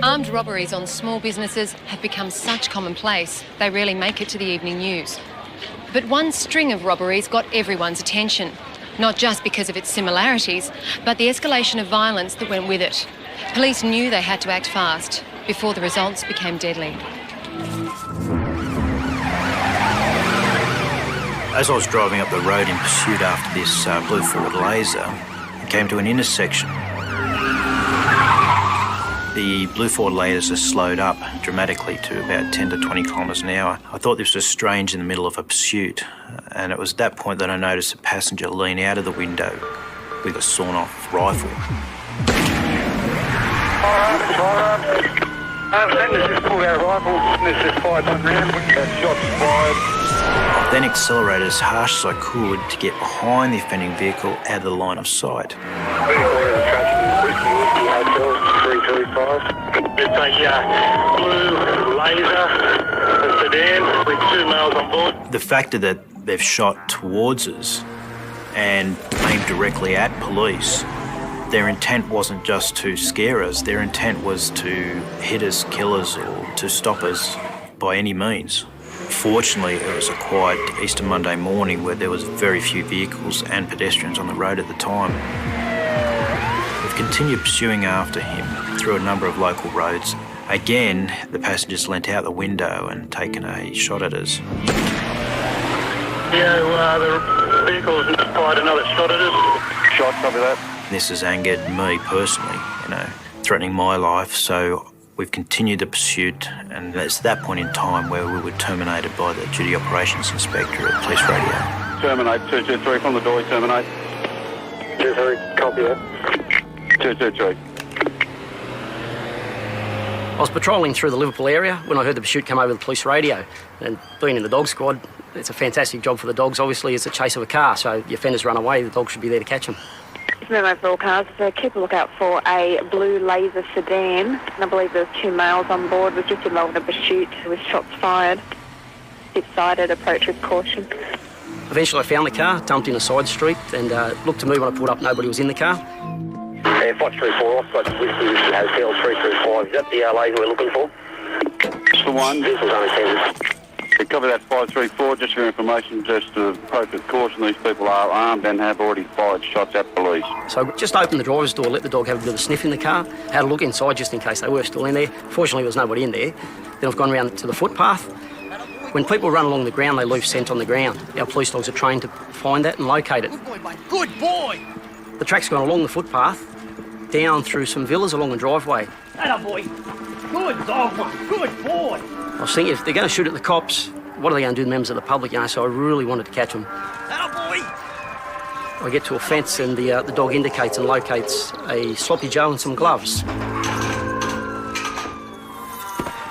Armed robberies on small businesses have become such commonplace, they rarely make it to the evening news. But one string of robberies got everyone's attention, not just because of its similarities, but the escalation of violence that went with it. Police knew they had to act fast before the results became deadly. As I was driving up the road in pursuit after this blue Ford Laser, I came to an intersection. The blue Ford Laser slowed up dramatically to about 10 to 20 kilometres an hour. I thought this was strange in the middle of a pursuit, and it was at that point that I noticed a passenger lean out of the window with a sawn-off rifle. I then accelerated as harsh as I could to get behind the offending vehicle out of the line of sight. It's a blue Laser, a sedan with 2 males on board. The fact that they've shot towards us and aimed directly at police, their intent wasn't just to scare us, their intent was to hit us, kill us, or to stop us by any means. Fortunately, it was a quiet Easter Monday morning where there was very few vehicles and pedestrians on the road at the time. We've continued pursuing after him through a number of local roads. Again, the passengers leant out the window and taken a shot at us. Yeah, the vehicle's fired another shot at us. Shot, copy that. This has angered me personally, threatening my life, so we've continued the pursuit, and it's that point in time where we were terminated by the Duty Operations Inspector at Police Radio. Terminate, 223 from the door, terminate. 23, copy that. 223. I was patrolling through the Liverpool area when I heard the pursuit come over the police radio, and being in the dog squad, it's a fantastic job for the dogs. Obviously, it's a chase of a car, so the offenders run away, the dogs should be there to catch them. Memo for all cars, so keep a lookout for a blue Laser sedan. I believe there's 2 males on board. Was just involved in a pursuit with shots fired. Decided approach with caution. Eventually I found the car, dumped in a side street, and looked to me when I pulled up, nobody was in the car. 534 off, but Whiskey Hotel 335. Is that the Laser we're looking for? It's the one. Vehicle's unattended. Cover that 534, just for your information, just to appropriate caution, these people are armed and have already fired shots at police. So just opened the driver's door, let the dog have a bit of a sniff in the car, had a look inside just in case they were still in there. Fortunately, there was nobody in there. Then I've gone around to the footpath. When people run along the ground, they leave scent on the ground. Our police dogs are trained to find that and locate it. Good boy, mate. Good boy! The track's gone along the footpath, down through some villas along the driveway. Atta boy. Good dog, mate. Good boy. I was thinking, if they're going to shoot at the cops, what are they going to do to members of the public, so I really wanted to catch them. Atta boy. I get to a fence and the dog indicates and locates a sloppy Joe and some gloves.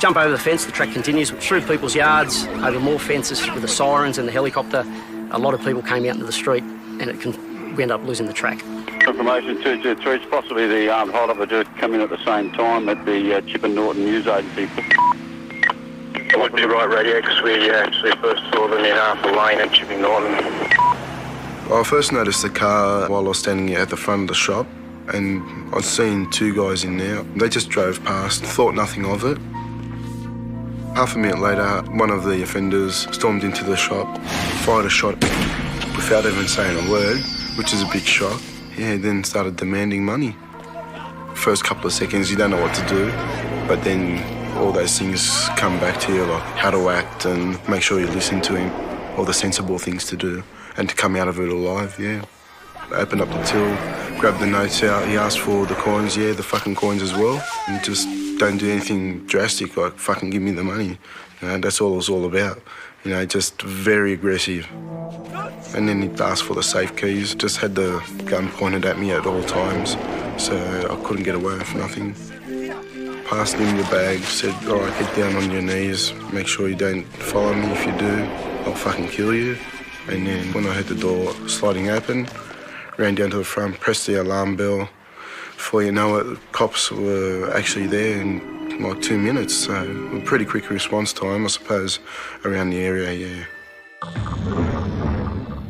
Jump over the fence, the track continues through people's yards, over more fences with the sirens and the helicopter. A lot of people came out into the street and we ended up losing the track. Information 223, it's possibly the armed holdup just come in at the same time at the Chip and Norton News Agency. It would be right radio because we actually first saw them in half a lane at Chip and Norton. I first noticed the car while I was standing at the front of the shop, and I'd seen 2 guys in there. They just drove past, thought nothing of it. Half a minute later, one of the offenders stormed into the shop, fired a shot without even saying a word, which is a big shock. Yeah, then started demanding money. First couple of seconds, you don't know what to do, but then all those things come back to you, like how to act and make sure you listen to him, all the sensible things to do, and to come out of it alive, yeah. I opened up the till, grabbed the notes out, he asked for the coins, yeah, the fucking coins as well, and just don't do anything drastic, like fucking give me the money. That's all it was all about, just very aggressive. And then he asked for the safe keys, just had the gun pointed at me at all times, so I couldn't get away with nothing. Passed him the bag, said, all right, get down on your knees, make sure you don't follow me. If you do, I'll fucking kill you. And then when I heard the door sliding open, ran down to the front, pressed the alarm bell. Before you know it, cops were actually there in like 2 minutes, so a pretty quick response time, I suppose, around the area, yeah.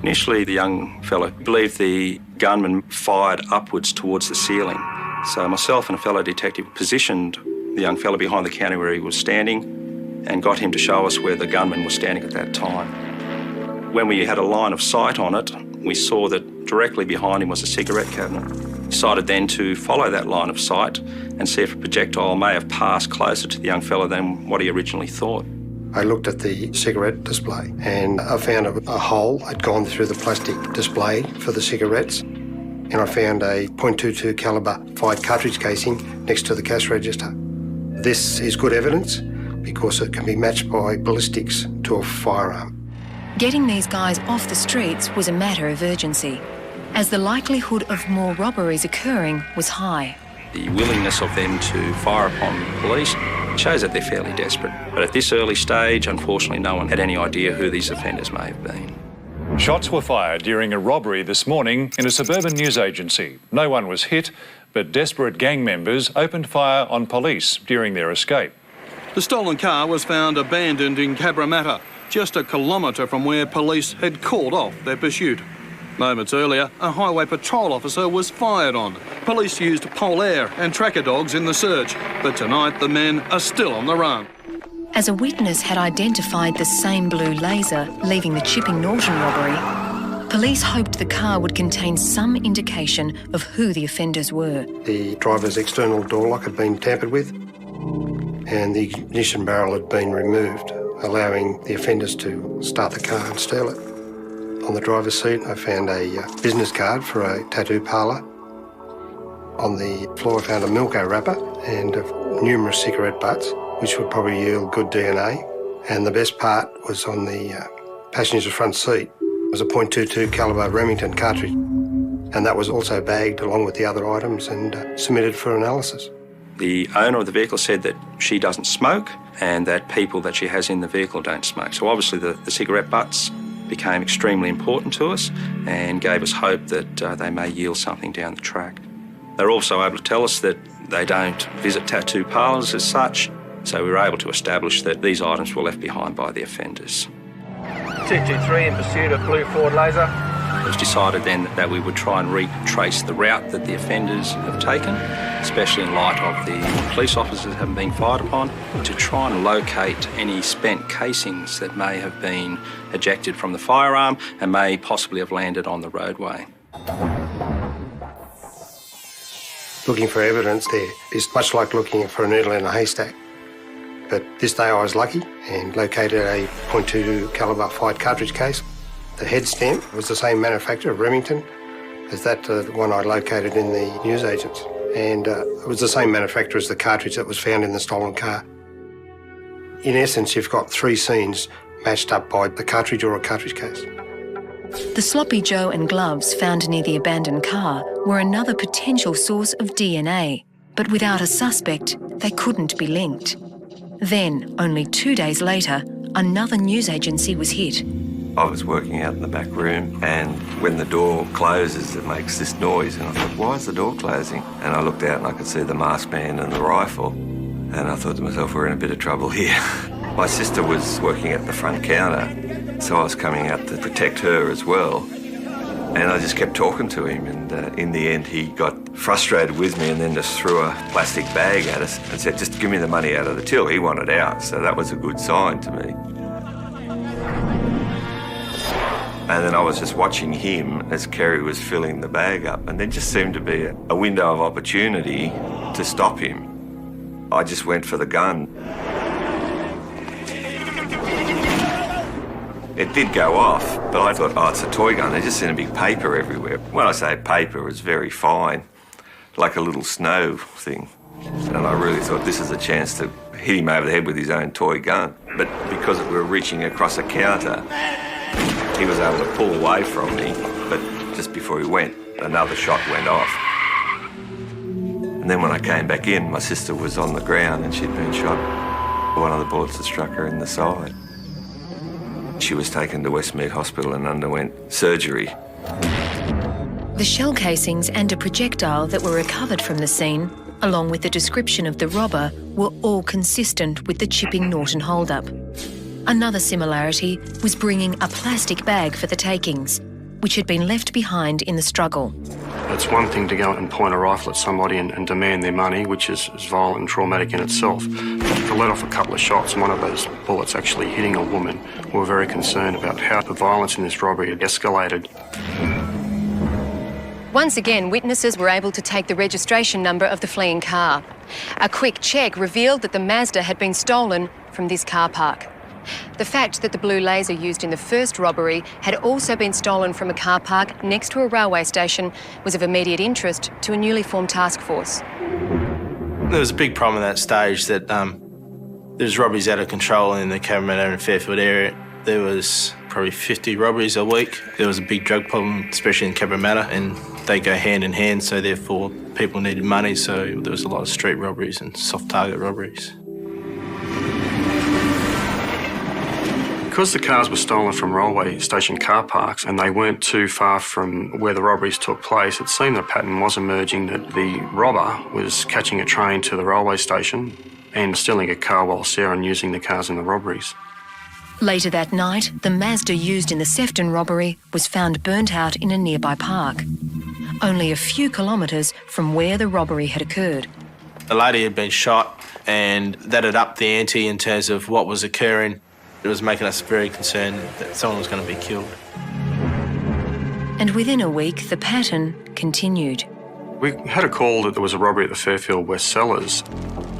Initially, the young fella believed the gunman fired upwards towards the ceiling. So myself and a fellow detective positioned the young fella behind the counter where he was standing and got him to show us where the gunman was standing at that time. When we had a line of sight on it, we saw that directly behind him was a cigarette cabinet. Decided then to follow that line of sight and see if a projectile may have passed closer to the young fella than what he originally thought. I looked at the cigarette display and I found a hole had gone through the plastic display for the cigarettes, and I found a .22 calibre .5 cartridge casing next to the cash register. This is good evidence because it can be matched by ballistics to a firearm. Getting these guys off the streets was a matter of urgency, as the likelihood of more robberies occurring was high. The willingness of them to fire upon the police shows that they're fairly desperate. But at this early stage, unfortunately, no one had any idea who these offenders may have been. Shots were fired during a robbery this morning in a suburban news agency. No one was hit, but desperate gang members opened fire on police during their escape. The stolen car was found abandoned in Cabramatta, just a kilometre from where police had called off their pursuit. Moments earlier, a highway patrol officer was fired on. Police used polair and tracker dogs in the search, but tonight the men are still on the run. As a witness had identified the same blue laser leaving the Chipping Norton robbery, police hoped the car would contain some indication of who the offenders were. The driver's external door lock had been tampered with and the ignition barrel had been removed, allowing the offenders to start the car and steal it. On the driver's seat, I found a business card for a tattoo parlour. On the floor, I found a Milko wrapper and numerous cigarette butts, which would probably yield good DNA. And the best part was on the passenger's front seat. It was a .22 calibre Remington cartridge, and that was also bagged along with the other items and submitted for analysis. The owner of the vehicle said that she doesn't smoke and that people that she has in the vehicle don't smoke. So obviously the cigarette butts became extremely important to us and gave us hope that they may yield something down the track. They're also able to tell us that they don't visit tattoo parlours as such, so we were able to establish that these items were left behind by the offenders. 223 in pursuit of blue Ford Laser. It was decided then that we would try and retrace the route that the offenders have taken, especially in light of the police officers having been fired upon, to try and locate any spent casings that may have been ejected from the firearm and may possibly have landed on the roadway. Looking for evidence there is much like looking for a needle in a haystack. But this day I was lucky and located a .22 calibre .5 cartridge case. The head stamp was the same manufacturer, Remington, as that one I located in the newsagents. And it was the same manufacturer as the cartridge that was found in the stolen car. In essence, you've got three scenes matched up by the cartridge or a cartridge case. The sloppy Joe and gloves found near the abandoned car were another potential source of DNA, but without a suspect, they couldn't be linked. Then, only 2 days later, another news agency was hit. I was working out in the back room, and when the door closes, it makes this noise, and I thought, why is the door closing? And I looked out and I could see the masked man and the rifle, and I thought to myself, we're in a bit of trouble here. My sister was working at the front counter, so I was coming out to protect her as well. And I just kept talking to him, and in the end he got frustrated with me and then just threw a plastic bag at us and said, just give me the money out of the till. He wanted out, so that was a good sign to me. And then I was just watching him as Kerry was filling the bag up, and there just seemed to be a window of opportunity to stop him. I just went for the gun. It did go off, but I thought, oh, it's a toy gun. There's just a big paper everywhere. When I say paper, it was very fine, like a little snow thing. And I really thought this is a chance to hit him over the head with his own toy gun. But because we were reaching across a counter, he was able to pull away from me, but just before he went, another shot went off. And then when I came back in, my sister was on the ground and she'd been shot. One of the bullets had struck her in the side. She was taken to Westmead Hospital and underwent surgery. The shell casings and a projectile that were recovered from the scene, along with the description of the robber, were all consistent with the Chipping Norton hold-up. Another similarity was bringing a plastic bag for the takings, which had been left behind in the struggle. It's one thing to go and point a rifle at somebody and demand their money, which is violent and traumatic in itself. But to let off a couple of shots and one of those bullets actually hitting a woman, we were very concerned about how the violence in this robbery had escalated. Once again, witnesses were able to take the registration number of the fleeing car. A quick check revealed that the Mazda had been stolen from this car park. The fact that the blue laser used in the first robbery had also been stolen from a car park next to a railway station was of immediate interest to a newly formed task force. There was a big problem at that stage that there was robberies out of control in the Cabramatta and Fairfield area. There was probably 50 robberies a week. There was a big drug problem, especially in Cabramatta, and they go hand in hand, so therefore people needed money, so there was a lot of street robberies and soft target robberies. Because the cars were stolen from railway station car parks and they weren't too far from where the robberies took place, it seemed a pattern was emerging that the robber was catching a train to the railway station and stealing a car whilst there and using the cars in the robberies. Later that night, the Mazda used in the Sefton robbery was found burnt out in a nearby park, only a few kilometres from where the robbery had occurred. The lady had been shot and that had upped the ante in terms of what was occurring. It was making us very concerned that someone was going to be killed. And within a week, the pattern continued. We had a call that there was a robbery at the Fairfield West Cellars.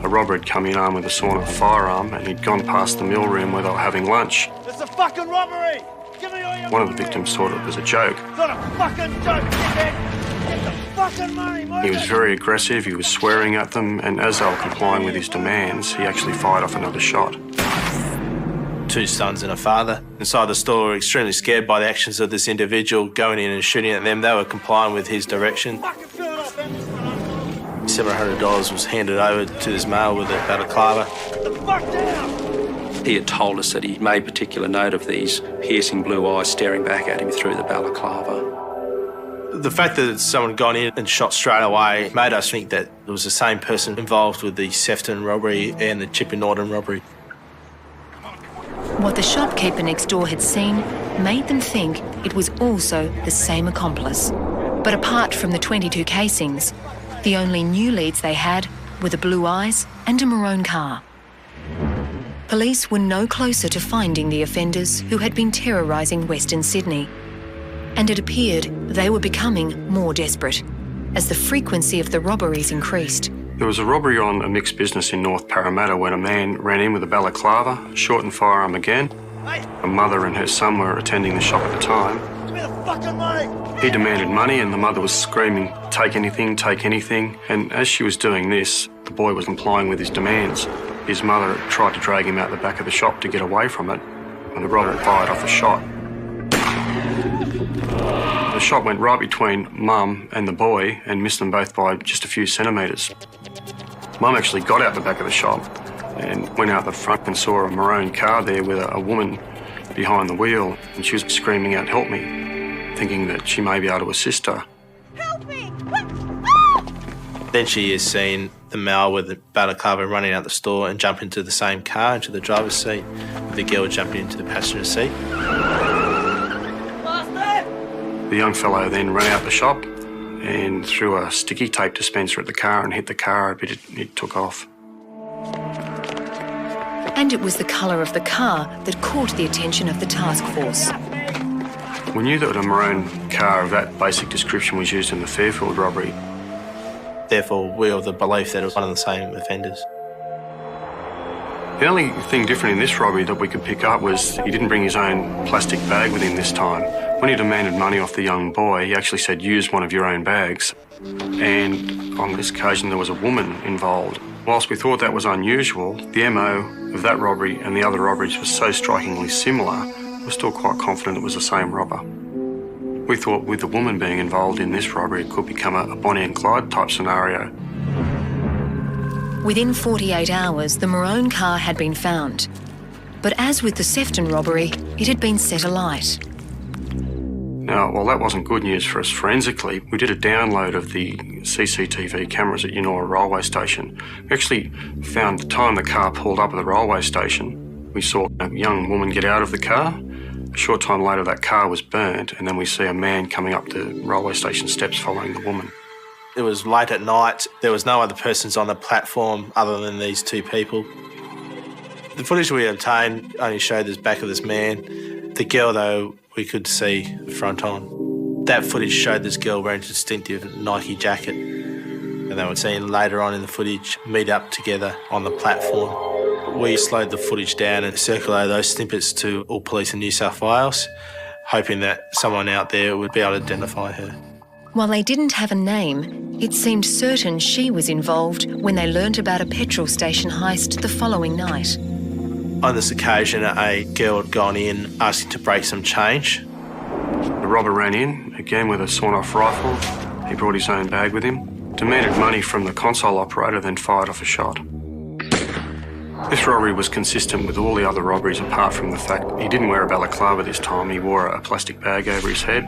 A robber had come in armed with a sawn-off firearm and he'd gone past the meal room where they were having lunch. It's a fucking robbery! Give me all your One of the victims thought it was a joke. It's not a fucking joke, dickhead! Get the fucking money, move He was very aggressive, he was swearing at them, and as they were complying with his demands, he actually fired off another shot. 2 sons and a father inside the store were extremely scared by the actions of this individual going in and shooting at them. They were complying with his direction. $700 was handed over to this male with a balaclava. He had told us that he made particular note of these piercing blue eyes staring back at him through the balaclava. The fact that someone gone in and shot straight away made us think that it was the same person involved with the Sefton robbery and the Chipping Norton robbery. What the shopkeeper next door had seen made them think it was also the same accomplice. But apart from the 22 casings, the only new leads they had were the blue eyes and a maroon car. Police were no closer to finding the offenders who had been terrorising Western Sydney. And it appeared they were becoming more desperate as the frequency of the robberies increased. There was a robbery on a mixed business in North Parramatta when a man ran in with a balaclava, short and firearm again. A mother and her son were attending the shop at the time. Give me the fucking money! He demanded money and the mother was screaming, take anything, take anything. And as she was doing this, the boy was complying with his demands. His mother tried to drag him out the back of the shop to get away from it, and the robber fired off a shot. The shot went right between Mum and the boy and missed them both by just a few centimetres. Mum actually got out the back of the shop and went out the front and saw a maroon car there with a woman behind the wheel, and she was screaming out, help me, thinking that she may be able to assist her. Help me! Then she is seen the male with the balaclava running out the store and jump into the same car, into the driver's seat, with the girl jumping into the passenger seat. The young fellow then ran out the shop and threw a sticky tape dispenser at the car and hit the car, but it took off. And it was the colour of the car that caught the attention of the task force. We knew that a maroon car of that basic description was used in the Fairfield robbery. Therefore, we were of the belief that it was one of the same offenders. The only thing different in this robbery that we could pick up was he didn't bring his own plastic bag with him this time. When he demanded money off the young boy, he actually said, use one of your own bags. And on this occasion, there was a woman involved. Whilst we thought that was unusual, the MO of that robbery and the other robberies was so strikingly similar, we're still quite confident it was the same robber. We thought with the woman being involved in this robbery, it could become a Bonnie and Clyde type scenario. Within 48 hours, the maroon car had been found. But as with the Sefton robbery, it had been set alight. Now, while that wasn't good news for us forensically, we did a download of the CCTV cameras at Yennora railway station. We actually found the time the car pulled up at the railway station. We saw a young woman get out of the car, A short time later, that car was burnt, and then we see a man coming up the railway station steps following the woman. It was late at night. There was no other persons on the platform other than these two people. The footage we obtained only showed the back of this man. The girl, though, we could see the front on. That footage showed this girl wearing a distinctive Nike jacket. And they were seen later on in the footage meet up together on the platform. We slowed the footage down and circulated those snippets to all police in New South Wales, hoping that someone out there would be able to identify her. While they didn't have a name, it seemed certain she was involved when they learnt about a petrol station heist the following night. On this occasion, a girl had gone in asking to break some change. The robber ran in, again with a sawn-off rifle. He brought his own bag with him, demanded money from the console operator, then fired off a shot. This robbery was consistent with all the other robberies apart from the fact he didn't wear a balaclava this time, he wore a plastic bag over his head.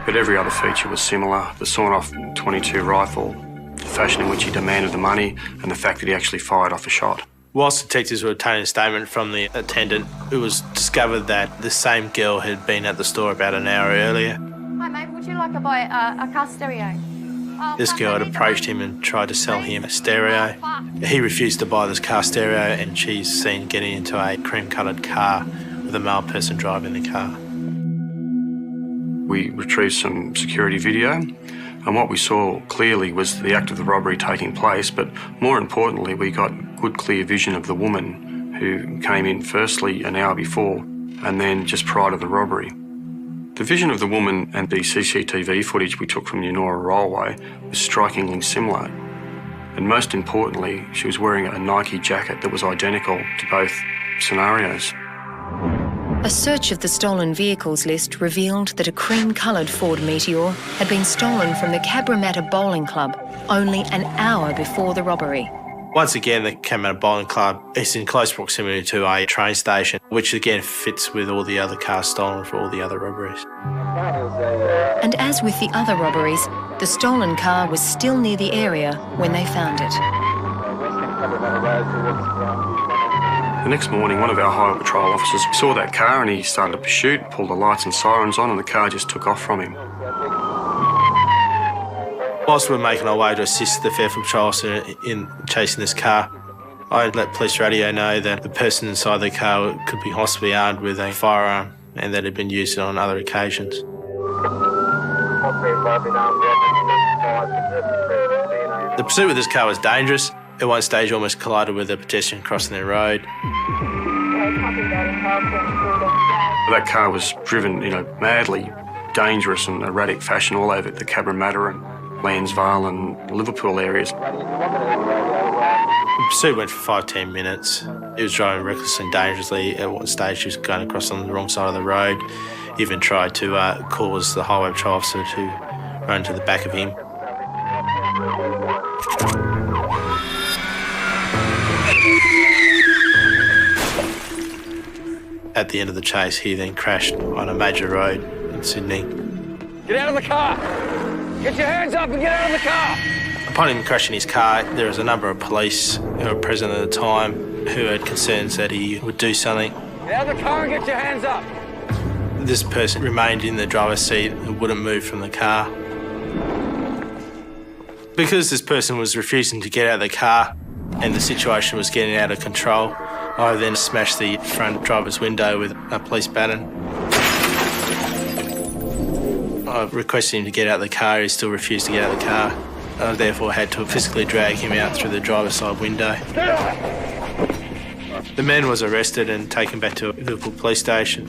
But every other feature was similar: the sawn-off .22 rifle, the fashion in which he demanded the money, and the fact that he actually fired off a shot. Whilst detectives were obtaining a statement from the attendant, it was discovered that the same girl had been at the store about an hour earlier. Hi mate, would you like to buy a car stereo? This girl had approached him and tried to sell him a stereo. He refused to buy this car stereo, and she's seen getting into a cream-coloured car with a male person driving the car. We retrieved some security video, and what we saw clearly was the act of the robbery taking place, but more importantly, we got good clear vision of the woman who came in firstly an hour before and then just prior to the robbery. The vision of the woman and the CCTV footage we took from the Eunora Railway was strikingly similar. And most importantly, she was wearing a Nike jacket that was identical to both scenarios. A search of the stolen vehicles list revealed that a cream-coloured Ford Meteor had been stolen from the Cabramatta Bowling Club only an hour before the robbery. Once again, the Cabramatta Bowling Club is in close proximity to a train station, which again fits with all the other cars stolen for all the other robberies. And as with the other robberies, the stolen car was still near the area when they found it. The next morning, one of our highway patrol officers saw that car and he started a pursuit, pulled the lights and sirens on, and the car just took off from him. Whilst we were making our way to assist the Fairfield Patrol officer in chasing this car, I let police radio know that the person inside the car could be possibly armed with a firearm and that it had been used on other occasions. The pursuit with this car was dangerous. At one stage, almost collided with a pedestrian crossing their road. That car was driven in a madly dangerous and erratic fashion all over the Cabramatta and Lansvale and Liverpool areas. The pursuit went for 5-10 minutes. He was driving recklessly and dangerously. At one stage, he was going across on the wrong side of the road. He even tried to cause the highway patrol officer to run to the back of him. At the end of the chase, he then crashed on a major road in Sydney. Get out of the car! Get your hands up and get out of the car! Upon him crashing his car, there was a number of police who were present at the time who had concerns that he would do something. Get out of the car and get your hands up! This person remained in the driver's seat and wouldn't move from the car. Because this person was refusing to get out of the car and the situation was getting out of control, I then smashed the front driver's window with a police baton. I requested him to get out of the car. He still refused to get out of the car. I therefore had to physically drag him out through the driver's side window. The man was arrested and taken back to Liverpool Police Station.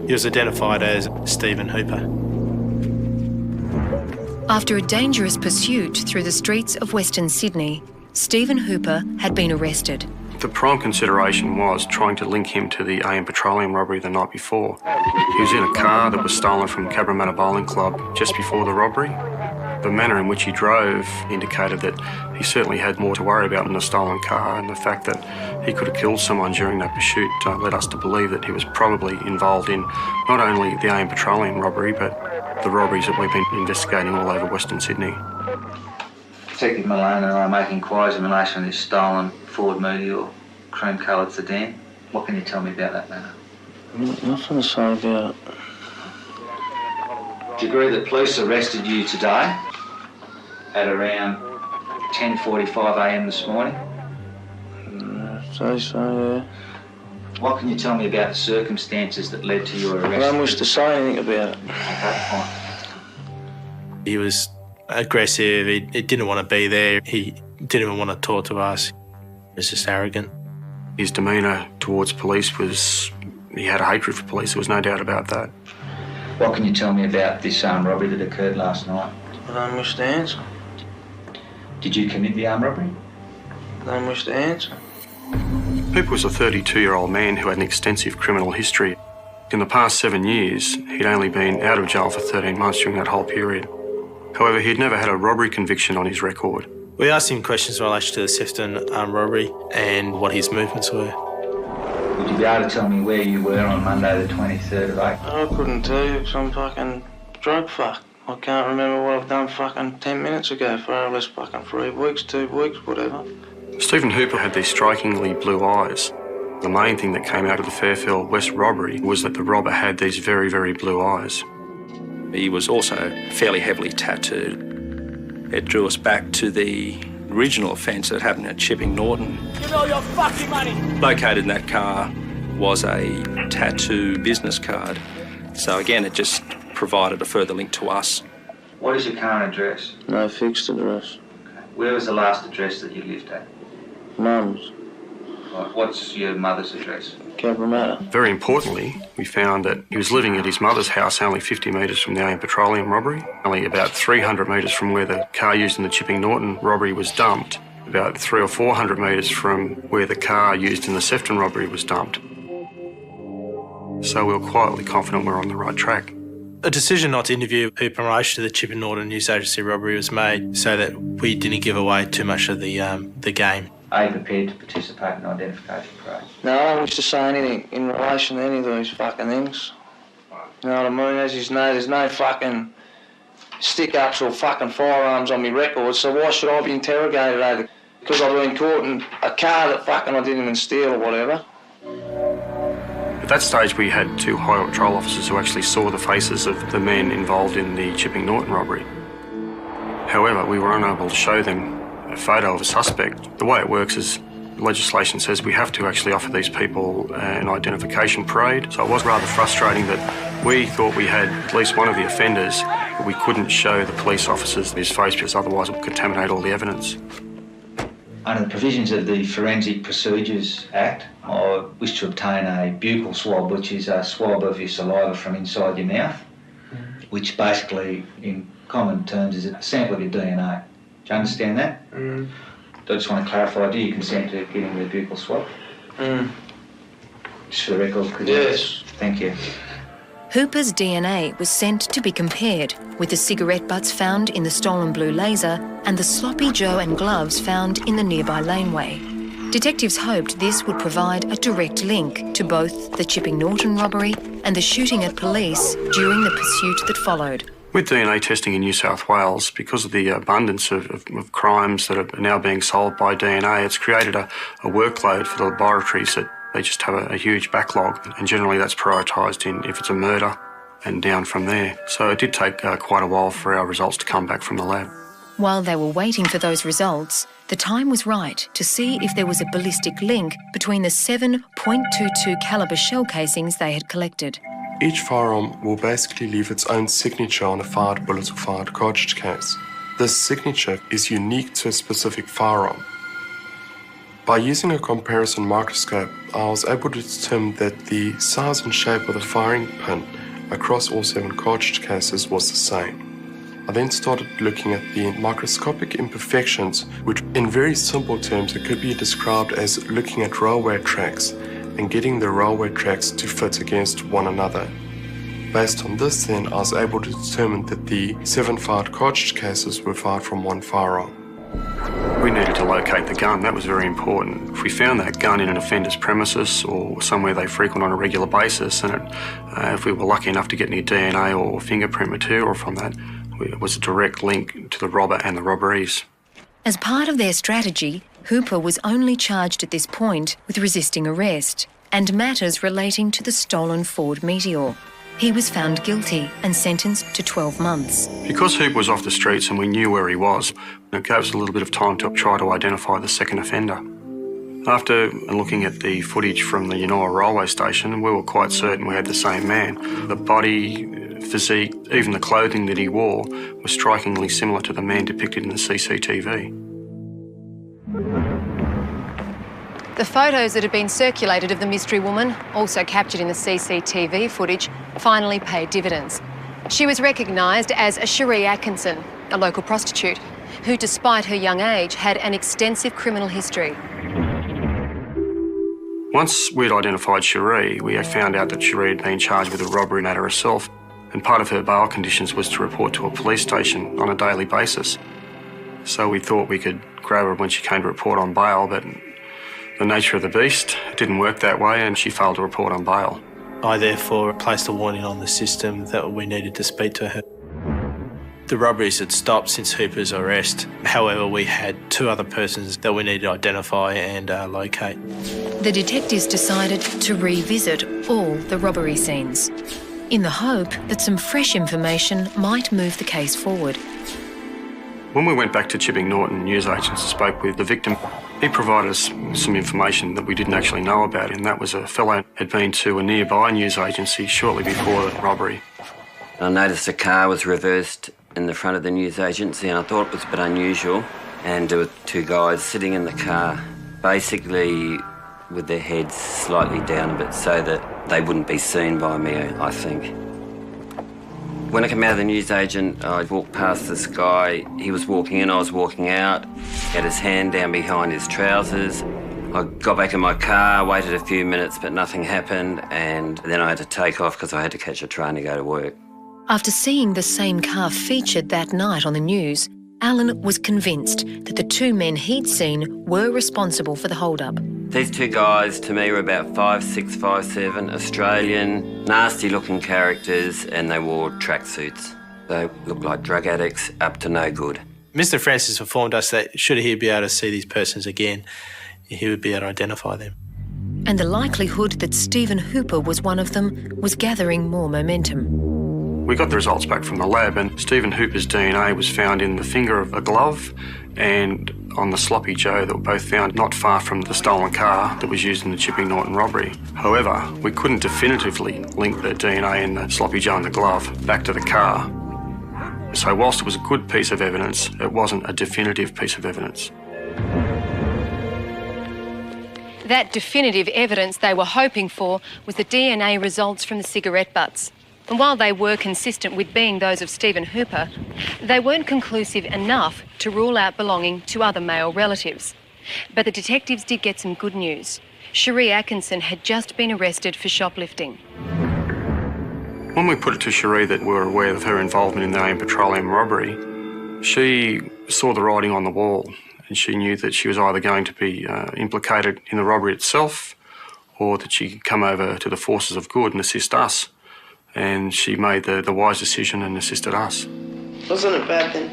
He was identified as Stephen Hooper. After a dangerous pursuit through the streets of Western Sydney, Stephen Hooper had been arrested. The prime consideration was trying to link him to the AM Petroleum robbery the night before. He was in a car that was stolen from Cabramatta Bowling Club just before the robbery. The manner in which he drove indicated that he certainly had more to worry about than a stolen car, and the fact that he could have killed someone during that pursuit led us to believe that he was probably involved in not only the AM Petroleum robbery, but the robberies that we've been investigating all over Western Sydney. Detective Malone and I are making inquiries in relation to this stolen Ford Meteor cream-coloured sedan. What can you tell me about that matter? Nothing to say about it. Do you agree that police arrested you today at around 10:45am this morning? Say so, yeah. What can you tell me about the circumstances that led to your arrest? I don't wish to say anything about it. Okay, fine. He was aggressive, he didn't want to be there, he didn't even want to talk to us. He was just arrogant. His demeanour towards police was, he had a hatred for police, there was no doubt about that. What can you tell me about this armed robbery that occurred last night? I don't wish to answer. Did you commit the armed robbery? I don't wish to answer. Hooper was a 32-year-old man who had an extensive criminal history. In the past 7 years, he'd only been out of jail for 13 months during that whole period. However, he'd never had a robbery conviction on his record. We asked him questions in relation to the Sefton armed robbery and what his movements were. Would you be able to tell me where you were on Monday the 23rd of April? I couldn't tell you because I'm fucking drug fucked. I can't remember what I've done fucking 10 minutes ago for over less fucking 3 weeks, 2 weeks, whatever. Stephen Hooper had these strikingly blue eyes. The main thing that came out of the Fairfield West robbery was that the robber had these very, very blue eyes. He was also fairly heavily tattooed. It drew us back to the original offence that happened at Chipping Norton. Give me all your fucking money! Located in that car was a tattoo business card. So again, it just provided a further link to us. What is your current address? No fixed address. Okay. Where was the last address that you lived at? Mum's. Right. What's your mother's address? Cabramatta. Very importantly, we found that he was living at his mother's house only 50 metres from the AIM Petroleum robbery, only about 300 metres from where the car used in the Chipping Norton robbery was dumped, about 300 or 400 metres from where the car used in the Sefton robbery was dumped. So we were quietly confident we were on the right track. A decision not to interview Hooper in relation to the Chipping Norton news agency robbery was made so that we didn't give away too much of the game. Are you prepared to participate in identification parade? No, I don't wish to say anything in relation to any of these fucking things. You know what I mean? As you know, there's no fucking stick-ups or fucking firearms on my record, so why should I be interrogated over? Because I've been caught in a car that fucking I didn't even steal or whatever. At that stage, we had 2 highway patrol officers who actually saw the faces of the men involved in the Chipping Norton robbery. However, we were unable to show them a photo of a suspect. The way it works is legislation says we have to actually offer these people an identification parade. So it was rather frustrating that we thought we had at least one of the offenders, but we couldn't show the police officers his face because otherwise it would contaminate all the evidence. Under the provisions of the Forensic Procedures Act, I wish to obtain a buccal swab, which is a swab of your saliva from inside your mouth, which basically, in common terms, is a sample of your DNA. Do you understand that? I just want to clarify, do you consent to getting the buccal swab? Just for the record, could you? Yes. Thank you. Hooper's DNA was sent to be compared with the cigarette butts found in the stolen blue laser and the sloppy Joe and gloves found in the nearby laneway. Detectives hoped this would provide a direct link to both the Chipping Norton robbery and the shooting at police during the pursuit that followed. With DNA testing in New South Wales, because of the abundance of crimes that are now being solved by DNA, it's created a workload for the laboratories that they just have a huge backlog, and generally that's prioritised in if it's a murder and down from there. So it did take quite a while for our results to come back from the lab. While they were waiting for those results, the time was right to see if there was a ballistic link between the 7.22 calibre shell casings they had collected. Each firearm will basically leave its own signature on a fired bullet or fired cartridge case. This signature is unique to a specific firearm. By using a comparison microscope, I was able to determine that the size and shape of the firing pin across all 7 cartridge cases was the same. I then started looking at the microscopic imperfections, which in very simple terms it could be described as looking at railway tracks and getting the railway tracks to fit against one another. Based on this then, I was able to determine that the 7 fired cartridge cases were fired from one firearm. We needed to locate the gun. That was very important. If we found that gun in an offender's premises or somewhere they frequent on a regular basis, and if we were lucky enough to get any DNA or fingerprint material from that, it was a direct link to the robber and the robberies. As part of their strategy, Hooper was only charged at this point with resisting arrest. and matters relating to the stolen Ford Meteor. He was found guilty and sentenced to 12 months. Because Hooper was off the streets and we knew where he was, it gave us a little bit of time to try to identify the second offender. After looking at the footage from the Yanoa railway station, we were quite certain we had the same man. The body, physique, even the clothing that he wore was strikingly similar to the man depicted in the CCTV. The photos that had been circulated of the mystery woman, also captured in the CCTV footage, finally paid dividends. She was recognised as Cherie Atkinson, a local prostitute, who, despite her young age, had an extensive criminal history. Once we'd identified Cherie, we had found out that Cherie had been charged with a robbery matter herself, and part of her bail conditions was to report to a police station on a daily basis. So we thought we could grab her when she came to report on bail, but the nature of the beast, it didn't work that way, and she failed to report on bail. I therefore placed a warning on the system that we needed to speak to her. The robberies had stopped since Hooper's arrest. However, we had two other persons that we needed to identify and locate. The detectives decided to revisit all the robbery scenes, in the hope that some fresh information might move the case forward. When we went back to Chipping Norton newsagents and spoke with the victim, he provided us some information that we didn't actually know about, and that was a fellow had been to a nearby news agency shortly before the robbery. I noticed a car was reversed in the front of the news agency, and I thought it was a bit unusual. And there were two guys sitting in the car, basically with their heads slightly down a bit so that they wouldn't be seen by me, I think. When I came out of the newsagent, I walked past this guy. He was walking in, I was walking out. He had his hand down behind his trousers. I got back in my car, waited a few minutes, but nothing happened, and then I had to take off because I had to catch a train to go to work. After seeing the same car featured that night on the news, Alan was convinced that the two men he'd seen were responsible for the hold-up. These two guys, to me, were about 5'6", 5'7", Australian, nasty-looking characters, and they wore tracksuits. They looked like drug addicts, up to no good. Mr. Francis informed us that should he be able to see these persons again, he would be able to identify them. And the likelihood that Stephen Hooper was one of them was gathering more momentum. We got the results back from the lab, and Stephen Hooper's DNA was found in the finger of a glove and on the sloppy joe that were both found not far from the stolen car that was used in the Chipping Norton robbery. However, we couldn't definitively link the DNA in the sloppy joe and the glove back to the car. So whilst it was a good piece of evidence, it wasn't a definitive piece of evidence. That definitive evidence they were hoping for was the DNA results from the cigarette butts. And while they were consistent with being those of Stephen Hooper, they weren't conclusive enough to rule out belonging to other male relatives. But the detectives did get some good news. Cherie Atkinson had just been arrested for shoplifting. When we put it to Cherie that we were aware of her involvement in the AIM Petroleum robbery, she saw the writing on the wall, and she knew that she was either going to be implicated in the robbery itself or that she could come over to the forces of good and assist us. And she made the wise decision and assisted us. Wasn't it bad then?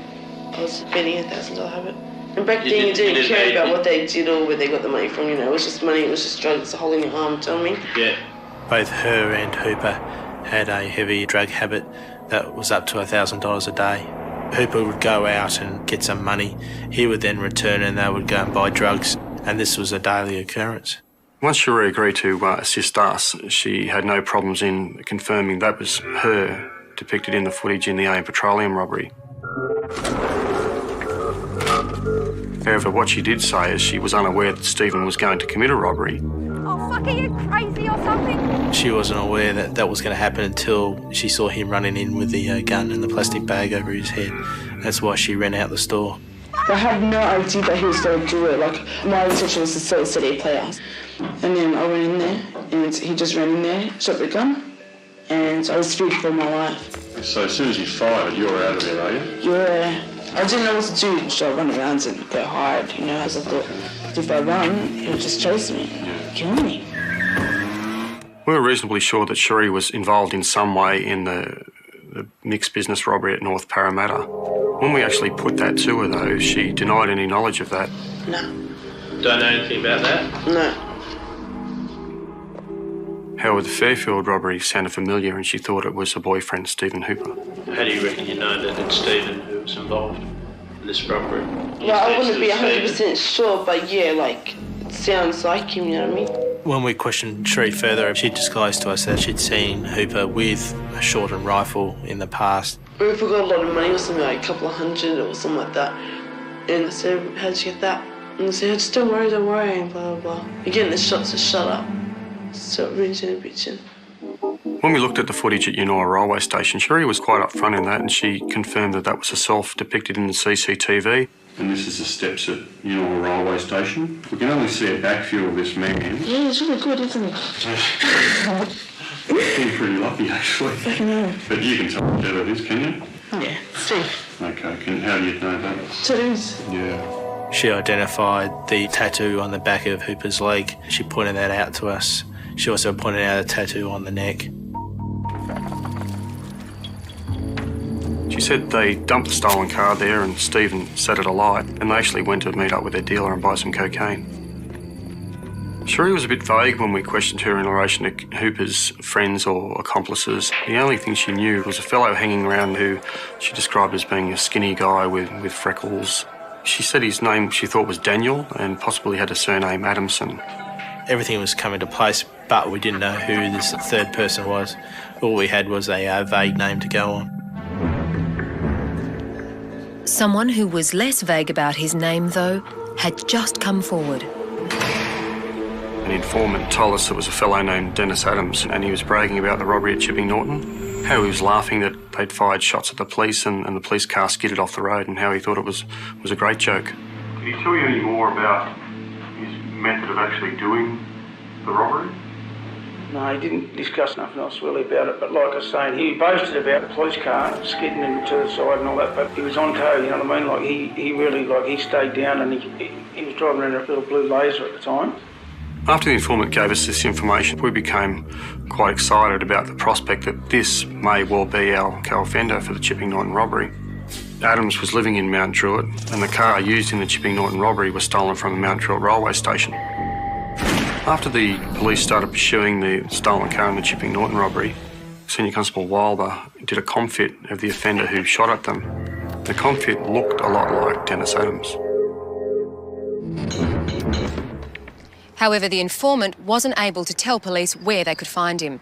I was betting $1,000 habit. And back then you didn't care about what they did or where they got the money from, you know. It was just money, it was just drugs, holding your arm, tell me. Yeah. Both her and Hooper had a heavy drug habit that was up to $1,000 a day. Hooper would go out and get some money. He would then return and they would go and buy drugs. And this was a daily occurrence. Once Cherie agreed to assist us, she had no problems in confirming that was her depicted in the footage in the AIM Petroleum robbery. However, what she did say is she was unaware that Stephen was going to commit a robbery. Oh, fuck, are you crazy or something? She wasn't aware that that was going to happen until she saw him running in with the gun and the plastic bag over his head. That's why she ran out the store. I had no idea that he was going to do it. Like, my intention was to sell city players. And then I went in there, and he just ran in there, shot the gun, and I was feared for my life. So as soon as you fired, you were out of there, are you? Yeah. I didn't know what to do, so I run around and get hide, you know, as I thought, if I run, he'll just chase me, kill me. We were reasonably sure that Cherie was involved in some way in the mixed business robbery at North Parramatta. When we actually put that to her, though, she denied any knowledge of that. No. Don't know anything about that? No. However, the Fairfield robbery sounded familiar and she thought it was her boyfriend, Stephen Hooper. How do you reckon you know that it's Stephen who was involved in this robbery? Well, I wouldn't be 100% sure, but yeah, like, it sounds like him, you know what I mean? When we questioned Sheree further, she disclosed to us that she'd seen Hooper with a shortened rifle in the past. We forgot a lot of money or something, like a couple of hundred or something like that. And I said, how'd you get that? And I said, just don't worry, and blah, blah, blah. Again, the shots are shut up. So rinsing and bitching. When we looked at the footage at Yanoa railway station, Sheree was quite upfront in that and she confirmed that that was herself depicted in the CCTV. And this is the steps at Yanoa railway station. We can only see a back view of this man. Yeah, it's really good, isn't it? You've been pretty lucky, actually. I know. But you can tell what it is, can you? Yeah, see. Okay, how do you know that? Tattoos. Yeah. She identified the tattoo on the back of Hooper's leg. She pointed that out to us. She also pointed out a tattoo on the neck. She said they dumped the stolen car there and Stephen set it alight and they actually went to meet up with their dealer and buy some cocaine. Sheree was a bit vague when we questioned her in relation to Hooper's friends or accomplices. The only thing she knew was a fellow hanging around who she described as being a skinny guy with freckles. She said his name she thought was Daniel and possibly had a surname Adamson. Everything was coming to place, but we didn't know who this third person was. All we had was a vague name to go on. Someone who was less vague about his name, though, had just come forward. An informant told us it was a fellow named Dennis Adams and he was bragging about the robbery at Chipping Norton, how he was laughing that they'd fired shots at the police and the police car skidded off the road and how he thought it was a great joke. Did he tell you any more about his method of actually doing the robbery? No, he didn't discuss nothing else really about it, but like I was saying, he boasted about the police car skidding him to the side and all that, but he was on code, you know what I mean? Like, he really, like, he stayed down and he was driving around a little blue Laser at the time. After the informant gave us this information, we became quite excited about the prospect that this may well be our co-offender for the Chipping Norton robbery. Adams was living in Mount Druitt and the car used in the Chipping Norton robbery was stolen from the Mount Druitt railway station. After the police started pursuing the stolen car in the Chipping Norton robbery, Senior Constable Wilder did a comp-fit of the offender who shot at them. The comp-fit looked a lot like Dennis Adams. However, the informant wasn't able to tell police where they could find him.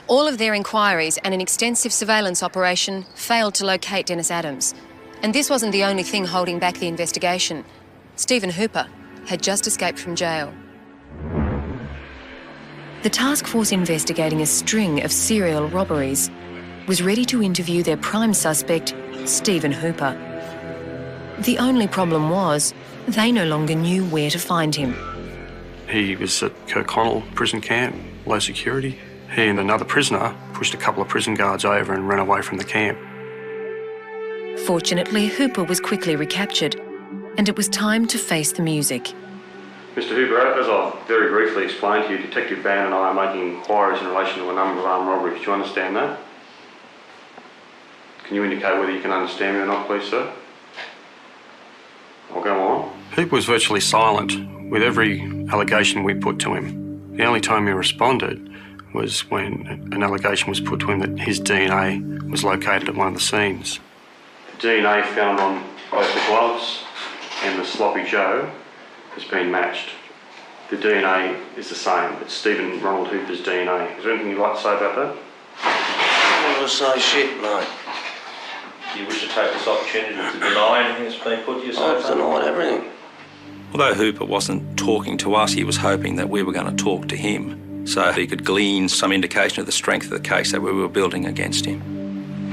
All of their inquiries and an extensive surveillance operation failed to locate Dennis Adams. And this wasn't the only thing holding back the investigation. Stephen Hooper had just escaped from jail. The task force investigating a string of serial robberies was ready to interview their prime suspect, Stephen Hooper. The only problem was they no longer knew where to find him. He was at Kirkconnell prison camp, low security. He and another prisoner pushed a couple of prison guards over and ran away from the camp. Fortunately, Hooper was quickly recaptured, and it was time to face the music. Mr Hooper, as I've very briefly explained to you, Detective Ban and I are making inquiries in relation to a number of armed robberies. Do you understand that? Can you indicate whether you can understand me or not, please, sir? I'll go on. Hooper was virtually silent with every allegation we put to him. The only time he responded was when an allegation was put to him that his DNA was located at one of the scenes. The DNA found on both the gloves and the sloppy Joe has been matched. The DNA is the same. It's Stephen Ronald Hooper's DNA. Is there anything you'd like to say about that? I never say shit, mate. Do you wish to take this opportunity to deny anything that's been put to you so far? I've denied everything. Although Hooper wasn't talking to us, he was hoping that we were going to talk to him so he could glean some indication of the strength of the case that we were building against him.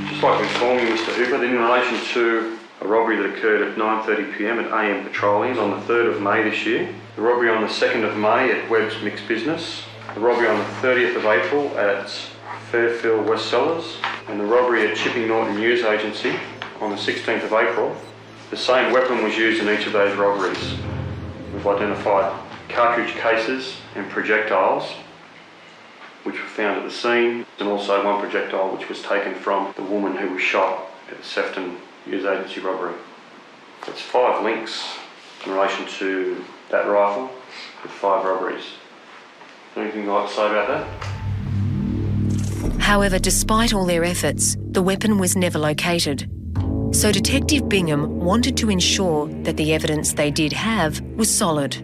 Just like to inform you, Mr Hooper, that in relation to a robbery that occurred at 9:30 p.m. at AM Petroleum on the 3rd of May this year, the robbery on the 2nd of May at Webb's Mixed Business, the robbery on the 30th of April at Fairfield West Cellars, and the robbery at Chipping Norton News Agency on the 16th of April, the same weapon was used in each of those robberies. We've identified cartridge cases and projectiles which were found at the scene, and also one projectile which was taken from the woman who was shot at the Sefton News Agency robbery. That's 5 links in relation to that rifle with 5 robberies. Anything you'd like to say about that? However, despite all their efforts, the weapon was never located. So Detective Bingham wanted to ensure that the evidence they did have was solid.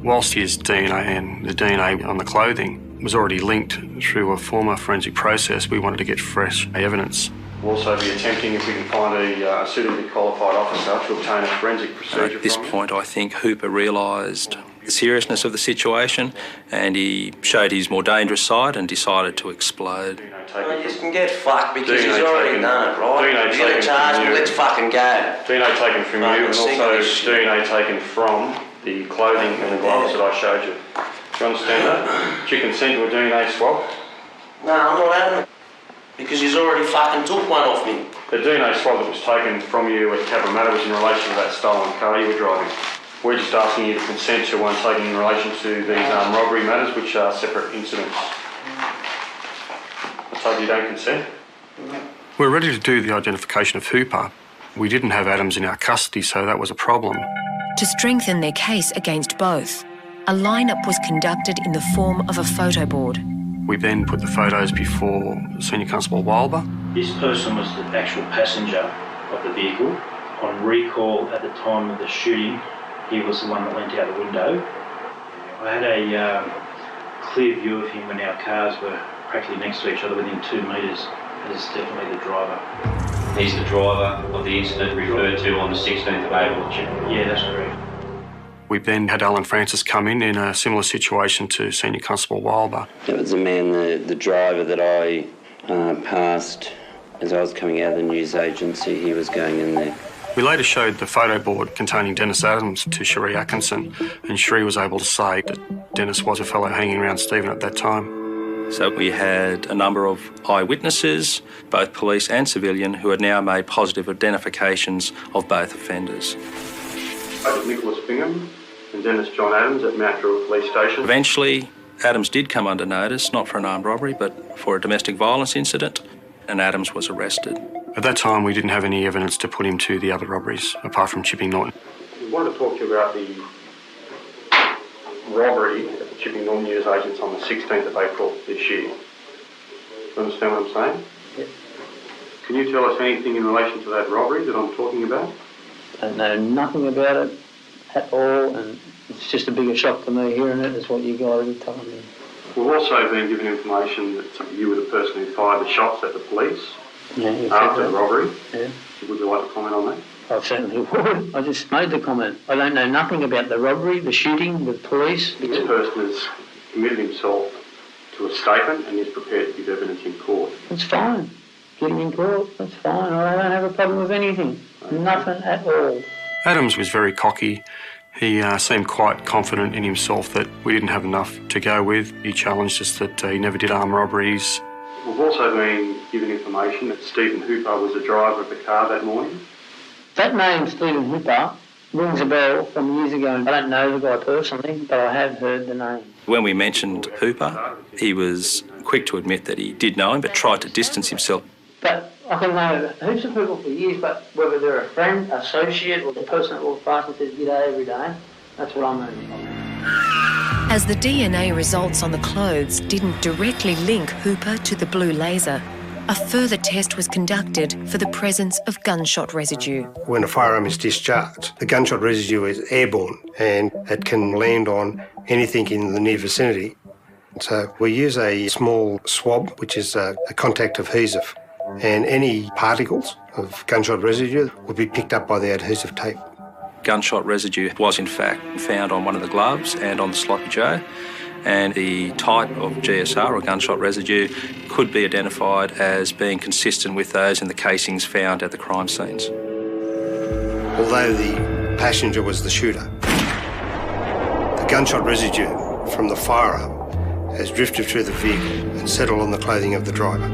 Whilst his DNA and the DNA on the clothing was already linked through a former forensic process, we wanted to get fresh evidence. We'll also be attempting, if we can find a suitably qualified officer, to obtain a forensic procedure. At this point, I think Hooper realised the seriousness of the situation and he showed his more dangerous side and decided to explode. Well, you can get fucked because he's already done it, right? If you're going to charge me, let's fucking go. DNA taken from you and also DNA taken from the clothing and the gloves that I showed you. Do you understand that? Do you consent to a DNA swab? No, I'm not having it. Because he's already fucking took one off me. The DNA swab that was taken from you at Cabramatta was in relation to that stolen car you were driving. We're just asking you to consent to one taken in relation to these robbery matters, which are separate incidents. I hope you don't consent. We're ready to do the identification of Hooper. We didn't have Adams in our custody, so that was a problem. To strengthen their case against both, a lineup was conducted in the form of a photo board. We then put the photos before Senior Constable Wilber. This person was the actual passenger of the vehicle. On recall at the time of the shooting, he was the one that went out the window. I had a clear view of him when our cars were practically next to each other within 2 metres. That is definitely the driver. He's the driver of the incident referred to on the 16th of April. Yeah, that's correct. We then had Alan Francis come in a similar situation to Senior Constable Wilber. That was the man, the driver that I passed as I was coming out of the news agency. He was going in there. We later showed the photo board containing Dennis Adams to Cherie Atkinson, and Cherie was able to say that Dennis was a fellow hanging around Stephen at that time. So we had a number of eyewitnesses, both police and civilian, who had now made positive identifications of both offenders. Nicholas Bingham and Dennis John Adams at Mount Druitt Police Station. Eventually, Adams did come under notice, not for an armed robbery, but for a domestic violence incident, and Adams was arrested. At that time, we didn't have any evidence to put him to the other robberies, apart from Chipping Norton. We wanted to talk to you about the robbery at the Chipping Norton News Agents on the 16th of April this year. Do you understand what I'm saying? Yes. Can you tell us anything in relation to that robbery that I'm talking about? I know nothing about it at all, and it's just a bigger shock to me hearing it as what you guys are telling me. We've also been given information that you were the person who fired the shots at the police after the robbery. Yeah. Would you like to comment on that? I certainly would. I just made the comment. I don't know nothing about the robbery, the shooting, the police. This person has committed himself to a statement and is prepared to give evidence in court. It's fine. Get him in court, that's fine. I don't have a problem with anything. Okay. Nothing at all. Adams was very cocky. He seemed quite confident in himself that we didn't have enough to go with. He challenged us that he never did armed robberies. We've also been given information that Stephen Hooper was the driver of the car that morning. That name, Stephen Hooper, rings a bell from years ago. I don't know the guy personally, but I have heard the name. When we mentioned Hooper, he was quick to admit that he did know him, but tried to distance himself. But I can know heaps of people for years, but whether they're a friend, associate, or the person that walks past and says g'day every day, that's what I mean. As the DNA results on the clothes didn't directly link Hooper to the blue laser, a further test was conducted for the presence of gunshot residue. When a firearm is discharged, the gunshot residue is airborne and it can land on anything in the near vicinity. So we use a small swab, which is a contact adhesive, and any particles of gunshot residue would be picked up by the adhesive tape. Gunshot residue was in fact found on one of the gloves and on the sloppy joe, and the type of GSR or gunshot residue could be identified as being consistent with those in the casings found at the crime scenes. Although the passenger was the shooter, the gunshot residue from the firearm has drifted through the vehicle and settled on the clothing of the driver.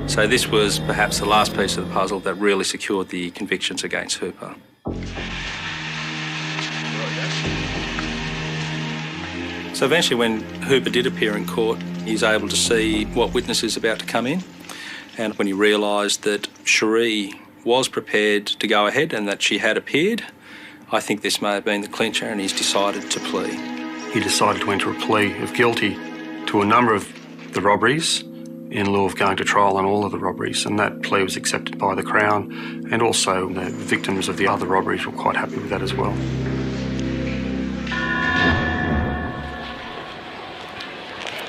So this was perhaps the last piece of the puzzle that really secured the convictions against Hooper. So eventually when Hooper did appear in court, he was able to see what witness is about to come in, and when he realised that Cherie was prepared to go ahead and that she had appeared, I think this may have been the clincher, and he's decided to plea. He decided to enter a plea of guilty to a number of the robberies in lieu of going to trial on all of the robberies, and that plea was accepted by the Crown, and also the victims of the other robberies were quite happy with that as well.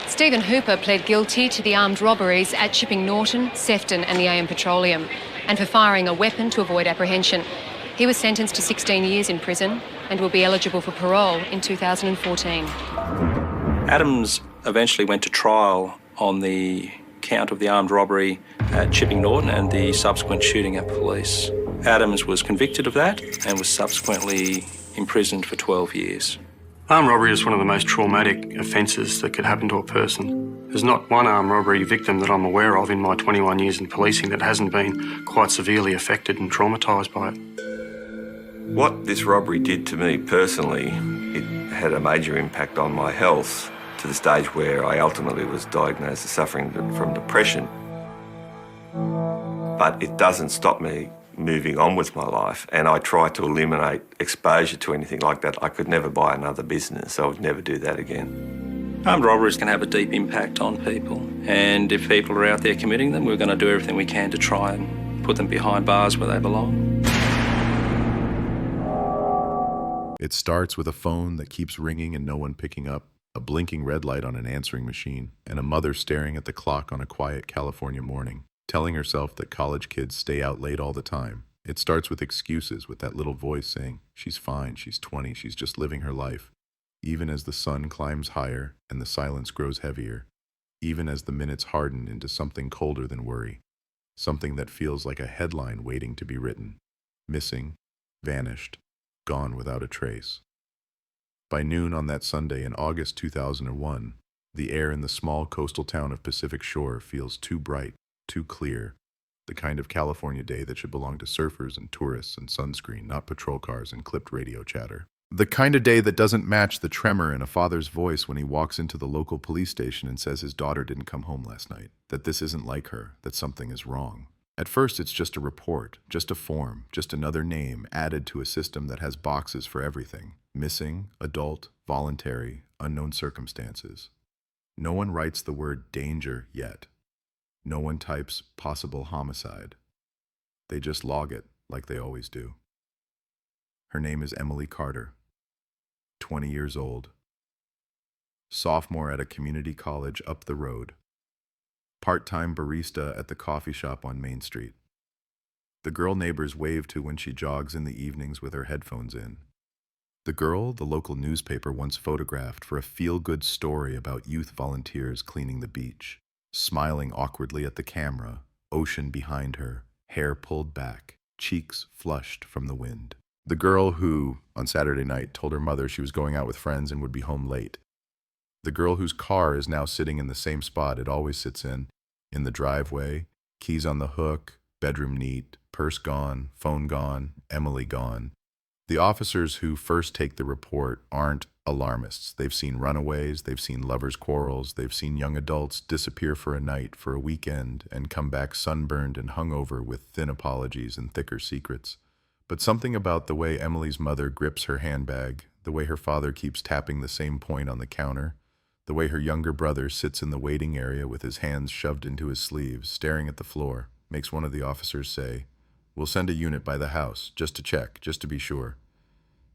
Stephen Hooper pled guilty to the armed robberies at Chipping Norton, Sefton and the AM Petroleum, and for firing a weapon to avoid apprehension. He was sentenced to 16 years in prison and will be eligible for parole in 2014. Adams eventually went to trial on the count of the armed robbery at Chipping Norton and the subsequent shooting at police. Adams was convicted of that and was subsequently imprisoned for 12 years. Armed robbery is one of the most traumatic offences that could happen to a person. There's not one armed robbery victim that I'm aware of in my 21 years in policing that hasn't been quite severely affected and traumatised by it. What this robbery did to me personally, it had a major impact on my health, to the stage where I ultimately was diagnosed as suffering from depression. But it doesn't stop me moving on with my life, and I try to eliminate exposure to anything like that. I could never buy another business. I would never do that again. Armed robberies can have a deep impact on people, and if people are out there committing them, we're going to do everything we can to try and put them behind bars where they belong. It starts with a phone that keeps ringing and no one picking up, a blinking red light on an answering machine, and a mother staring at the clock on a quiet California morning, telling herself that college kids stay out late all the time. It starts with excuses, with that little voice saying, she's fine, she's 20, she's just living her life. Even as the sun climbs higher and the silence grows heavier, even as the minutes harden into something colder than worry, something that feels like a headline waiting to be written. Missing, vanished, gone without a trace. By noon on that Sunday in August 2001, the air in the small coastal town of Pacific Shore feels too bright, too clear, the kind of California day that should belong to surfers and tourists and sunscreen, not patrol cars and clipped radio chatter. The kind of day that doesn't match the tremor in a father's voice when he walks into the local police station and says his daughter didn't come home last night, that this isn't like her, that something is wrong. At first, it's just a report, just a form, just another name added to a system that has boxes for everything. Missing, adult, voluntary, unknown circumstances. No one writes the word danger yet. No one types possible homicide. They just log it like they always do. Her name is Emily Carter, 20 years old, sophomore at a community college up the road, part-time barista at the coffee shop on Main Street. The girl neighbors wave to when she jogs in the evenings with her headphones in. The girl the local newspaper once photographed for a feel-good story about youth volunteers cleaning the beach, smiling awkwardly at the camera, ocean behind her, hair pulled back, cheeks flushed from the wind. The girl who, on Saturday night, told her mother she was going out with friends and would be home late. The girl whose car is now sitting in the same spot it always sits in the driveway, keys on the hook, bedroom neat, purse gone, phone gone, Emily gone. The officers who first take the report aren't alarmists. They've seen runaways, they've seen lovers' quarrels, they've seen young adults disappear for a night, for a weekend, and come back sunburned and hungover with thin apologies and thicker secrets. But something about the way Emily's mother grips her handbag, the way her father keeps tapping the same point on the counter, the way her younger brother sits in the waiting area with his hands shoved into his sleeves, staring at the floor, makes one of the officers say, "We'll send a unit by the house, just to check, just to be sure."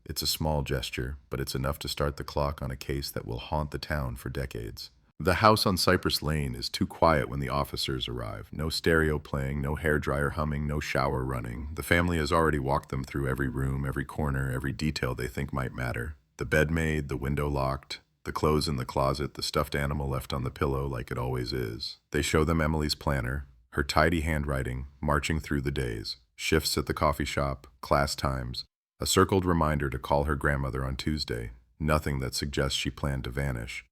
It's a small gesture, but it's enough to start the clock on a case that will haunt the town for decades. The house on Cypress Lane is too quiet when the officers arrive. No stereo playing, no hairdryer humming, no shower running. The family has already walked them through every room, every corner, every detail they think might matter. The bed made, the window locked, the clothes in the closet, the stuffed animal left on the pillow like it always is. They show them Emily's planner, her tidy handwriting, marching through the days, shifts at the coffee shop, class times, a circled reminder to call her grandmother on Tuesday, nothing that suggests she planned to vanish.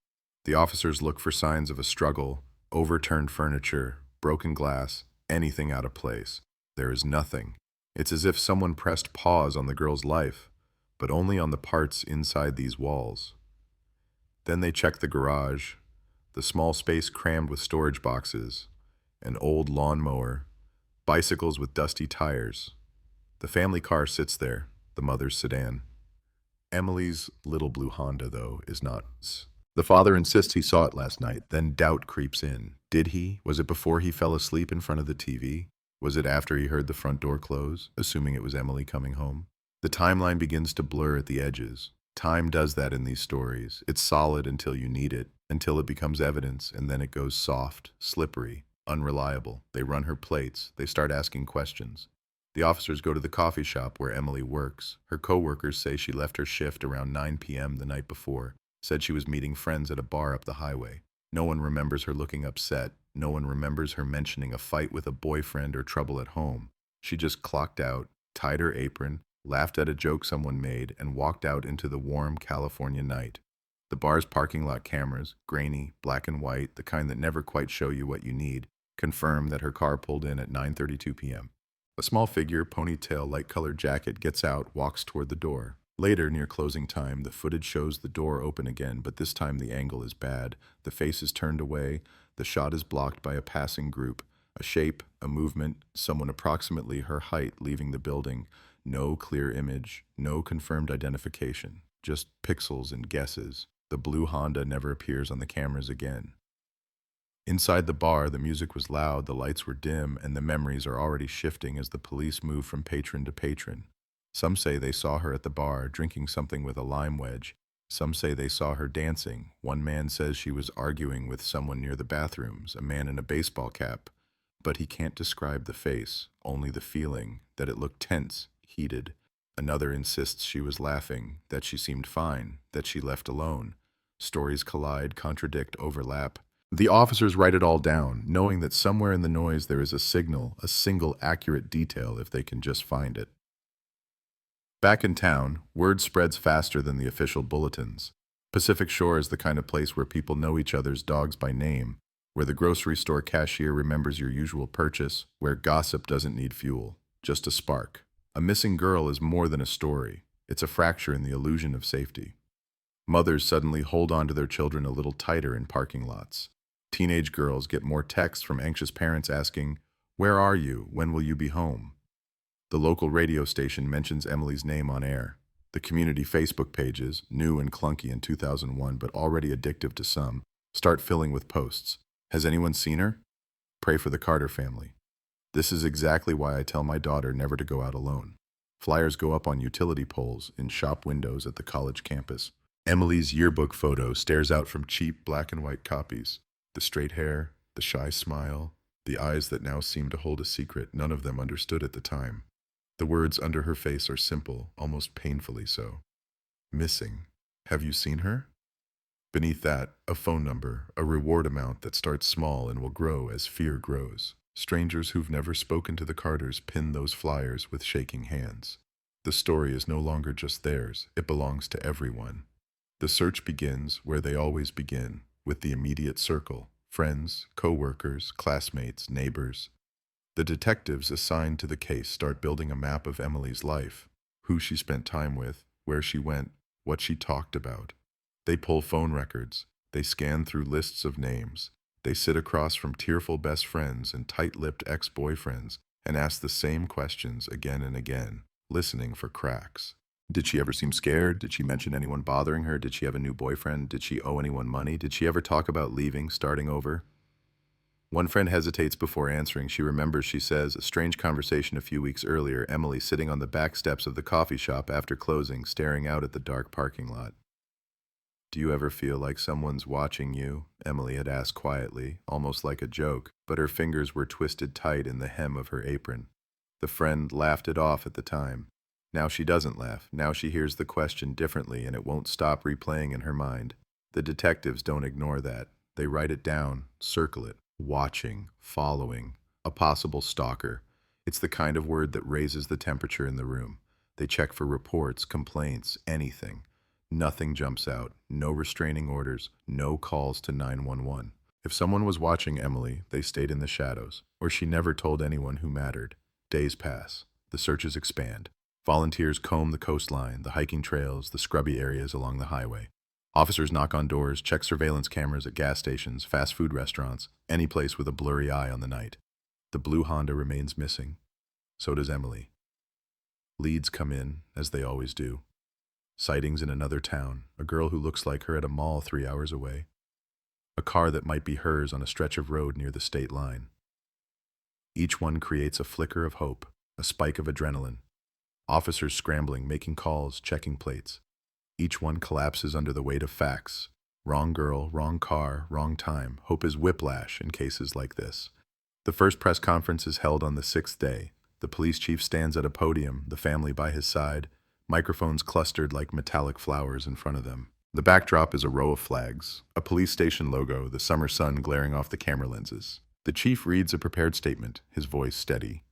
The officers look for signs of a struggle, overturned furniture, broken glass, anything out of place. There is nothing. It's as if someone pressed pause on the girl's life, but only on the parts inside these walls. Then they check the garage, the small space crammed with storage boxes, an old lawnmower, bicycles with dusty tires. The family car sits there, the mother's sedan. Emily's little blue Honda, though, is not. The father insists he saw it last night, then doubt creeps in. Did he? Was it before he fell asleep in front of the TV? Was it after he heard the front door close, assuming it was Emily coming home? The timeline begins to blur at the edges. Time does that in these stories. It's solid until you need it, until it becomes evidence, and then it goes soft, slippery, unreliable. They run her plates. They start asking questions. The officers go to the coffee shop where Emily works. Her co-workers say she left her shift around 9 p.m. the night before, said she was meeting friends at a bar up the highway. No one remembers her looking upset. No one remembers her mentioning a fight with a boyfriend or trouble at home. She just clocked out, tied her apron, laughed at a joke someone made, and walked out into the warm California night. The bar's parking lot cameras, grainy, black and white, the kind that never quite show you what you need, confirm that her car pulled in at 9:32 p.m. A small figure, ponytail, light-colored jacket, gets out, walks toward the door. Later, near closing time, the footage shows the door open again, but this time the angle is bad. The face is turned away. The shot is blocked by a passing group. A shape, a movement, someone approximately her height leaving the building. No clear image, no confirmed identification. Just pixels and guesses. The blue Honda never appears on the cameras again. Inside the bar, the music was loud, the lights were dim, and the memories are already shifting as the police move from patron to patron. Some say they saw her at the bar, drinking something with a lime wedge. Some say they saw her dancing. One man says she was arguing with someone near the bathrooms, a man in a baseball cap. But he can't describe the face, only the feeling, that it looked tense, heated. Another insists she was laughing, that she seemed fine, that she left alone. Stories collide, contradict, overlap. The officers write it all down, knowing that somewhere in the noise there is a signal, a single accurate detail if they can just find it. Back in town, word spreads faster than the official bulletins. Pacific Shore is the kind of place where people know each other's dogs by name, where the grocery store cashier remembers your usual purchase, where gossip doesn't need fuel, just a spark. A missing girl is more than a story. It's a fracture in the illusion of safety. Mothers suddenly hold on to their children a little tighter in parking lots. Teenage girls get more texts from anxious parents asking, "Where are you? When will you be home?" The local radio station mentions Emily's name on air. The community Facebook pages, new and clunky in 2001 but already addictive to some, start filling with posts. Has anyone seen her? Pray for the Carter family. This is exactly why I tell my daughter never to go out alone. Flyers go up on utility poles, in shop windows at the college campus. Emily's yearbook photo stares out from cheap black and white copies. The straight hair, the shy smile, the eyes that now seem to hold a secret none of them understood at the time. The words under her face are simple, almost painfully so. Missing. Have you seen her? Beneath that, a phone number, a reward amount that starts small and will grow as fear grows. Strangers who've never spoken to the Carters pin those flyers with shaking hands. The story is no longer just theirs, it belongs to everyone. The search begins where they always begin, with the immediate circle, friends, co-workers, classmates, neighbors. The detectives assigned to the case start building a map of Emily's life, who she spent time with, where she went, what she talked about. They pull phone records, they scan through lists of names, they sit across from tearful best friends and tight-lipped ex-boyfriends and ask the same questions again and again, listening for cracks. Did she ever seem scared? Did she mention anyone bothering her? Did she have a new boyfriend? Did she owe anyone money? Did she ever talk about leaving, starting over? One friend hesitates before answering. She remembers, she says, a strange conversation a few weeks earlier, Emily sitting on the back steps of the coffee shop after closing, staring out at the dark parking lot. "Do you ever feel like someone's watching you?" Emily had asked quietly, almost like a joke, but her fingers were twisted tight in the hem of her apron. The friend laughed it off at the time. Now she doesn't laugh. Now she hears the question differently, and it won't stop replaying in her mind. The detectives don't ignore that. They write it down, circle it. Watching, following, a possible stalker. It's the kind of word that raises the temperature in the room. They check for reports, complaints, anything. Nothing jumps out. No restraining orders. No calls to 911. If someone was watching Emily, they stayed in the shadows, or she never told anyone who mattered. Days pass. The searches expand. Volunteers comb the coastline, the hiking trails, the scrubby areas along the highway. Officers knock on doors, check surveillance cameras at gas stations, fast food restaurants, any place with a blurry eye on the night. The blue Honda remains missing. So does Emily. Leads come in, as they always do. Sightings in another town, a girl who looks like her at a mall 3 hours away. A car that might be hers on a stretch of road near the state line. Each one creates a flicker of hope, a spike of adrenaline. Officers scrambling, making calls, checking plates. Each one collapses under the weight of facts. Wrong girl, wrong car, wrong time. Hope is whiplash in cases like this. The first press conference is held on the 6th day. The police chief stands at a podium, the family by his side, microphones clustered like metallic flowers in front of them. The backdrop is a row of flags, a police station logo, the summer sun glaring off the camera lenses. The chief reads a prepared statement, his voice steady.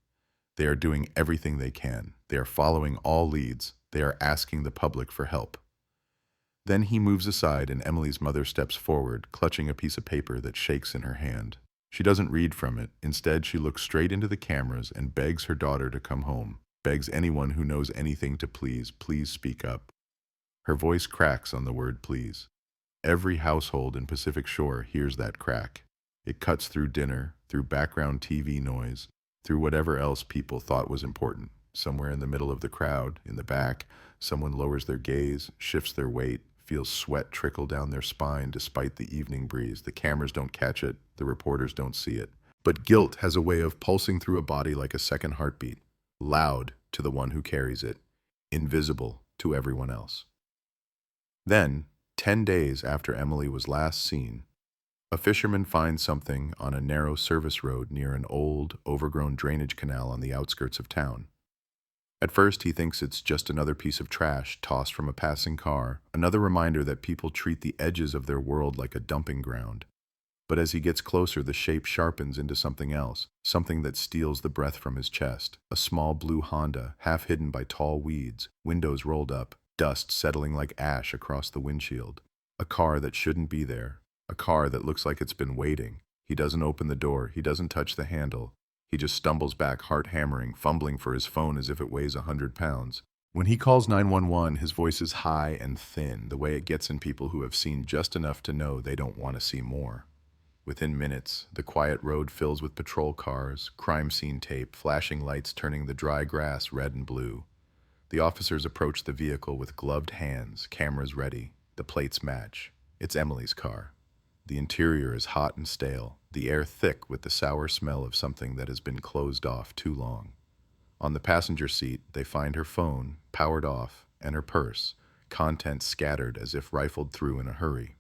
They are doing everything they can. They are following all leads. They are asking the public for help. Then he moves aside and Emily's mother steps forward, clutching a piece of paper that shakes in her hand. She doesn't read from it. Instead, she looks straight into the cameras and begs her daughter to come home, begs anyone who knows anything to please speak up. Her voice cracks on the word please. Every household in Pacific Shore hears that crack. It cuts through dinner, through background TV noise, through whatever else people thought was important. Somewhere in the middle of the crowd, in the back, someone lowers their gaze, shifts their weight, feels sweat trickle down their spine despite the evening breeze. The cameras don't catch it, the reporters don't see it. But guilt has a way of pulsing through a body like a second heartbeat, loud to the one who carries it, invisible to everyone else. Then, 10 days after Emily was last seen, a fisherman finds something on a narrow service road near an old, overgrown drainage canal on the outskirts of town. At first, he thinks it's just another piece of trash tossed from a passing car, another reminder that people treat the edges of their world like a dumping ground. But as he gets closer, the shape sharpens into something else, something that steals the breath from his chest. A small blue Honda, half hidden by tall weeds, windows rolled up, dust settling like ash across the windshield. A car that shouldn't be there. A car that looks like it's been waiting. He doesn't open the door. He doesn't touch the handle. He just stumbles back, heart hammering, fumbling for his phone as if it weighs 100 pounds. When he calls 911, his voice is high and thin, the way it gets in people who have seen just enough to know they don't want to see more. Within minutes, the quiet road fills with patrol cars, crime scene tape, flashing lights turning the dry grass red and blue. The officers approach the vehicle with gloved hands, cameras ready. The plates match. It's Emily's car. The interior is hot and stale, the air thick with the sour smell of something that has been closed off too long. On the passenger seat, they find her phone, powered off, and her purse, contents scattered as if rifled through in a hurry.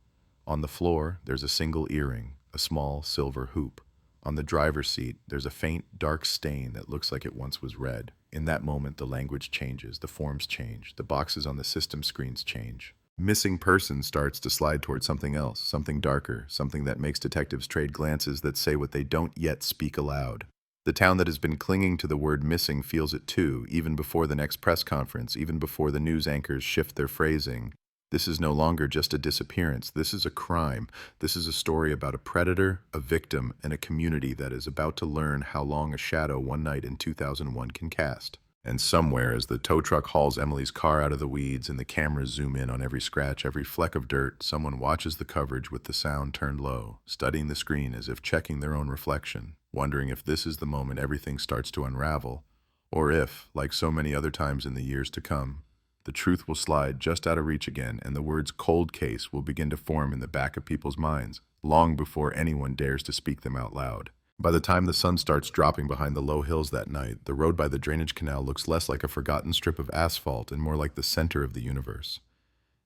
On the floor, there's a single earring, a small silver hoop. On the driver's seat, there's a faint, dark stain that looks like it once was red. In that moment, the language changes, the forms change, the boxes on the system screens change. Missing person starts to slide towards something else, something darker, something that makes detectives trade glances that say what they don't yet speak aloud. The town that has been clinging to the word missing feels it too, even before the next press conference, even before the news anchors shift their phrasing. This is no longer just a disappearance. This is a crime. This is a story about a predator, a victim, and a community that is about to learn how long a shadow one night in 2001 can cast. And somewhere, as the tow truck hauls Emily's car out of the weeds and the cameras zoom in on every scratch, every fleck of dirt, someone watches the coverage with the sound turned low, studying the screen as if checking their own reflection, wondering if this is the moment everything starts to unravel, or if, like so many other times in the years to come, the truth will slide just out of reach again and the words cold case will begin to form in the back of people's minds, long before anyone dares to speak them out loud. By the time the sun starts dropping behind the low hills that night, the road by the drainage canal looks less like a forgotten strip of asphalt and more like the center of the universe.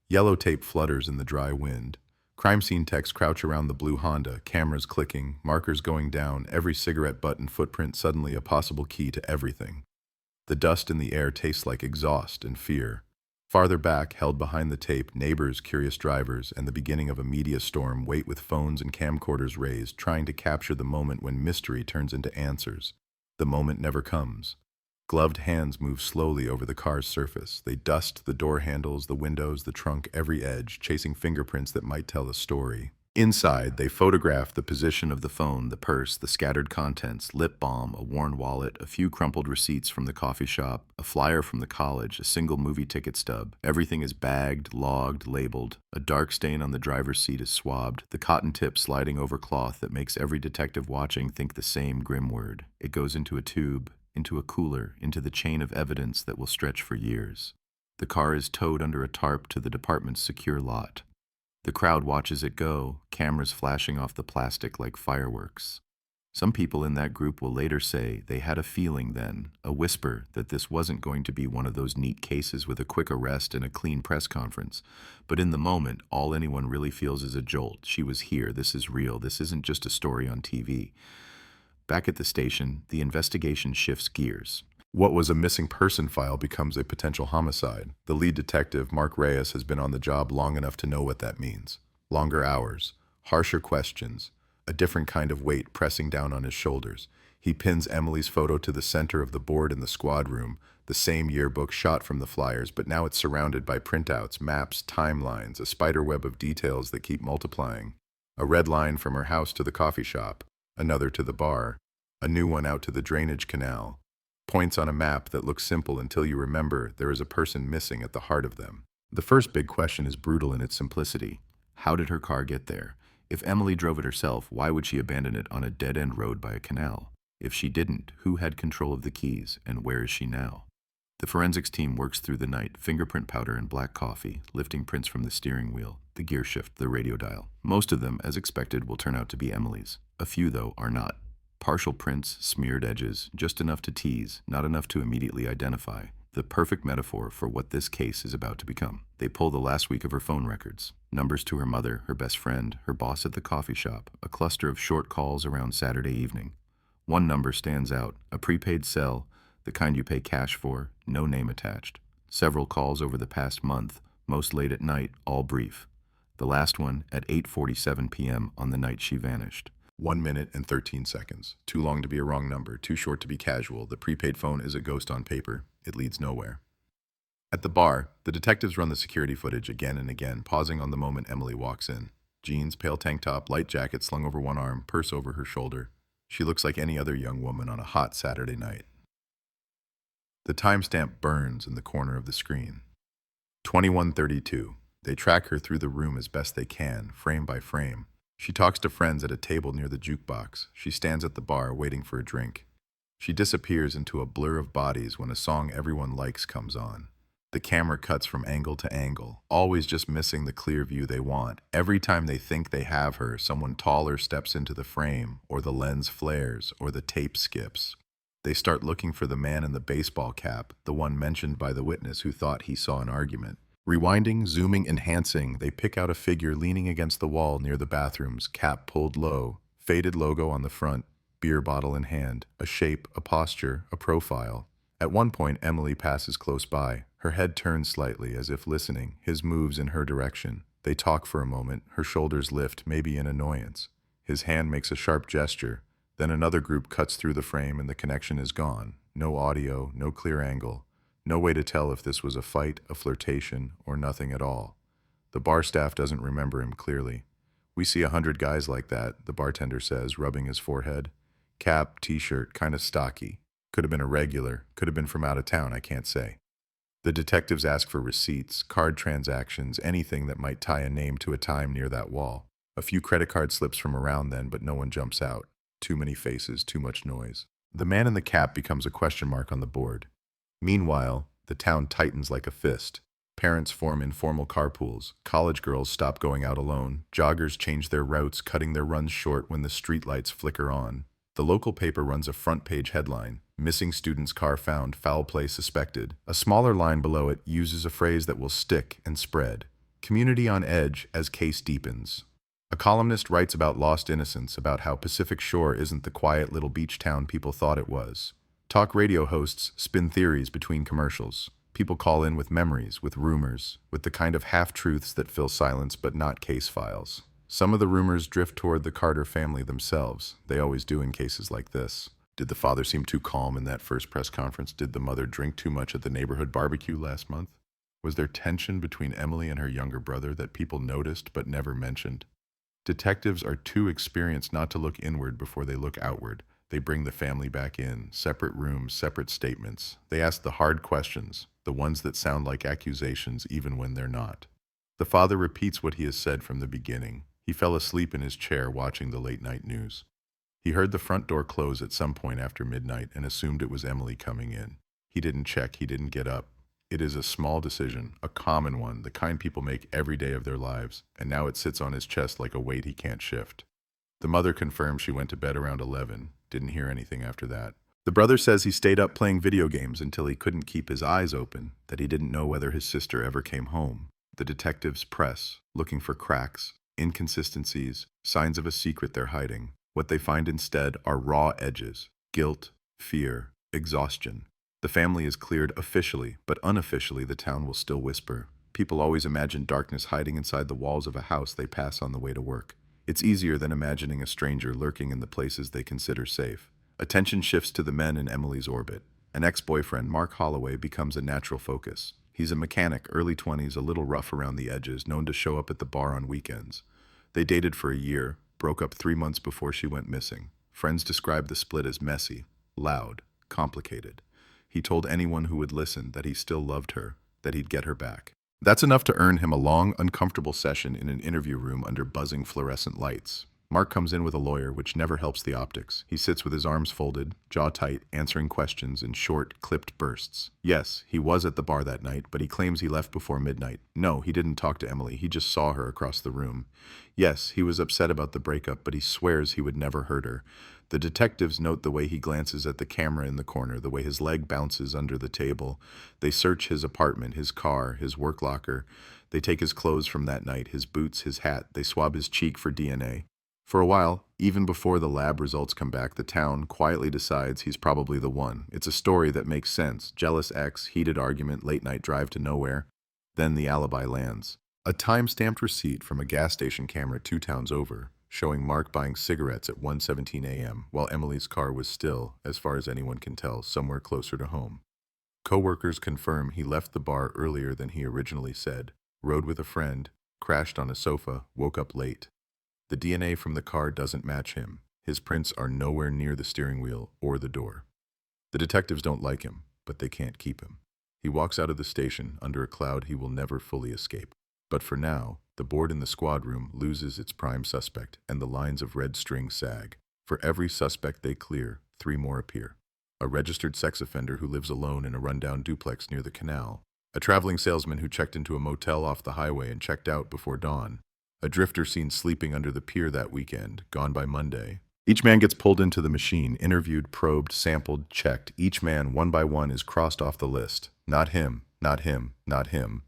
Yellow tape flutters in the dry wind. Crime scene techs crouch around the blue Honda, cameras clicking, markers going down, every cigarette butt and footprint suddenly a possible key to everything. The dust in the air tastes like exhaust and fear. Farther back, held behind the tape, neighbors, curious drivers, and the beginning of a media storm wait with phones and camcorders raised, trying to capture the moment when mystery turns into answers. The moment never comes. Gloved hands move slowly over the car's surface. They dust the door handles, the windows, the trunk, every edge, chasing fingerprints that might tell a story. Inside, they photograph the position of the phone, the purse, the scattered contents, lip balm, a worn wallet, a few crumpled receipts from the coffee shop, a flyer from the college, a single movie ticket stub. Everything is bagged, logged, labeled. A dark stain on the driver's seat is swabbed, the cotton tip sliding over cloth that makes every detective watching think the same grim word. It goes into a tube, into a cooler, into the chain of evidence that will stretch for years. The car is towed under a tarp to the department's secure lot. The crowd watches it go, cameras flashing off the plastic like fireworks. Some people in that group will later say they had a feeling then, a whisper, that this wasn't going to be one of those neat cases with a quick arrest and a clean press conference. But in the moment, all anyone really feels is a jolt. She was here, this is real, this isn't just a story on TV. Back at the station, the investigation shifts gears. What was a missing person file becomes a potential homicide. The lead detective, Mark Reyes, has been on the job long enough to know what that means. Longer hours, harsher questions, a different kind of weight pressing down on his shoulders. He pins Emily's photo to the center of the board in the squad room, the same yearbook shot from the flyers, but now it's surrounded by printouts, maps, timelines, a spiderweb of details that keep multiplying. A red line from her house to the coffee shop, another to the bar, a new one out to the drainage canal. Points on a map that look simple until you remember there is a person missing at the heart of them. The first big question is brutal in its simplicity. How did her car get there? If Emily drove it herself, why would she abandon it on a dead-end road by a canal? If she didn't, who had control of the keys, and where is she now? The forensics team works through the night, fingerprint powder and black coffee, lifting prints from the steering wheel, the gear shift, the radio dial. Most of them, as expected, will turn out to be Emily's. A few, though, are not. Partial prints, smeared edges, just enough to tease, not enough to immediately identify. The perfect metaphor for what this case is about to become. They pull the last week of her phone records. Numbers to her mother, her best friend, her boss at the coffee shop, a cluster of short calls around Saturday evening. One number stands out, a prepaid cell, the kind you pay cash for, no name attached. Several calls over the past month, most late at night, all brief. The last one at 8:47 p.m. on the night she vanished. 1 minute and 13 seconds. Too long to be a wrong number, too short to be casual. The prepaid phone is a ghost on paper. It leads nowhere. At the bar, the detectives run the security footage again and again, pausing on the moment Emily walks in. Jeans, pale tank top, light jacket slung over one arm, purse over her shoulder. She looks like any other young woman on a hot Saturday night. The timestamp burns in the corner of the screen. 21:32. They track her through the room as best they can, frame by frame. She talks to friends at a table near the jukebox. She stands at the bar waiting for a drink. She disappears into a blur of bodies when a song everyone likes comes on. The camera cuts from angle to angle, always just missing the clear view they want. Every time they think they have her, someone taller steps into the frame, or the lens flares, or the tape skips. They start looking for the man in the baseball cap, the one mentioned by the witness who thought he saw an argument. Rewinding, zooming, enhancing, they pick out a figure leaning against the wall near the bathrooms, cap pulled low, faded logo on the front, beer bottle in hand, a shape, a posture, a profile. At one point, Emily passes close by. Her head turns slightly, as if listening, his moves in her direction. They talk for a moment, her shoulders lift, maybe in annoyance. His hand makes a sharp gesture. Then another group cuts through the frame and the connection is gone. No audio, no clear angle. No way to tell if this was a fight, a flirtation, or nothing at all. The bar staff doesn't remember him clearly. We see 100 guys like that, the bartender says, rubbing his forehead. Cap, t-shirt, kind of stocky. Could have been a regular, could have been from out of town, I can't say. The detectives ask for receipts, card transactions, anything that might tie a name to a time near that wall. A few credit card slips from around then, but no one jumps out. Too many faces, too much noise. The man in the cap becomes a question mark on the board. Meanwhile, the town tightens like a fist. Parents form informal carpools. College girls stop going out alone. Joggers change their routes, cutting their runs short when the streetlights flicker on. The local paper runs a front-page headline, "Missing Student's Car Found, Foul Play Suspected." A smaller line below it uses a phrase that will stick and spread. Community on edge as case deepens. A columnist writes about lost innocence, about how Pacific Shore isn't the quiet little beach town people thought it was. Talk radio hosts spin theories between commercials. People call in with memories, with rumors, with the kind of half-truths that fill silence but not case files. Some of the rumors drift toward the Carter family themselves. They always do in cases like this. Did the father seem too calm in that first press conference? Did the mother drink too much at the neighborhood barbecue last month? Was there tension between Emily and her younger brother that people noticed but never mentioned? Detectives are too experienced not to look inward before they look outward. They bring the family back in, separate rooms, separate statements. They ask the hard questions, the ones that sound like accusations even when they're not. The father repeats what he has said from the beginning. He fell asleep in his chair watching the late-night news. He heard the front door close at some point after midnight and assumed it was Emily coming in. He didn't check, he didn't get up. It is a small decision, a common one, the kind people make every day of their lives, and now it sits on his chest like a weight he can't shift. The mother confirms she went to bed around 11, didn't hear anything after that. The brother says he stayed up playing video games until he couldn't keep his eyes open, that he didn't know whether his sister ever came home. The detectives press, looking for cracks, inconsistencies, signs of a secret they're hiding. What they find instead are raw edges, guilt, fear, exhaustion. The family is cleared officially, but unofficially the town will still whisper. People always imagine darkness hiding inside the walls of a house they pass on the way to work. It's easier than imagining a stranger lurking in the places they consider safe. Attention shifts to the men in Emily's orbit. An ex-boyfriend, Mark Holloway, becomes a natural focus. He's a mechanic, early 20s, a little rough around the edges, known to show up at the bar on weekends. They dated for a year, broke up 3 months before she went missing. Friends describe the split as messy, loud, complicated. He told anyone who would listen that he still loved her, that he'd get her back. That's enough to earn him a long, uncomfortable session in an interview room under buzzing fluorescent lights. Mark comes in with a lawyer, which never helps the optics. He sits with his arms folded, jaw tight, answering questions in short, clipped bursts. Yes, he was at the bar that night, but he claims he left before midnight. No, he didn't talk to Emily, he just saw her across the room. Yes, he was upset about the breakup, but he swears he would never hurt her. The detectives note the way he glances at the camera in the corner, the way his leg bounces under the table. They search his apartment, his car, his work locker. They take his clothes from that night, his boots, his hat. They swab his cheek for DNA. For a while, even before the lab results come back, the town quietly decides he's probably the one. It's a story that makes sense. Jealous ex, heated argument, late-night drive to nowhere. Then the alibi lands. A time-stamped receipt from a gas station camera 2 towns over, showing Mark buying cigarettes at 1:17 a.m., while Emily's car was still, as far as anyone can tell, somewhere closer to home. Co-workers confirm he left the bar earlier than he originally said, rode with a friend, crashed on a sofa, woke up late. The DNA from the car doesn't match him. His prints are nowhere near the steering wheel or the door. The detectives don't like him, but they can't keep him. He walks out of the station under a cloud he will never fully escape. But for now, the board in the squad room loses its prime suspect, and the lines of red string sag. For every suspect they clear, 3 more appear. A registered sex offender who lives alone in a rundown duplex near the canal. A traveling salesman who checked into a motel off the highway and checked out before dawn. A drifter seen sleeping under the pier that weekend, gone by Monday. Each man gets pulled into the machine, interviewed, probed, sampled, checked. Each man, one by one, is crossed off the list. Not him, not him, not him.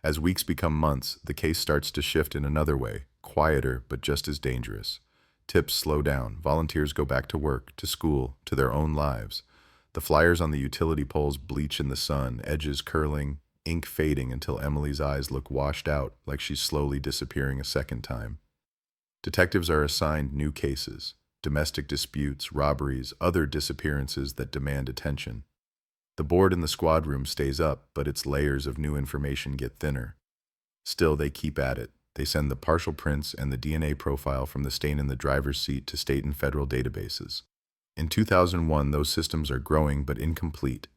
As weeks become months, the case starts to shift in another way, quieter but just as dangerous. Tips slow down, volunteers go back to work, to school, to their own lives. The flyers on the utility poles bleach in the sun, edges curling, ink fading until Emily's eyes look washed out like she's slowly disappearing a second time. Detectives are assigned new cases, domestic disputes, robberies, other disappearances that demand attention. The board in the squad room stays up, but its layers of new information get thinner. Still, they keep at it. They send the partial prints and the DNA profile from the stain in the driver's seat to state and federal databases. In 2001, those systems are growing but incomplete.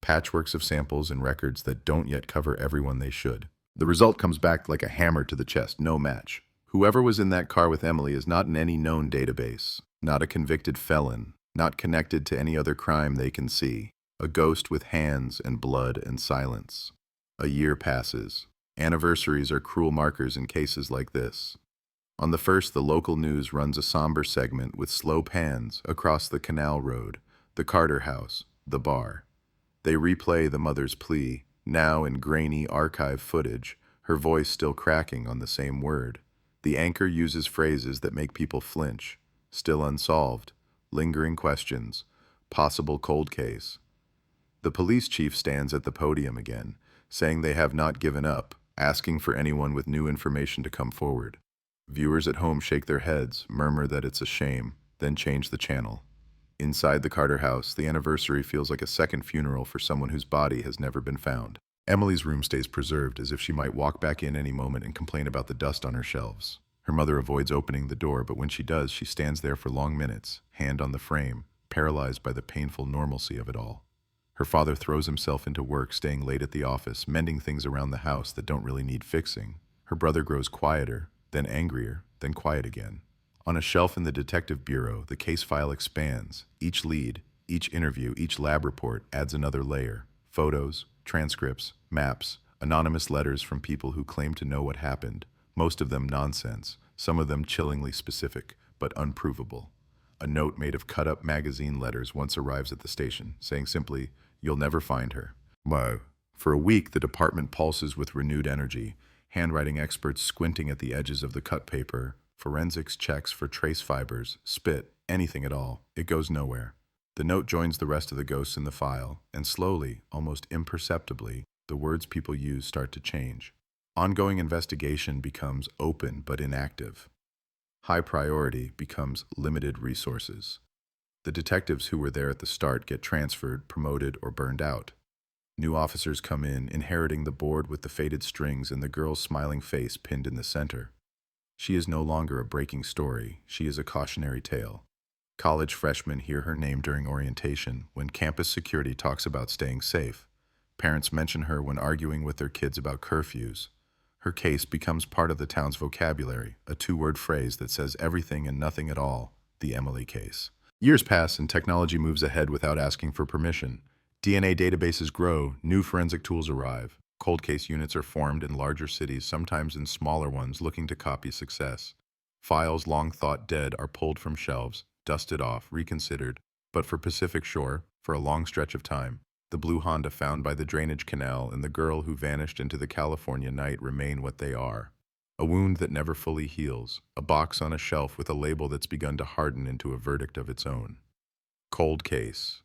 Patchworks of samples and records that don't yet cover everyone they should. The result comes back like a hammer to the chest, no match. Whoever was in that car with Emily is not in any known database, not a convicted felon, not connected to any other crime they can see. A ghost with hands and blood and silence. A year passes. Anniversaries are cruel markers in cases like this. On the 1st, the local news runs a somber segment with slow pans across the canal road, the Carter house, the bar. They replay the mother's plea, now in grainy archive footage, her voice still cracking on the same word. The anchor uses phrases that make people flinch. Still unsolved, lingering questions, possible cold case. The police chief stands at the podium again, saying they have not given up, asking for anyone with new information to come forward. Viewers at home shake their heads, murmur that it's a shame, then change the channel. Inside the Carter house, the anniversary feels like a second funeral for someone whose body has never been found. Emily's room stays preserved, as if she might walk back in any moment and complain about the dust on her shelves. Her mother avoids opening the door, but when she does, she stands there for long minutes, hand on the frame, paralyzed by the painful normalcy of it all. Her father throws himself into work, staying late at the office, mending things around the house that don't really need fixing. Her brother grows quieter, then angrier, then quiet again. On a shelf in the detective bureau, the case file expands. Each lead, each interview, each lab report adds another layer. Photos, transcripts, maps, anonymous letters from people who claim to know what happened, most of them nonsense, some of them chillingly specific, but unprovable. A note made of cut-up magazine letters once arrives at the station, saying simply, "You'll never find her." Whoa. For a week, the department pulses with renewed energy, handwriting experts squinting at the edges of the cut paper, forensics checks for trace fibers, spit, anything at all. It goes nowhere. The note joins the rest of the ghosts in the file, and slowly, almost imperceptibly, the words people use start to change. Ongoing investigation becomes open but inactive. High priority becomes limited resources. The detectives who were there at the start get transferred, promoted, or burned out. New officers come in, inheriting the board with the faded strings and the girl's smiling face pinned in the center. She is no longer a breaking story, she is a cautionary tale. College freshmen hear her name during orientation when campus security talks about staying safe. Parents mention her when arguing with their kids about curfews. Her case becomes part of the town's vocabulary, a two-word phrase that says everything and nothing at all, the Emily case. Years pass and technology moves ahead without asking for permission. DNA databases grow, new forensic tools arrive. Cold case units are formed in larger cities, sometimes in smaller ones looking to copy success. Files long thought dead are pulled from shelves, dusted off, reconsidered. But for Pacific Shore, for a long stretch of time, the blue Honda found by the drainage canal and the girl who vanished into the California night remain what they are. A wound that never fully heals, a box on a shelf with a label that's begun to harden into a verdict of its own. Cold case.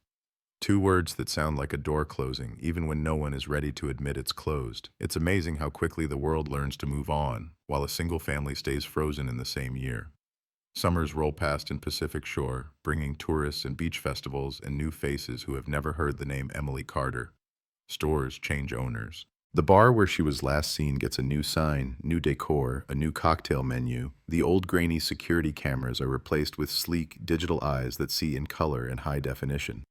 Two words that sound like a door closing, even when no one is ready to admit it's closed. It's amazing how quickly the world learns to move on, while a single family stays frozen in the same year. Summers roll past in Pacific Shore, bringing tourists and beach festivals and new faces who have never heard the name Emily Carter. Stores change owners. The bar where she was last seen gets a new sign, new decor, a new cocktail menu. The old grainy security cameras are replaced with sleek, digital eyes that see in color and high definition.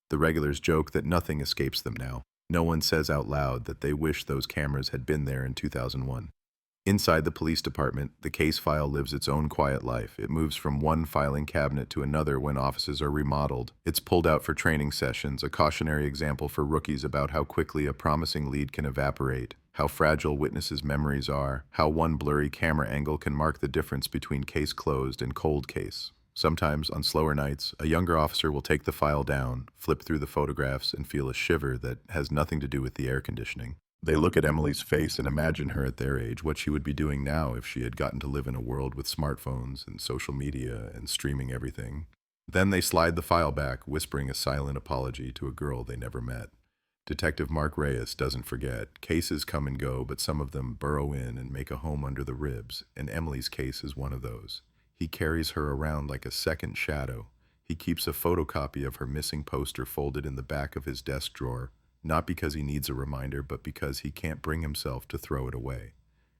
The regulars joke that nothing escapes them now. No one says out loud that they wish those cameras had been there in 2001. Inside the police department, the case file lives its own quiet life. It moves from one filing cabinet to another when offices are remodeled. It's pulled out for training sessions, a cautionary example for rookies about how quickly a promising lead can evaporate, how fragile witnesses' memories are, how one blurry camera angle can mark the difference between case closed and cold case. Sometimes, on slower nights, a younger officer will take the file down, flip through the photographs, and feel a shiver that has nothing to do with the air conditioning. They look at Emily's face and imagine her at their age, what she would be doing now if she had gotten to live in a world with smartphones and social media and streaming everything. Then they slide the file back, whispering a silent apology to a girl they never met. Detective Mark Reyes doesn't forget. Cases come and go, but some of them burrow in and make a home under the ribs, and Emily's case is one of those. He carries her around like a second shadow. He keeps a photocopy of her missing poster folded in the back of his desk drawer, not because he needs a reminder, but because he can't bring himself to throw it away.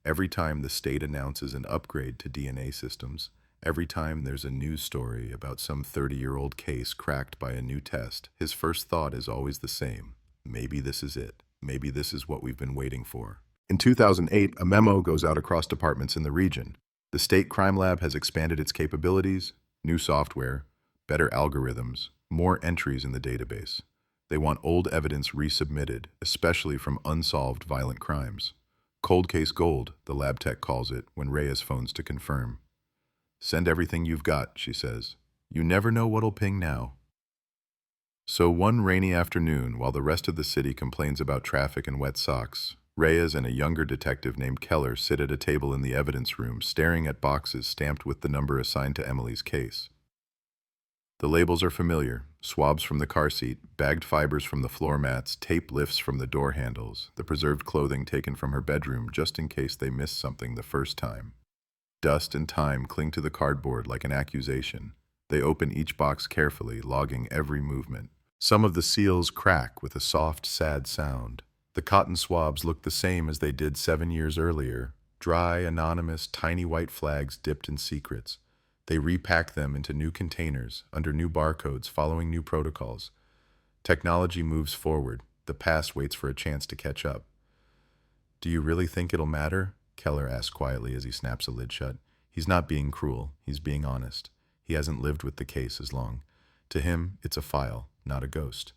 Every time the state announces an upgrade to DNA systems, every time there's a news story about some 30-year-old case cracked by a new test, his first thought is always the same. Maybe this is it. Maybe this is what we've been waiting for. In 2008, a memo goes out across departments in the region. The State Crime Lab has expanded its capabilities, new software, better algorithms, more entries in the database. They want old evidence resubmitted, especially from unsolved violent crimes. Cold case gold, the lab tech calls it when Reyes phones to confirm. Send everything you've got, she says. You never know what'll ping now. So one rainy afternoon, while the rest of the city complains about traffic and wet socks, Reyes and a younger detective named Keller sit at a table in the evidence room, staring at boxes stamped with the number assigned to Emily's case. The labels are familiar: swabs from the car seat, bagged fibers from the floor mats, tape lifts from the door handles, the preserved clothing taken from her bedroom just in case they missed something the first time. Dust and time cling to the cardboard like an accusation. They open each box carefully, logging every movement. Some of the seals crack with a soft, sad sound. The cotton swabs look the same as they did 7 years earlier, dry, anonymous, tiny white flags dipped in secrets. They repack them into new containers, under new barcodes, following new protocols. Technology moves forward. The past waits for a chance to catch up. Do you really think it'll matter? Keller asks quietly as he snaps a lid shut. He's not being cruel. He's being honest. He hasn't lived with the case as long. To him, it's a file, not a ghost.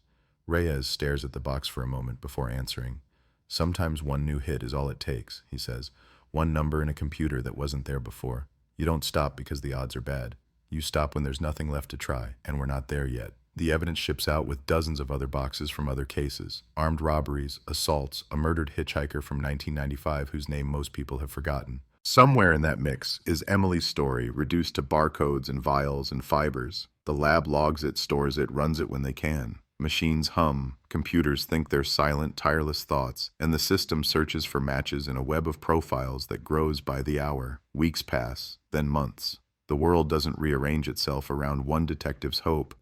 Reyes stares at the box for a moment before answering. Sometimes one new hit is all it takes, he says. One number in a computer that wasn't there before. You don't stop because the odds are bad. You stop when there's nothing left to try, and we're not there yet. The evidence ships out with dozens of other boxes from other cases. Armed robberies, assaults, a murdered hitchhiker from 1995 whose name most people have forgotten. Somewhere in that mix is Emily's story, reduced to barcodes and vials and fibers. The lab logs it, stores it, runs it when they can. Machines hum, computers think their silent, tireless thoughts, and the system searches for matches in a web of profiles that grows by the hour. Weeks pass, then months. The world doesn't rearrange itself around one detective's hope.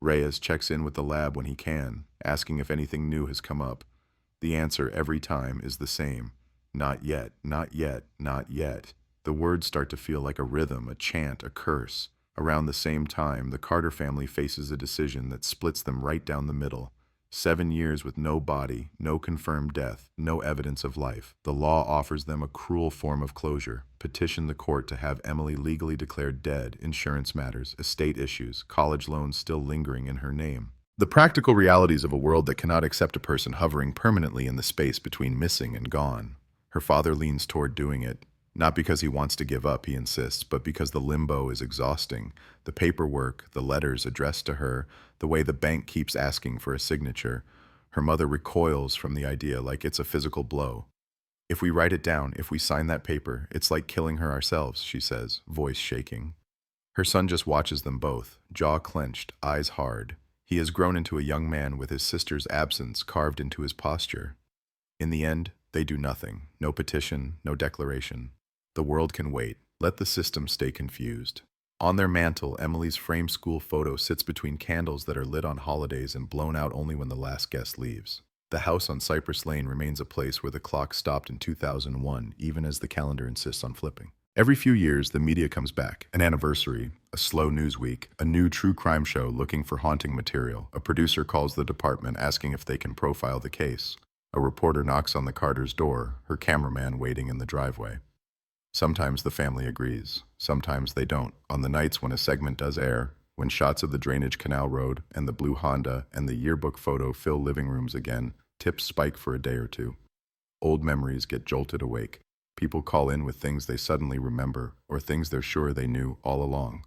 Reyes checks in with the lab when he can, asking if anything new has come up. The answer every time is the same. Not yet, not yet, not yet. The words start to feel like a rhythm, a chant, a curse. Around the same time, the Carter family faces a decision that splits them right down the middle. 7 years with no body, no confirmed death, no evidence of life. The law offers them a cruel form of closure. Petition the court to have Emily legally declared dead, insurance matters, estate issues, college loans still lingering in her name. The practical realities of a world that cannot accept a person hovering permanently in the space between missing and gone. Her father leans toward doing it. Not because he wants to give up, he insists, but because the limbo is exhausting. The paperwork, the letters addressed to her, the way the bank keeps asking for a signature. Her mother recoils from the idea like it's a physical blow. If we write it down, if we sign that paper, it's like killing her ourselves, she says, voice shaking. Her son just watches them both, jaw clenched, eyes hard. He has grown into a young man with his sister's absence carved into his posture. In the end, they do nothing. No petition, no declaration. The world can wait. Let the system stay confused. On their mantle, Emily's framed school photo sits between candles that are lit on holidays and blown out only when the last guest leaves. The house on Cypress Lane remains a place where the clock stopped in 2001, even as the calendar insists on flipping. Every few years, the media comes back. An anniversary, a slow news week, a new true crime show looking for haunting material. A producer calls the department asking if they can profile the case. A reporter knocks on the Carter's door, her cameraman waiting in the driveway. Sometimes the family agrees, sometimes they don't. On the nights when a segment does air, when shots of the drainage canal road and the blue Honda and the yearbook photo fill living rooms again, tips spike for a day or two. Old memories get jolted awake. People call in with things they suddenly remember, or things they're sure they knew all along.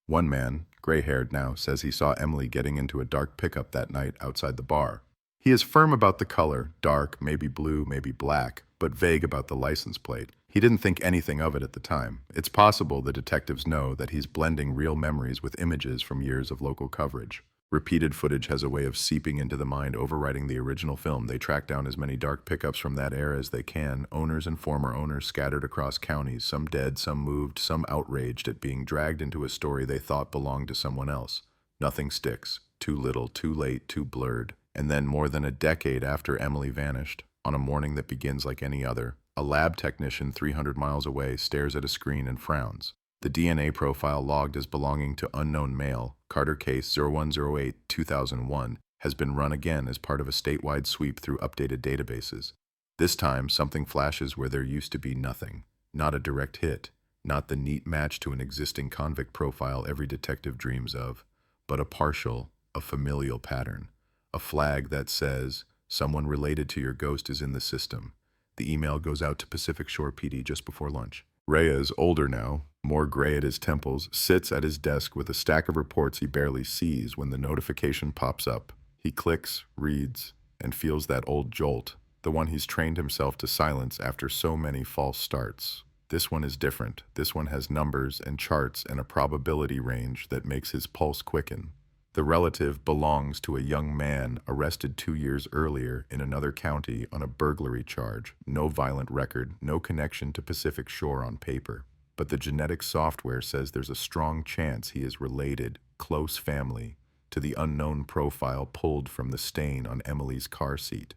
One man, gray-haired now, says he saw Emily getting into a dark pickup that night outside the bar. He is firm about the color, dark, maybe blue, maybe black, but vague about the license plate. He didn't think anything of it at the time. It's possible the detectives know that he's blending real memories with images from years of local coverage. Repeated footage has a way of seeping into the mind, overwriting the original film. They track down as many dark pickups from that era as they can, owners and former owners scattered across counties, some dead, some moved, some outraged at being dragged into a story they thought belonged to someone else. Nothing sticks. Too little, too late, too blurred. And then, more than a decade after Emily vanished, on a morning that begins like any other, a lab technician 300 miles away stares at a screen and frowns. The DNA profile logged as belonging to unknown male, Carter case 0108-2001, has been run again as part of a statewide sweep through updated databases. This time, something flashes where there used to be nothing. Not a direct hit, not the neat match to an existing convict profile every detective dreams of, but a partial, a familial pattern. A flag that says, someone related to your ghost is in the system. The email goes out to Pacific Shore PD just before lunch. Reyes, older now, more gray at his temples, sits at his desk with a stack of reports he barely sees when the notification pops up. He clicks, reads, and feels that old jolt, the one he's trained himself to silence after so many false starts. This one is different. This one has numbers and charts and a probability range that makes his pulse quicken. The relative belongs to a young man arrested 2 years earlier in another county on a burglary charge. No violent record, no connection to Pacific Shore on paper. But the genetic software says there's a strong chance he is related, close family, to the unknown profile pulled from the stain on Emily's car seat.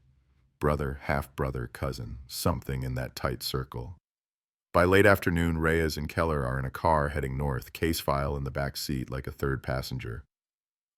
Brother, half-brother, cousin, something in that tight circle. By late afternoon, Reyes and Keller are in a car heading north, case file in the back seat like a third passenger.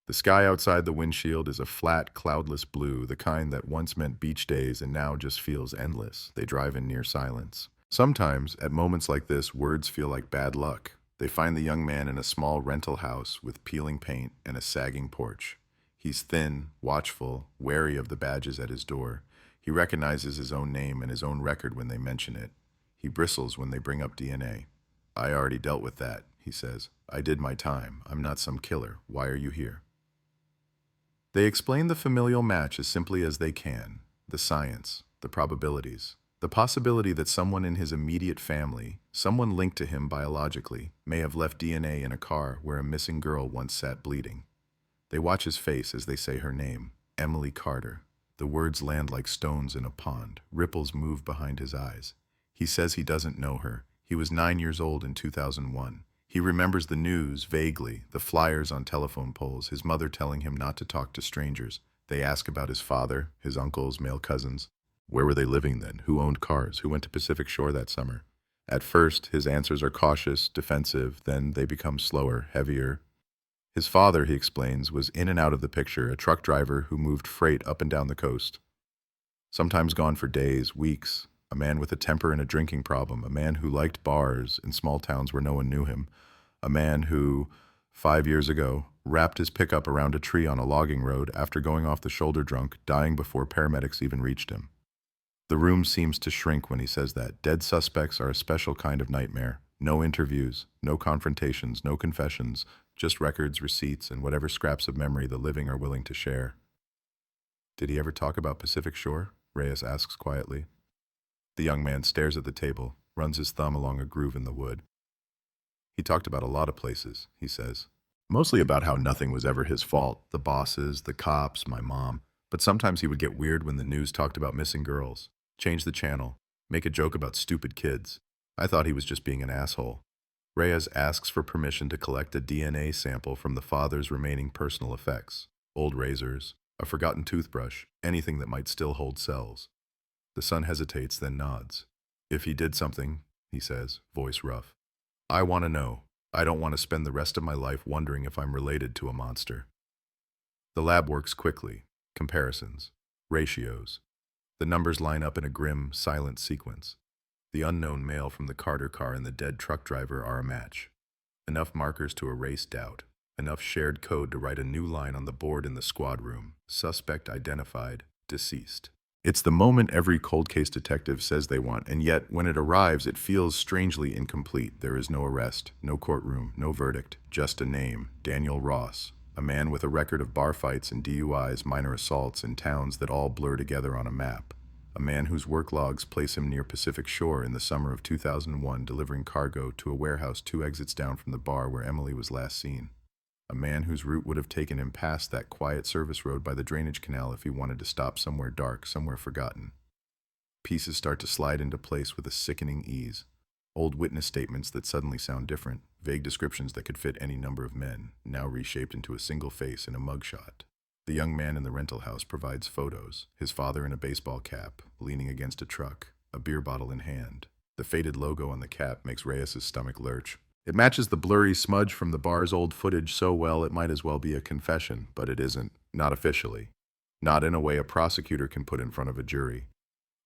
The sky outside the windshield is a flat, cloudless blue, the kind that once meant beach days and now just feels endless. They drive in near silence. Sometimes, at moments like this, words feel like bad luck. They find the young man in a small rental house with peeling paint and a sagging porch. He's thin, watchful, wary of the badges at his door. He recognizes his own name and his own record when they mention it. He bristles when they bring up DNA. I already dealt with that, he says. I did my time. I'm not some killer. Why are you here? They explain the familial match as simply as they can. The science, the probabilities, the possibility that someone in his immediate family, someone linked to him biologically, may have left DNA in a car where a missing girl once sat bleeding. They watch his face as they say her name, Emily Carter. The words land like stones in a pond. Ripples move behind his eyes. He says he doesn't know her. He was 9 years old in 2001. He remembers the news vaguely, the flyers on telephone poles, his mother telling him not to talk to strangers. They ask about his father, his uncles, male cousins. Where were they living then? Who owned cars? Who went to Pacific Shore that summer? At first, his answers are cautious, defensive, then they become slower, heavier. His father, he explains, was in and out of the picture, a truck driver who moved freight up and down the coast. Sometimes gone for days, weeks, a man with a temper and a drinking problem, a man who liked bars in small towns where no one knew him, a man who, 5 years ago, wrapped his pickup around a tree on a logging road after going off the shoulder drunk, dying before paramedics even reached him. The room seems to shrink when he says that. Dead suspects are a special kind of nightmare. No interviews, no confrontations, no confessions, just records, receipts, and whatever scraps of memory the living are willing to share. Did he ever talk about Pacific Shore? Reyes asks quietly. The young man stares at the table, runs his thumb along a groove in the wood. He talked about a lot of places, he says. Mostly about how nothing was ever his fault, the bosses, the cops, my mom. But sometimes he would get weird when the news talked about missing girls. Change the channel, make a joke about stupid kids. I thought he was just being an asshole. Reyes asks for permission to collect a DNA sample from the father's remaining personal effects. Old razors, a forgotten toothbrush, anything that might still hold cells. The son hesitates, then nods. If he did something, he says, voice rough. I want to know. I don't want to spend the rest of my life wondering if I'm related to a monster. The lab works quickly. Comparisons. Ratios. The numbers line up in a grim, silent sequence. The unknown male from the Carter car and the dead truck driver are a match. Enough markers to erase doubt. Enough shared code to write a new line on the board in the squad room. Suspect identified. Deceased. It's the moment every cold case detective says they want, and yet, when it arrives, it feels strangely incomplete. There is no arrest, no courtroom, no verdict, just a name, Daniel Ross, a man with a record of bar fights and DUIs, minor assaults in towns that all blur together on a map. A man whose work logs place him near Pacific Shore in the summer of 2001, delivering cargo to a warehouse 2 exits down from the bar where Emily was last seen. A man whose route would have taken him past that quiet service road by the drainage canal if he wanted to stop somewhere dark, somewhere forgotten. Pieces start to slide into place with a sickening ease. Old witness statements that suddenly sound different, vague descriptions that could fit any number of men, now reshaped into a single face in a mugshot. The young man in the rental house provides photos, his father in a baseball cap, leaning against a truck, a beer bottle in hand. The faded logo on the cap makes Reyes' stomach lurch. It matches the blurry smudge from the bar's old footage so well it might as well be a confession, but it isn't, not officially. Not in a way a prosecutor can put in front of a jury.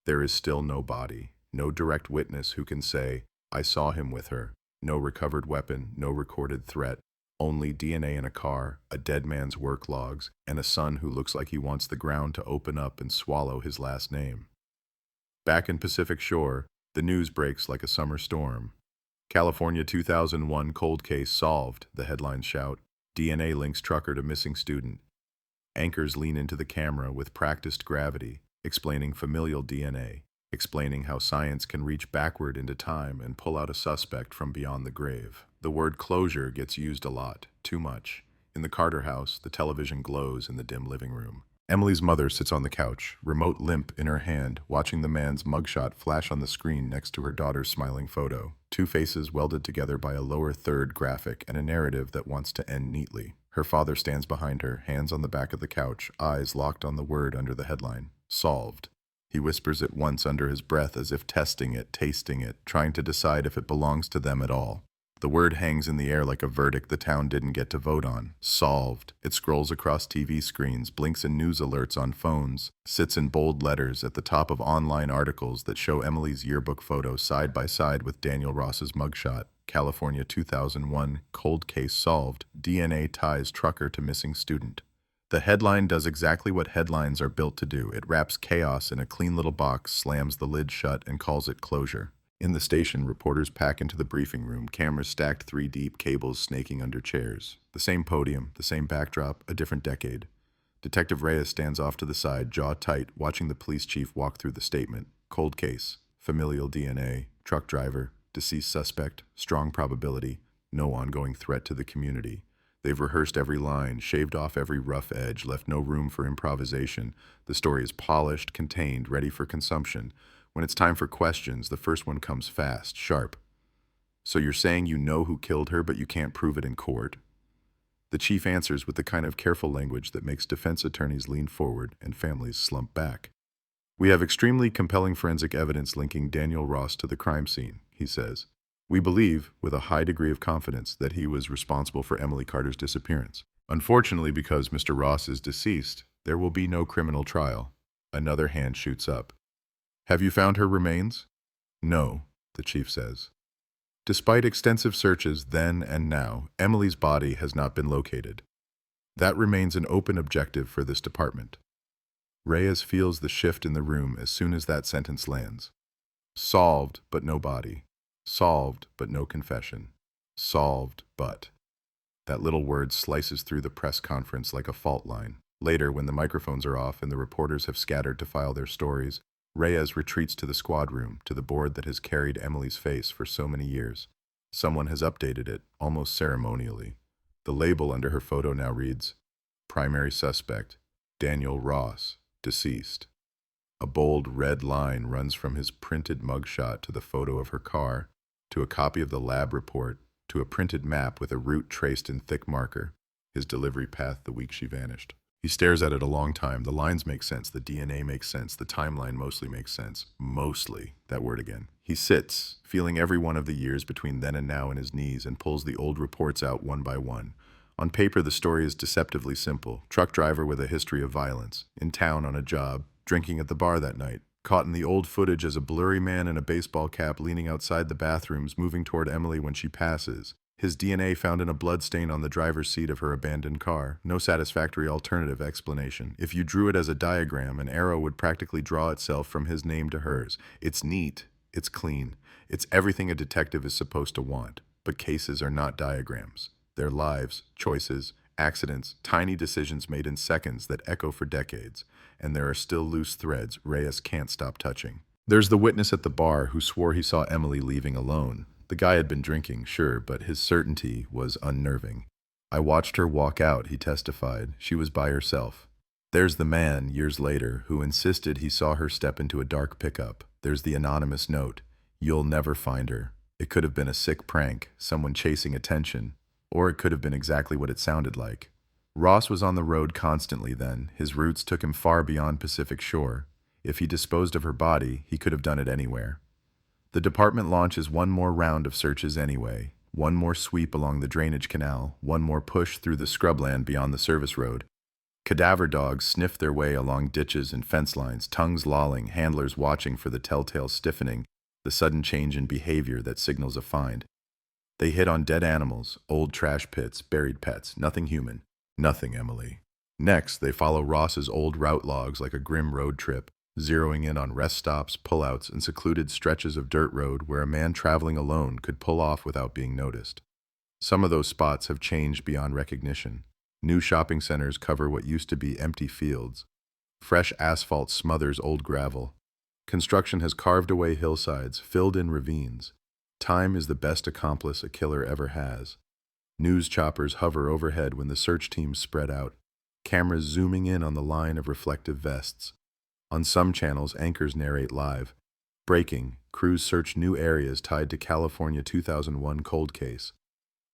There is still no body, no direct witness who can say, I saw him with her. No recovered weapon, no recorded threat. Only DNA in a car, a dead man's work logs, and a son who looks like he wants the ground to open up and swallow his last name. Back in Pacific Shore, the news breaks like a summer storm. California 2001 cold case solved, the headlines shout. DNA links trucker to missing student. Anchors lean into the camera with practiced gravity, explaining familial DNA, explaining how science can reach backward into time and pull out a suspect from beyond the grave. The word closure gets used a lot, too much. In the Carter house, the television glows in the dim living room. Emily's mother sits on the couch, remote limp in her hand, watching the man's mugshot flash on the screen next to her daughter's smiling photo. 2 faces welded together by a lower third graphic and a narrative that wants to end neatly. Her father stands behind her, hands on the back of the couch, eyes locked on the word under the headline. Solved. He whispers it once under his breath as if testing it, tasting it, trying to decide if it belongs to them at all. The word hangs in the air like a verdict the town didn't get to vote on. Solved. It scrolls across TV screens, blinks in news alerts on phones, sits in bold letters at the top of online articles that show Emily's yearbook photo side by side with Daniel Ross's mugshot. California 2001, cold case solved. DNA ties trucker to missing student. The headline does exactly what headlines are built to do. It wraps chaos in a clean little box, slams the lid shut, and calls it closure. In the station, reporters pack into the briefing room, cameras stacked 3 deep, cables snaking under chairs. The same podium, the same backdrop, a different decade. Detective Reyes stands off to the side, jaw tight, watching the police chief walk through the statement. Cold case, familial DNA, truck driver, deceased suspect, strong probability, no ongoing threat to the community. They've rehearsed every line, shaved off every rough edge, left no room for improvisation. The story is polished, contained, ready for consumption. When it's time for questions, the first one comes fast, sharp. So you're saying you know who killed her, but you can't prove it in court? The chief answers with the kind of careful language that makes defense attorneys lean forward and families slump back. We have extremely compelling forensic evidence linking Daniel Ross to the crime scene, he says. We believe, with a high degree of confidence, that he was responsible for Emily Carter's disappearance. Unfortunately, because Mr. Ross is deceased, there will be no criminal trial. Another hand shoots up. Have you found her remains? No, the chief says. Despite extensive searches then and now, Emily's body has not been located. That remains an open objective for this department. Reyes feels the shift in the room as soon as that sentence lands. Solved, but no body. Solved, but no confession. Solved, but. That little word slices through the press conference like a fault line. Later, when the microphones are off and the reporters have scattered to file their stories, Reyes retreats to the squad room, to the board that has carried Emily's face for so many years. Someone has updated it, almost ceremonially. The label under her photo now reads, Primary Suspect, Daniel Ross, Deceased. A bold red line runs from his printed mugshot to the photo of her car, to a copy of the lab report, to a printed map with a route traced in thick marker, his delivery path the week she vanished. He stares at it a long time. The lines make sense, the DNA makes sense, the timeline mostly makes sense. Mostly, that word again. He sits, feeling every one of the years between then and now in his knees, and pulls the old reports out one by one. On paper, the story is deceptively simple. Truck driver with a history of violence, in town on a job, drinking at the bar that night, caught in the old footage as a blurry man in a baseball cap leaning outside the bathrooms, moving toward Emily when she passes. His DNA found in a bloodstain on the driver's seat of her abandoned car. No satisfactory alternative explanation. If you drew it as a diagram, an arrow would practically draw itself from his name to hers. It's neat. It's clean. It's everything a detective is supposed to want. But cases are not diagrams. They're lives, choices, accidents, tiny decisions made in seconds that echo for decades. And there are still loose threads Reyes can't stop touching. There's the witness at the bar who swore he saw Emily leaving alone. The guy had been drinking, sure, but his certainty was unnerving. I watched her walk out, he testified. She was by herself. There's the man, years later, who insisted he saw her step into a dark pickup. There's the anonymous note. You'll never find her. It could have been a sick prank, someone chasing attention, or it could have been exactly what it sounded like. Ross was on the road constantly then. His roots took him far beyond Pacific Shore. If he disposed of her body, he could have done it anywhere. The department launches one more round of searches anyway, one more sweep along the drainage canal, one more push through the scrubland beyond the service road. Cadaver dogs sniff their way along ditches and fence lines, tongues lolling, handlers watching for the telltale stiffening, the sudden change in behavior that signals a find. They hit on dead animals, old trash pits, buried pets, nothing human. Nothing, Emily. Next, they follow Ross's old route logs like a grim road trip, zeroing in on rest stops, pullouts, and secluded stretches of dirt road where a man traveling alone could pull off without being noticed. Some of those spots have changed beyond recognition. New shopping centers cover what used to be empty fields. Fresh asphalt smothers old gravel. Construction has carved away hillsides, filled in ravines. Time is the best accomplice a killer ever has. News choppers hover overhead when the search teams spread out, cameras zooming in on the line of reflective vests. On some channels, anchors narrate live. Breaking, crews search new areas tied to California 2001 cold case.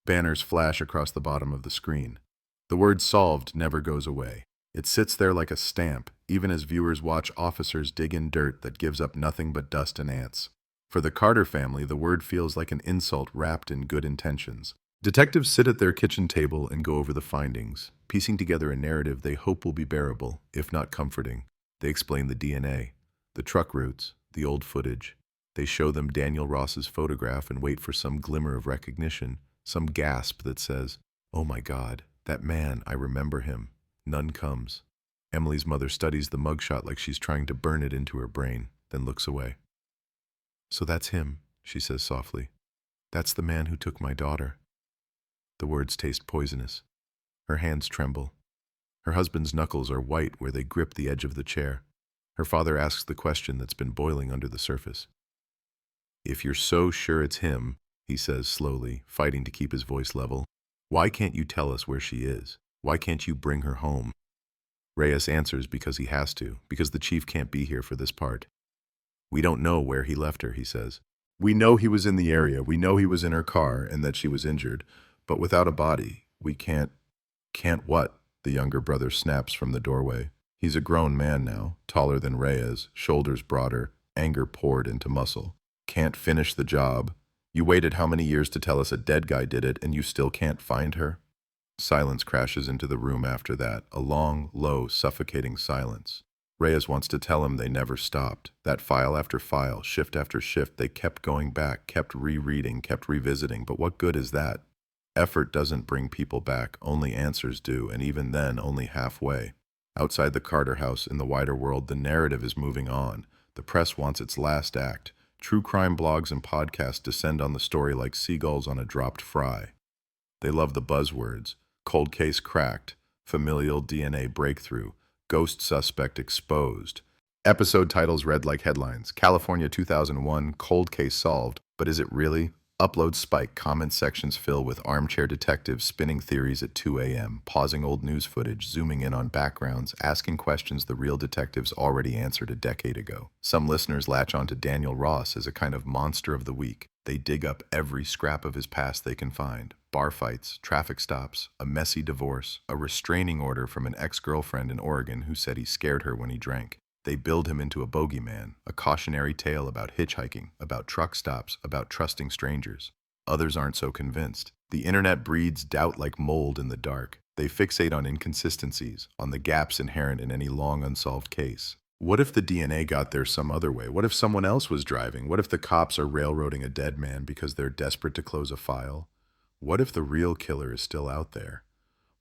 Banners flash across the bottom of the screen. The word solved never goes away. It sits there like a stamp, even as viewers watch officers dig in dirt that gives up nothing but dust and ants. For the Carter family, the word feels like an insult wrapped in good intentions. Detectives sit at their kitchen table and go over the findings, piecing together a narrative they hope will be bearable, if not comforting. They explain the DNA, the truck routes, the old footage. They show them Daniel Ross's photograph and wait for some glimmer of recognition, some gasp that says, "Oh my God, that man, I remember him." None comes. Emily's mother studies the mugshot like she's trying to burn it into her brain, then looks away. "So that's him," she says softly. "That's the man who took my daughter." The words taste poisonous. Her hands tremble. Her husband's knuckles are white where they grip the edge of the chair. Her father asks the question that's been boiling under the surface. "If you're so sure it's him," he says slowly, fighting to keep his voice level, "why can't you tell us where she is? Why can't you bring her home?" Reyes answers because he has to, because the chief can't be here for this part. "We don't know where he left her," he says. "We know he was in the area, we know he was in her car and that she was injured, but without a body, we can't..." "Can't what?" the younger brother snaps from the doorway. He's a grown man now, taller than Reyes, shoulders broader, anger poured into muscle. "Can't finish the job. You waited how many years to tell us a dead guy did it, and you still can't find her?" Silence crashes into the room after that, a long, low, suffocating silence. Reyes wants to tell him they never stopped. That file after file, shift after shift, they kept going back, kept rereading, kept revisiting, but what good is that? Effort doesn't bring people back, only answers do, and even then only halfway. Outside the Carter house, in the wider world, the narrative is moving on. The press wants its last act. True crime blogs and podcasts descend on the story like seagulls on a dropped fry. They love the buzzwords: cold case cracked, familial DNA breakthrough, ghost suspect exposed. Episode titles read like headlines: California 2001, cold case solved. But is it really? Uploads spike, comment sections fill with armchair detectives spinning theories at 2 a.m., pausing old news footage, zooming in on backgrounds, asking questions the real detectives already answered a decade ago. Some listeners latch onto Daniel Ross as a kind of monster of the week. They dig up every scrap of his past they can find. Bar fights, traffic stops, a messy divorce, a restraining order from an ex-girlfriend in Oregon who said he scared her when he drank. They build him into a bogeyman, a cautionary tale about hitchhiking, about truck stops, about trusting strangers. Others aren't so convinced. The internet breeds doubt like mold in the dark. They fixate on inconsistencies, on the gaps inherent in any long unsolved case. What if the DNA got there some other way? What if someone else was driving? What if the cops are railroading a dead man because they're desperate to close a file? What if the real killer is still out there?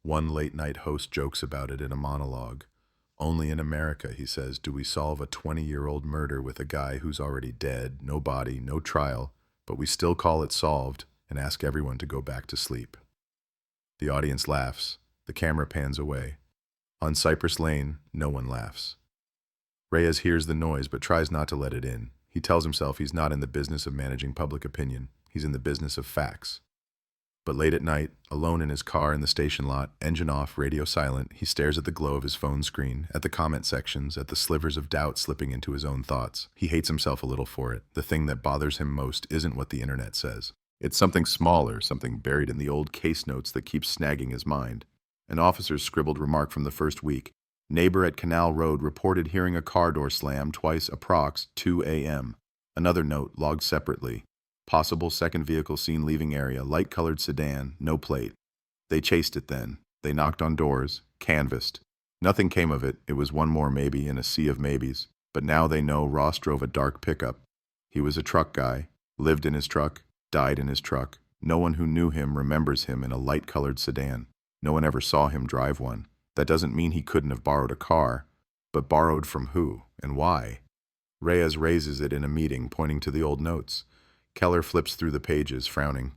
One late-night host jokes about it in a monologue. "Only in America," he says, "do we solve a 20-year-old murder with a guy who's already dead, no body, no trial, but we still call it solved and ask everyone to go back to sleep." The audience laughs. The camera pans away. On Cypress Lane, no one laughs. Reyes hears the noise but tries not to let it in. He tells himself he's not in the business of managing public opinion. He's in the business of facts. But late at night, alone in his car in the station lot, engine off, radio silent, he stares at the glow of his phone screen, at the comment sections, at the slivers of doubt slipping into his own thoughts. He hates himself a little for it. The thing that bothers him most isn't what the internet says. It's something smaller, something buried in the old case notes that keeps snagging his mind. An officer's scribbled remark from the first week. Neighbor at Canal Road reported hearing a car door slam twice approx 2 a.m. Another note logged separately. Possible second vehicle seen leaving area, light-colored sedan, no plate. They chased it then. They knocked on doors, canvassed. Nothing came of it. It was one more maybe in a sea of maybes. But now they know Ross drove a dark pickup. He was a truck guy, lived in his truck, died in his truck. No one who knew him remembers him in a light-colored sedan. No one ever saw him drive one. That doesn't mean he couldn't have borrowed a car. But borrowed from who and why? Reyes raises it in a meeting, pointing to the old notes. Keller flips through the pages, frowning.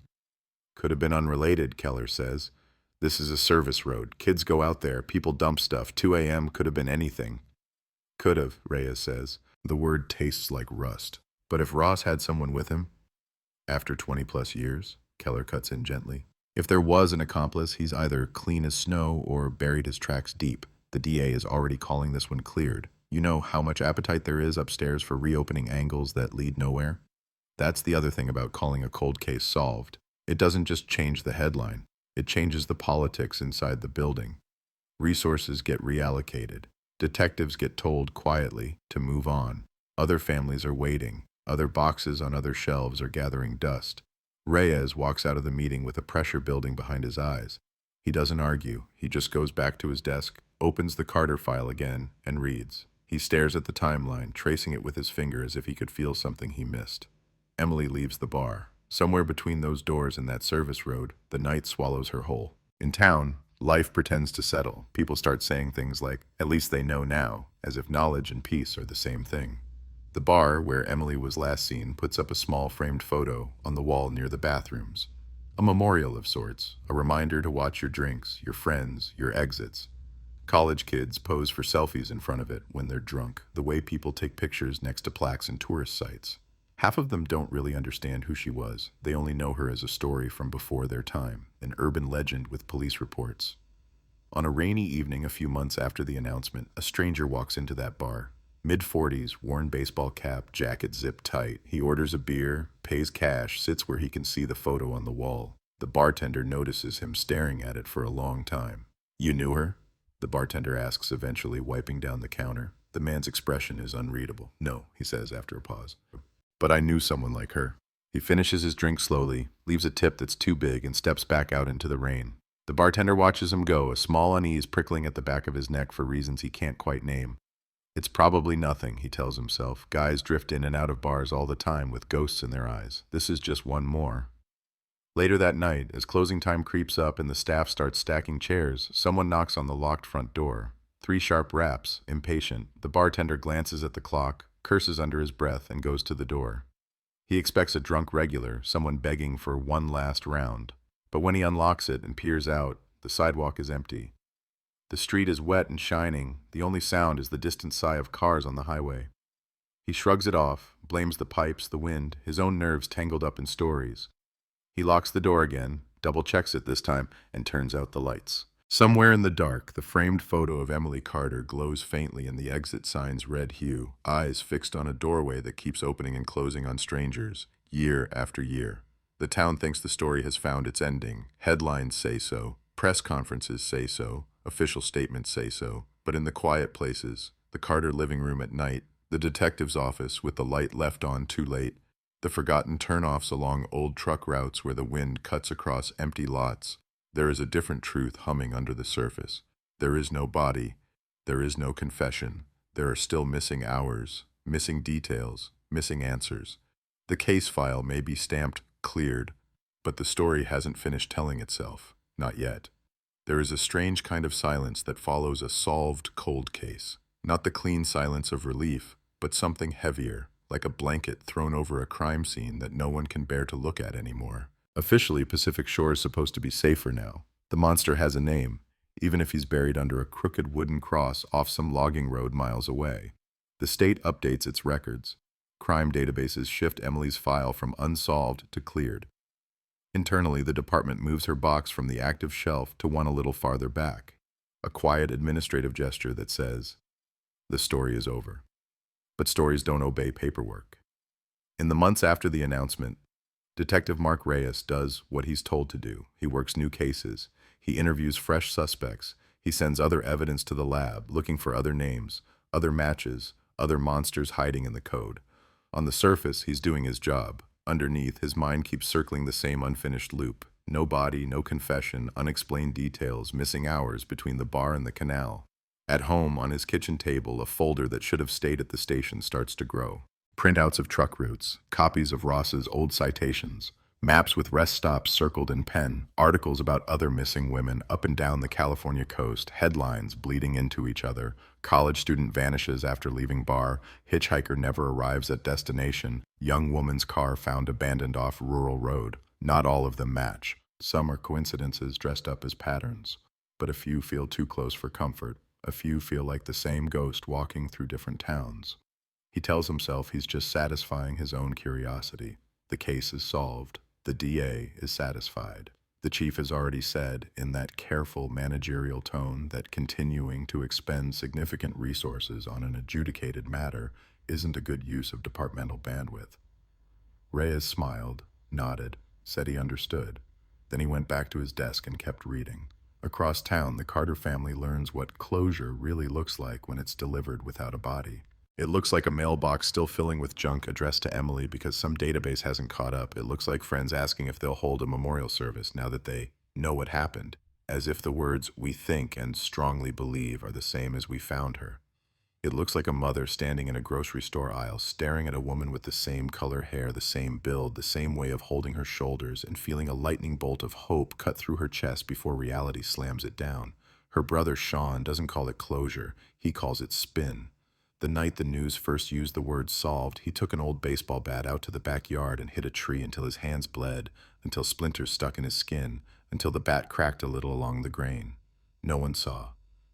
"Could have been unrelated," Keller says. "This is a service road. Kids go out there. People dump stuff. 2 a.m. could have been anything." "Could have," Reyes says. The word tastes like rust. But if Ross had someone with him? After 20-plus years, Keller cuts in gently. If there was an accomplice, he's either clean as snow or buried his tracks deep. The DA is already calling this one cleared. You know how much appetite there is upstairs for reopening angles that lead nowhere? That's the other thing about calling a cold case solved. It doesn't just change the headline. It changes the politics inside the building. Resources get reallocated. Detectives get told quietly to move on. Other families are waiting. Other boxes on other shelves are gathering dust. Reyes walks out of the meeting with a pressure building behind his eyes. He doesn't argue. He just goes back to his desk, opens the Carter file again, and reads. He stares at the timeline, tracing it with his finger as if he could feel something he missed. Emily leaves the bar. Somewhere between those doors and that service road, the night swallows her whole. In town, Life pretends to settle. People start saying things like, at least they know now, as if knowledge and peace are the same thing. The bar, where Emily was last seen, puts up a small framed photo on the wall near the bathrooms. A memorial of sorts, a reminder to watch your drinks, your friends, your exits. College kids pose for selfies in front of it when they're drunk, the way people take pictures next to plaques and tourist sites. Half of them don't really understand who she was. They only know her as a story from before their time, an urban legend with police reports. On a rainy evening a few months after the announcement, a stranger walks into that bar. Mid-40s, worn baseball cap, jacket zipped tight. He orders a beer, pays cash, sits where he can see the photo on the wall. The bartender notices him staring at it for a long time. "You knew her?" the bartender asks eventually, wiping down the counter. The man's expression is unreadable. "No," he says after a pause. "But I knew someone like her." He finishes his drink slowly, leaves a tip that's too big, and steps back out into the rain. The bartender watches him go, a small unease prickling at the back of his neck for reasons he can't quite name. It's probably nothing, he tells himself. Guys drift in and out of bars all the time with ghosts in their eyes. This is just one more. Later that night, as closing time creeps up and the staff starts stacking chairs, someone knocks on the locked front door. 3 sharp raps, impatient. The bartender glances at the clock, curses under his breath, and goes to the door. He expects a drunk regular, someone begging for one last round. But when he unlocks it and peers out, the sidewalk is empty. The street is wet and shining. The only sound is the distant sigh of cars on the highway. He shrugs it off, blames the pipes, the wind, his own nerves tangled up in stories. He locks the door again, double-checks it this time, and turns out the lights. Somewhere in the dark, the framed photo of Emily Carter glows faintly in the exit sign's red hue, eyes fixed on a doorway that keeps opening and closing on strangers, year after year. The town thinks the story has found its ending. Headlines say so, press conferences say so, official statements say so, but in the quiet places, the Carter living room at night, the detective's office with the light left on too late, the forgotten turnoffs along old truck routes where the wind cuts across empty lots, there is a different truth humming under the surface. There is no body. There is no confession. There are still missing hours, missing details, missing answers. The case file may be stamped cleared, but the story hasn't finished telling itself. Not yet. There is a strange kind of silence that follows a solved cold case. Not the clean silence of relief, but something heavier, like a blanket thrown over a crime scene that no one can bear to look at anymore. Officially, Pacific Shore is supposed to be safer now. The monster has a name, even if he's buried under a crooked wooden cross off some logging road miles away. The state updates its records. Crime databases shift Emily's file from unsolved to cleared. Internally, the department moves her box from the active shelf to one a little farther back. A quiet administrative gesture that says, the story is over. But stories don't obey paperwork. In the months after the announcement, Detective Mark Reyes does what he's told to do. He works new cases. He interviews fresh suspects. He sends other evidence to the lab, looking for other names, other matches, other monsters hiding in the code. On the surface, he's doing his job. Underneath, his mind keeps circling the same unfinished loop. No body, no confession, unexplained details, missing hours between the bar and the canal. At home, on his kitchen table, a folder that should have stayed at the station starts to grow. Printouts of truck routes, copies of Ross's old citations, maps with rest stops circled in pen, articles about other missing women up and down the California coast, headlines bleeding into each other, college student vanishes after leaving bar, hitchhiker never arrives at destination, young woman's car found abandoned off rural road. Not all of them match. Some are coincidences dressed up as patterns, but a few feel too close for comfort. A few feel like the same ghost walking through different towns. He tells himself he's just satisfying his own curiosity. The case is solved. The DA is satisfied. The chief has already said, in that careful managerial tone, that continuing to expend significant resources on an adjudicated matter isn't a good use of departmental bandwidth. Reyes smiled, nodded, said he understood. Then he went back to his desk and kept reading. Across town, the Carter family learns what closure really looks like when it's delivered without a body. It looks like a mailbox still filling with junk addressed to Emily because some database hasn't caught up. It looks like friends asking if they'll hold a memorial service now that they know what happened, as if the words "we think and strongly believe" are the same as "we found her." It looks like a mother standing in a grocery store aisle, staring at a woman with the same color hair, the same build, the same way of holding her shoulders, and feeling a lightning bolt of hope cut through her chest before reality slams it down. Her brother Sean doesn't call it closure, he calls it spin. The night the news first used the word solved, he took an old baseball bat out to the backyard and hit a tree until his hands bled, until splinters stuck in his skin, until the bat cracked a little along the grain. No one saw.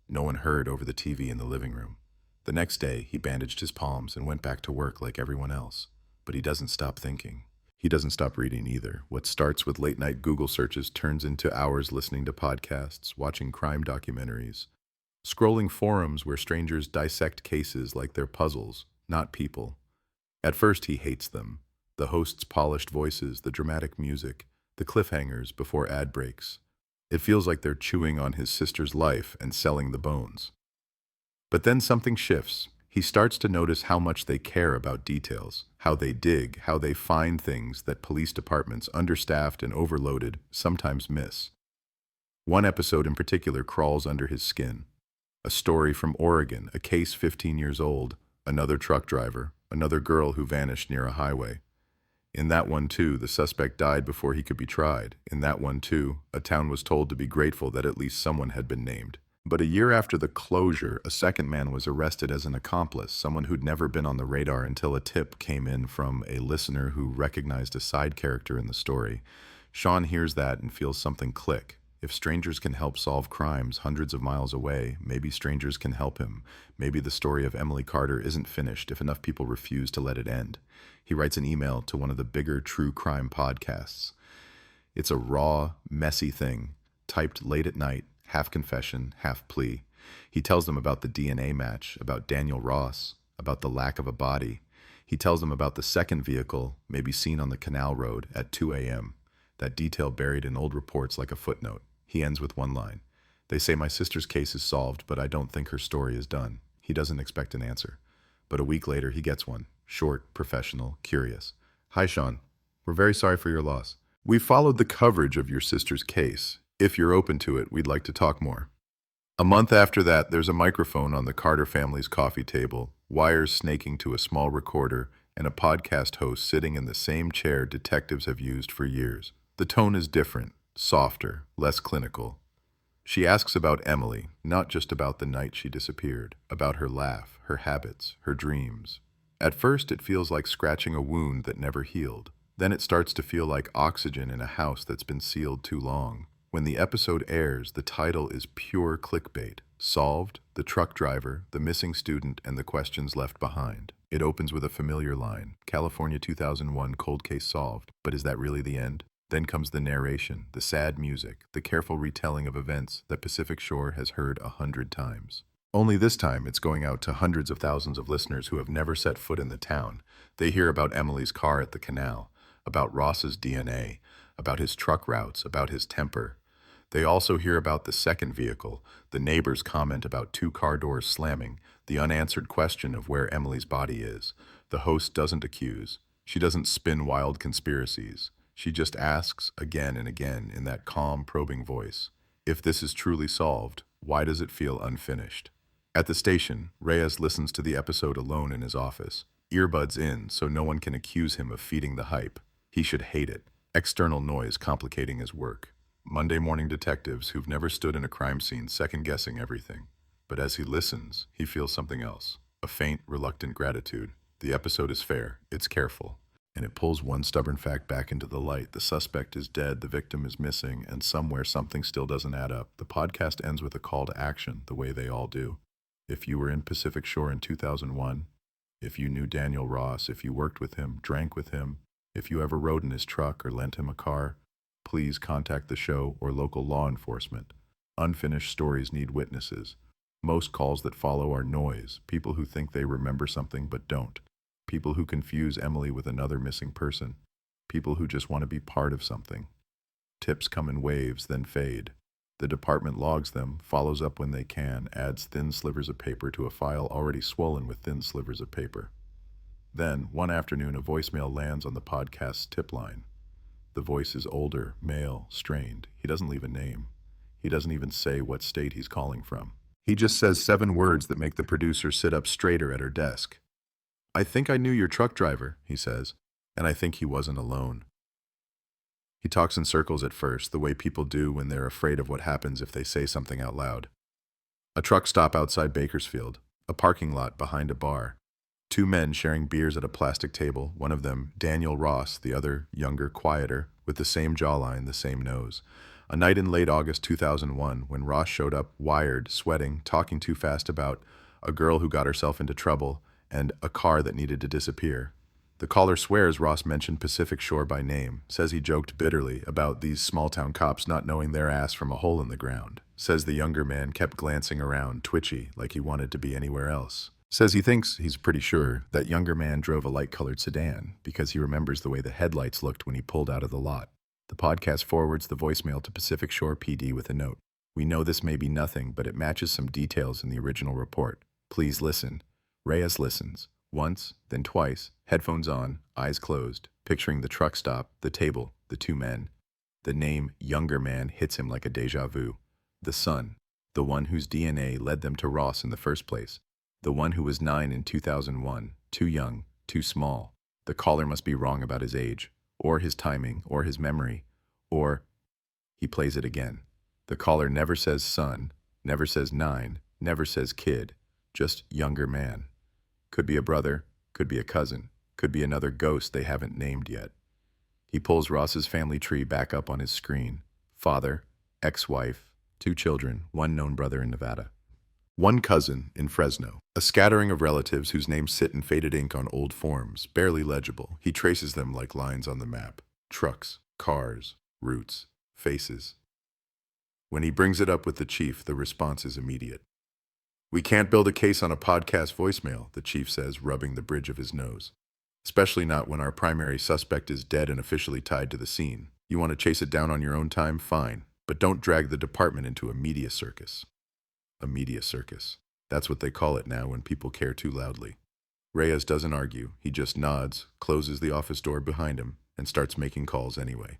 No one heard over the TV in the living room. The next day, he bandaged his palms and went back to work like everyone else. But he doesn't stop thinking. He doesn't stop reading either. What starts with late-night Google searches turns into hours listening to podcasts, watching crime documentaries, scrolling forums where strangers dissect cases like they're puzzles, not people. At first, he hates them. The hosts' polished voices, the dramatic music, the cliffhangers before ad breaks. It feels like they're chewing on his sister's life and selling the bones. But then something shifts. He starts to notice how much they care about details, how they dig, how they find things that police departments, understaffed and overloaded, sometimes miss. One episode in particular crawls under his skin. A story from Oregon, a case 15 years old, another truck driver, another girl who vanished near a highway. In that one, too, the suspect died before he could be tried. In that one, too, a town was told to be grateful that at least someone had been named. But a year after the closure, a second man was arrested as an accomplice, someone who'd never been on the radar until a tip came in from a listener who recognized a side character in the story. Sean hears that and feels something click. If strangers can help solve crimes hundreds of miles away, maybe strangers can help him. Maybe the story of Emily Carter isn't finished if enough people refuse to let it end. He writes an email to one of the bigger true crime podcasts. It's a raw, messy thing, typed late at night, half confession, half plea. He tells them about the DNA match, about Daniel Ross, about the lack of a body. He tells them about the second vehicle, maybe seen on the canal road at 2 a.m., that detail buried in old reports like a footnote. He ends with one line. They say my sister's case is solved, but I don't think her story is done. He doesn't expect an answer. But a week later, he gets one. Short, professional, curious. Hi, Sean. We're very sorry for your loss. We followed the coverage of your sister's case. If you're open to it, we'd like to talk more. A month after that, there's a microphone on the Carter family's coffee table, wires snaking to a small recorder, and a podcast host sitting in the same chair detectives have used for years. The tone is different. Softer, less clinical. She asks about Emily, not just about the night she disappeared, about her laugh, her habits, her dreams. At first, it feels like scratching a wound that never healed. Then it starts to feel like oxygen in a house that's been sealed too long. When the episode airs, the title is pure clickbait. Solved, the truck driver, the missing student, and the questions left behind. It opens with a familiar line, California 2001 cold case solved. But is that really the end? Then comes the narration, the sad music, the careful retelling of events that Pacific Shore has heard 100 times. Only this time it's going out to hundreds of thousands of listeners who have never set foot in the town. They hear about Emily's car at the canal, about Ross's DNA, about his truck routes, about his temper. They also hear about the second vehicle, the neighbor's comment about 2 car doors slamming, the unanswered question of where Emily's body is. The host doesn't accuse. She doesn't spin wild conspiracies. She just asks again and again in that calm, probing voice, if this is truly solved, why does it feel unfinished? At the station, Reyes listens to the episode alone in his office, earbuds in so no one can accuse him of feeding the hype. He should hate it. External noise complicating his work. Monday morning detectives who've never stood in a crime scene second-guessing everything. But as he listens, he feels something else, a faint, reluctant gratitude. The episode is fair, it's careful. And it pulls one stubborn fact back into the light. The suspect is dead, the victim is missing, and somewhere something still doesn't add up. The podcast ends with a call to action, the way they all do. If you were in Pacific Shore in 2001, if you knew Daniel Ross, if you worked with him, drank with him, if you ever rode in his truck or lent him a car, please contact the show or local law enforcement. Unfinished stories need witnesses. Most calls that follow are noise, people who think they remember something but don't. People who confuse Emily with another missing person. People who just want to be part of something. Tips come in waves, then fade. The department logs them, follows up when they can, adds thin slivers of paper to a file already swollen with thin slivers of paper. Then, one afternoon, a voicemail lands on the podcast's tip line. The voice is older, male, strained. He doesn't leave a name. He doesn't even say what state he's calling from. He just says 7 words that make the producer sit up straighter at her desk. "I think I knew your truck driver," he says, and I think he wasn't alone. He talks in circles at first, the way people do when they're afraid of what happens if they say something out loud. A truck stop outside Bakersfield, a parking lot behind a bar. 2 men sharing beers at a plastic table, one of them Daniel Ross, the other younger, quieter, with the same jawline, the same nose. A night in late August 2001, when Ross showed up, wired, sweating, talking too fast about a girl who got herself into trouble and a car that needed to disappear. The caller swears Ross mentioned Pacific Shore by name, says he joked bitterly about these small-town cops not knowing their ass from a hole in the ground, says the younger man kept glancing around, twitchy, like he wanted to be anywhere else. Says he thinks, he's pretty sure, that younger man drove a light-colored sedan because he remembers the way the headlights looked when he pulled out of the lot. The podcast forwards the voicemail to Pacific Shore PD with a note. "We know this may be nothing, but it matches some details in the original report. Please listen." Reyes listens. Once, then twice, headphones on, eyes closed, picturing the truck stop, the table, the 2 men. The name younger man hits him like a deja vu. The son, the one whose DNA led them to Ross in the first place. The one who was 9 in 2001, too young, too small. The caller must be wrong about his age, or his timing, or his memory, or... He plays it again. The caller never says son, never says 9, never says kid, just younger man. Could be a brother, could be a cousin, could be another ghost they haven't named yet. He pulls Ross's family tree back up on his screen. Father, ex-wife, 2 children, 1 known brother in Nevada. 1 cousin in Fresno. A scattering of relatives whose names sit in faded ink on old forms, barely legible. He traces them like lines on the map. Trucks, cars, routes, faces. When he brings it up with the chief, the response is immediate. "We can't build a case on a podcast voicemail," the chief says, rubbing the bridge of his nose. "Especially not when our primary suspect is dead and officially tied to the scene. You want to chase it down on your own time? Fine. But don't drag the department into a media circus." A media circus. That's what they call it now when people care too loudly. Reyes doesn't argue. He just nods, closes the office door behind him, and starts making calls anyway.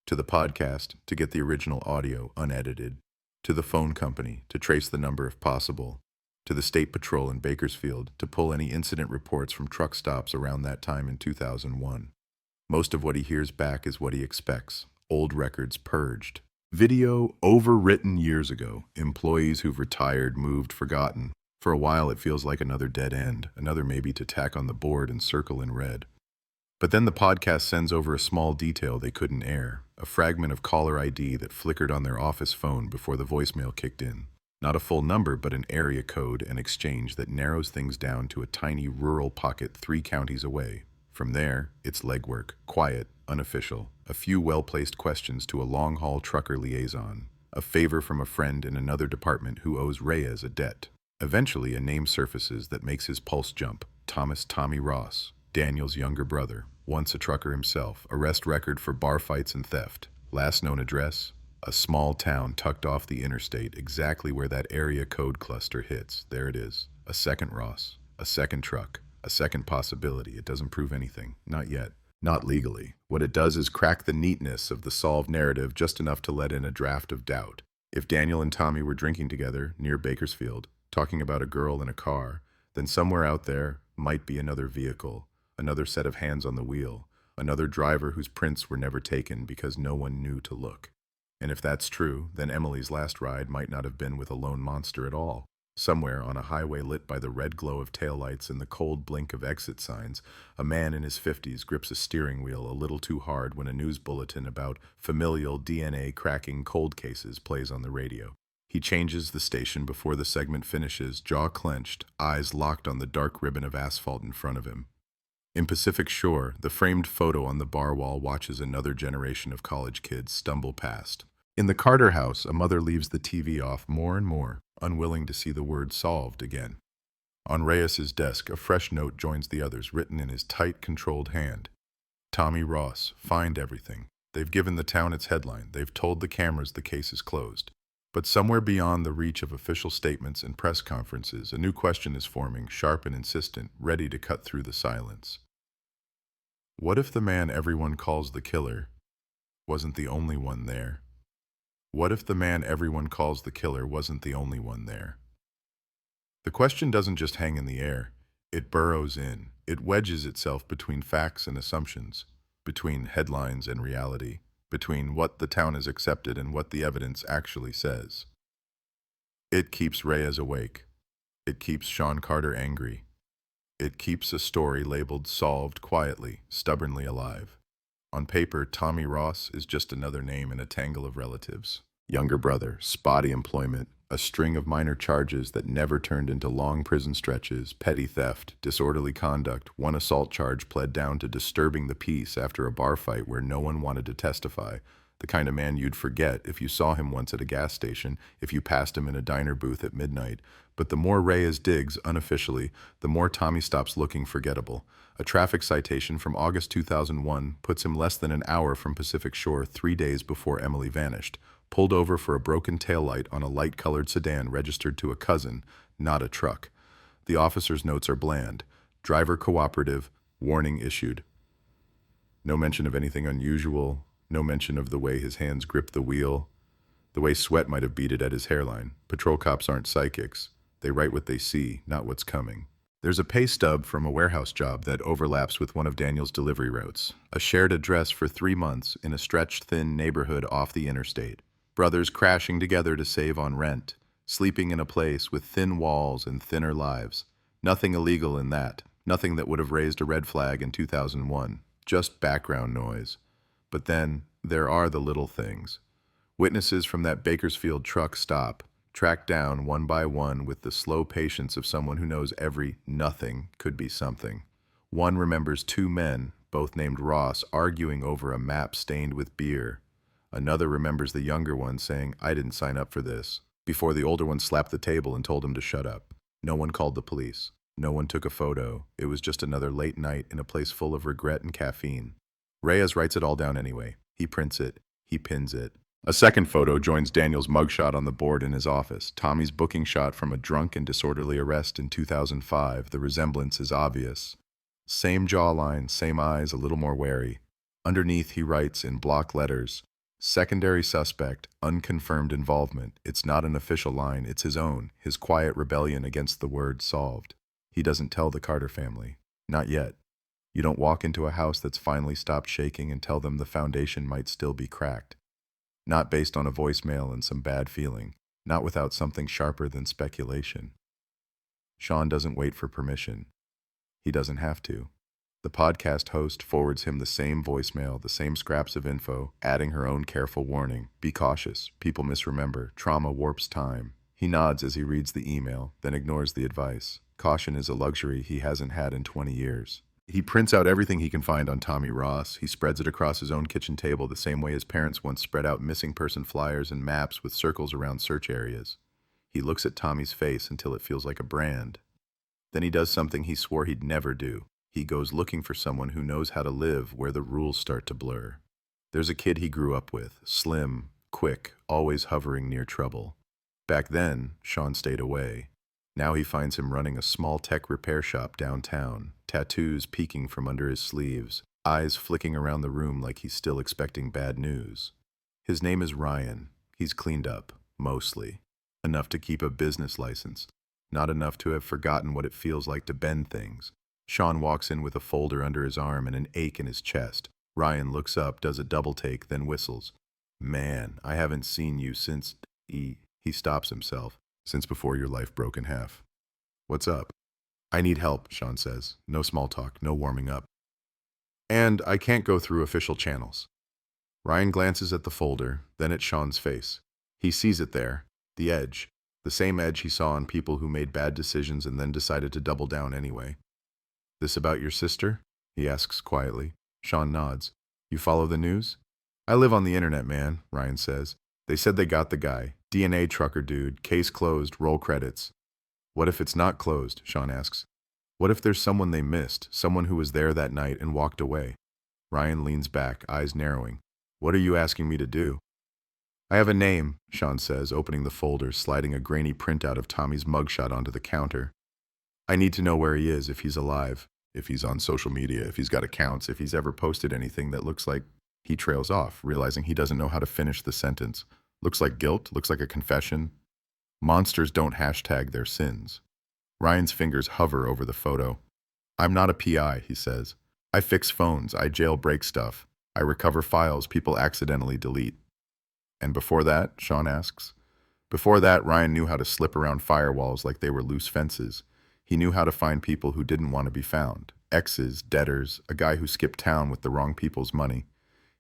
To the podcast, to get the original audio unedited. To the phone company, to trace the number if possible. To the State Patrol in Bakersfield, to pull any incident reports from truck stops around that time in 2001. Most of what he hears back is what he expects. Old records purged. Video overwritten years ago. Employees who've retired, moved, forgotten. For a while it feels like another dead end, another maybe to tack on the board and circle in red. But then the podcast sends over a small detail they couldn't air, a fragment of caller ID that flickered on their office phone before the voicemail kicked in. Not a full number, but an area code and exchange that narrows things down to a tiny rural pocket 3 counties away. From there, it's legwork, quiet, unofficial, a few well-placed questions to a long-haul trucker liaison, a favor from a friend in another department who owes Reyes a debt. Eventually, a name surfaces that makes his pulse jump. Thomas "Tommy" Ross, Daniel's younger brother, once a trucker himself, arrest record for bar fights and theft. Last known address? A small town tucked off the interstate, exactly where that area code cluster hits. There it is. A second Ross, a second truck, a second possibility. It doesn't prove anything. Not yet. Not legally. What it does is crack the neatness of the solved narrative just enough to let in a draft of doubt. If Daniel and Tommy were drinking together near Bakersfield, talking about a girl in a car, then somewhere out there might be another vehicle, another set of hands on the wheel, another driver whose prints were never taken because no one knew to look. And if that's true, then Emily's last ride might not have been with a lone monster at all. Somewhere on a highway lit by the red glow of taillights and the cold blink of exit signs, a man in his 50s grips a steering wheel a little too hard when a news bulletin about familial DNA cracking cold cases plays on the radio. He changes the station before the segment finishes, jaw clenched, eyes locked on the dark ribbon of asphalt in front of him. In Pacific Shore, the framed photo on the bar wall watches another generation of college kids stumble past. In the Carter house, a mother leaves the TV off more and more, unwilling to see the word solved again. On Reyes's desk, a fresh note joins the others, written in his tight, controlled hand. Tommy Ross, find everything. They've given the town its headline. They've told the cameras the case is closed. But somewhere beyond the reach of official statements and press conferences, a new question is forming, sharp and insistent, ready to cut through the silence. What if the man everyone calls the killer wasn't the only one there? What if the man everyone calls the killer wasn't the only one there? The question doesn't just hang in the air. It burrows in. It wedges itself between facts and assumptions, between headlines and reality, between what the town has accepted and what the evidence actually says. It keeps Reyes awake. It keeps Sean Carter angry. It keeps a story labeled solved quietly, stubbornly alive. On paper, Tommy Ross is just another name in a tangle of relatives. Younger brother, spotty employment, a string of minor charges that never turned into long prison stretches, petty theft, disorderly conduct, one assault charge pled down to disturbing the peace after a bar fight where no one wanted to testify, the kind of man you'd forget if you saw him once at a gas station, if you passed him in a diner booth at midnight. But the more Reyes digs, unofficially, the more Tommy stops looking forgettable. A traffic citation from August 2001 puts him less than an hour from Pacific Shore 3 days before Emily vanished, pulled over for a broken taillight on a light-colored sedan registered to a cousin, not a truck. The officer's notes are bland. Driver cooperative, warning issued. No mention of anything unusual, no mention of the way his hands grip the wheel, the way sweat might have beaded at his hairline. Patrol cops aren't psychics. They write what they see, not what's coming. There's a pay stub from a warehouse job that overlaps with one of Daniel's delivery routes. A shared address for 3 months in a stretched thin neighborhood off the interstate. Brothers crashing together to save on rent, sleeping in a place with thin walls and thinner lives. Nothing illegal in that. Nothing that would have raised a red flag in 2001. Just background noise. But then, there are the little things. Witnesses from that Bakersfield truck stop, tracked down one by one with the slow patience of someone who knows every nothing could be something. One remembers 2 men, both named Ross, arguing over a map stained with beer. Another remembers the younger one saying, "I didn't sign up for this," before the older one slapped the table and told him to shut up. No one called the police. No one took a photo. It was just another late night in a place full of regret and caffeine. Reyes writes it all down anyway. He prints it. He pins it. A second photo joins Daniel's mugshot on the board in his office. Tommy's booking shot from a drunk and disorderly arrest in 2005. The resemblance is obvious. Same jawline, same eyes, a little more wary. Underneath he writes in block letters, "Secondary suspect, unconfirmed involvement." It's not an official line, it's his own, his quiet rebellion against the word solved. He doesn't tell the Carter family. Not yet. You don't walk into a house that's finally stopped shaking and tell them the foundation might still be cracked. Not based on a voicemail and some bad feeling. Not without something sharper than speculation. Sean doesn't wait for permission. He doesn't have to. The podcast host forwards him the same voicemail, the same scraps of info, adding her own careful warning. Be cautious. People misremember. Trauma warps time. He nods as he reads the email, then ignores the advice. Caution is a luxury he hasn't had in 20 years. He prints out everything he can find on Tommy Ross. He spreads it across his own kitchen table the same way his parents once spread out missing person flyers and maps with circles around search areas. He looks at Tommy's face until it feels like a brand. Then he does something he swore he'd never do. He goes looking for someone who knows how to live where the rules start to blur. There's a kid he grew up with, slim, quick, always hovering near trouble. Back then, Sean stayed away. Now he finds him running a small tech repair shop downtown, tattoos peeking from under his sleeves, eyes flicking around the room like he's still expecting bad news. His name is Ryan. He's cleaned up, mostly. Enough to keep a business license. Not enough to have forgotten what it feels like to bend things. Sean walks in with a folder under his arm and an ache in his chest. Ryan looks up, does a double take, then whistles. "Man, I haven't seen you since..." He stops himself. "Since before your life broke in half." "What's up?" "I need help," Sean says. No small talk, no warming up. "And I can't go through official channels." Ryan glances at the folder, then at Sean's face. He sees it there, the edge, the same edge he saw on people who made bad decisions and then decided to double down anyway. "This about your sister?" he asks quietly. Sean nods. "You follow the news?" "I live on the internet, man," Ryan says. "They said they got the guy. DNA trucker dude, case closed, roll credits." "What if it's not closed?" Sean asks. "What if there's someone they missed, someone who was there that night and walked away?" Ryan leans back, eyes narrowing. "What are you asking me to do?" "I have a name," Sean says, opening the folder, sliding a grainy printout of Tommy's mugshot onto the counter. "I need to know where he is, if he's alive, if he's on social media, if he's got accounts, if he's ever posted anything that looks like..." He trails off, realizing he doesn't know how to finish the sentence. Looks like guilt, looks like a confession. Monsters don't hashtag their sins. Ryan's fingers hover over the photo. I'm not a PI, he says. I fix phones, I jailbreak stuff. I recover files people accidentally delete. And before that, Sean asks? Before that, Ryan knew how to slip around firewalls like they were loose fences. He knew how to find people who didn't want to be found. Exes, debtors, a guy who skipped town with the wrong people's money.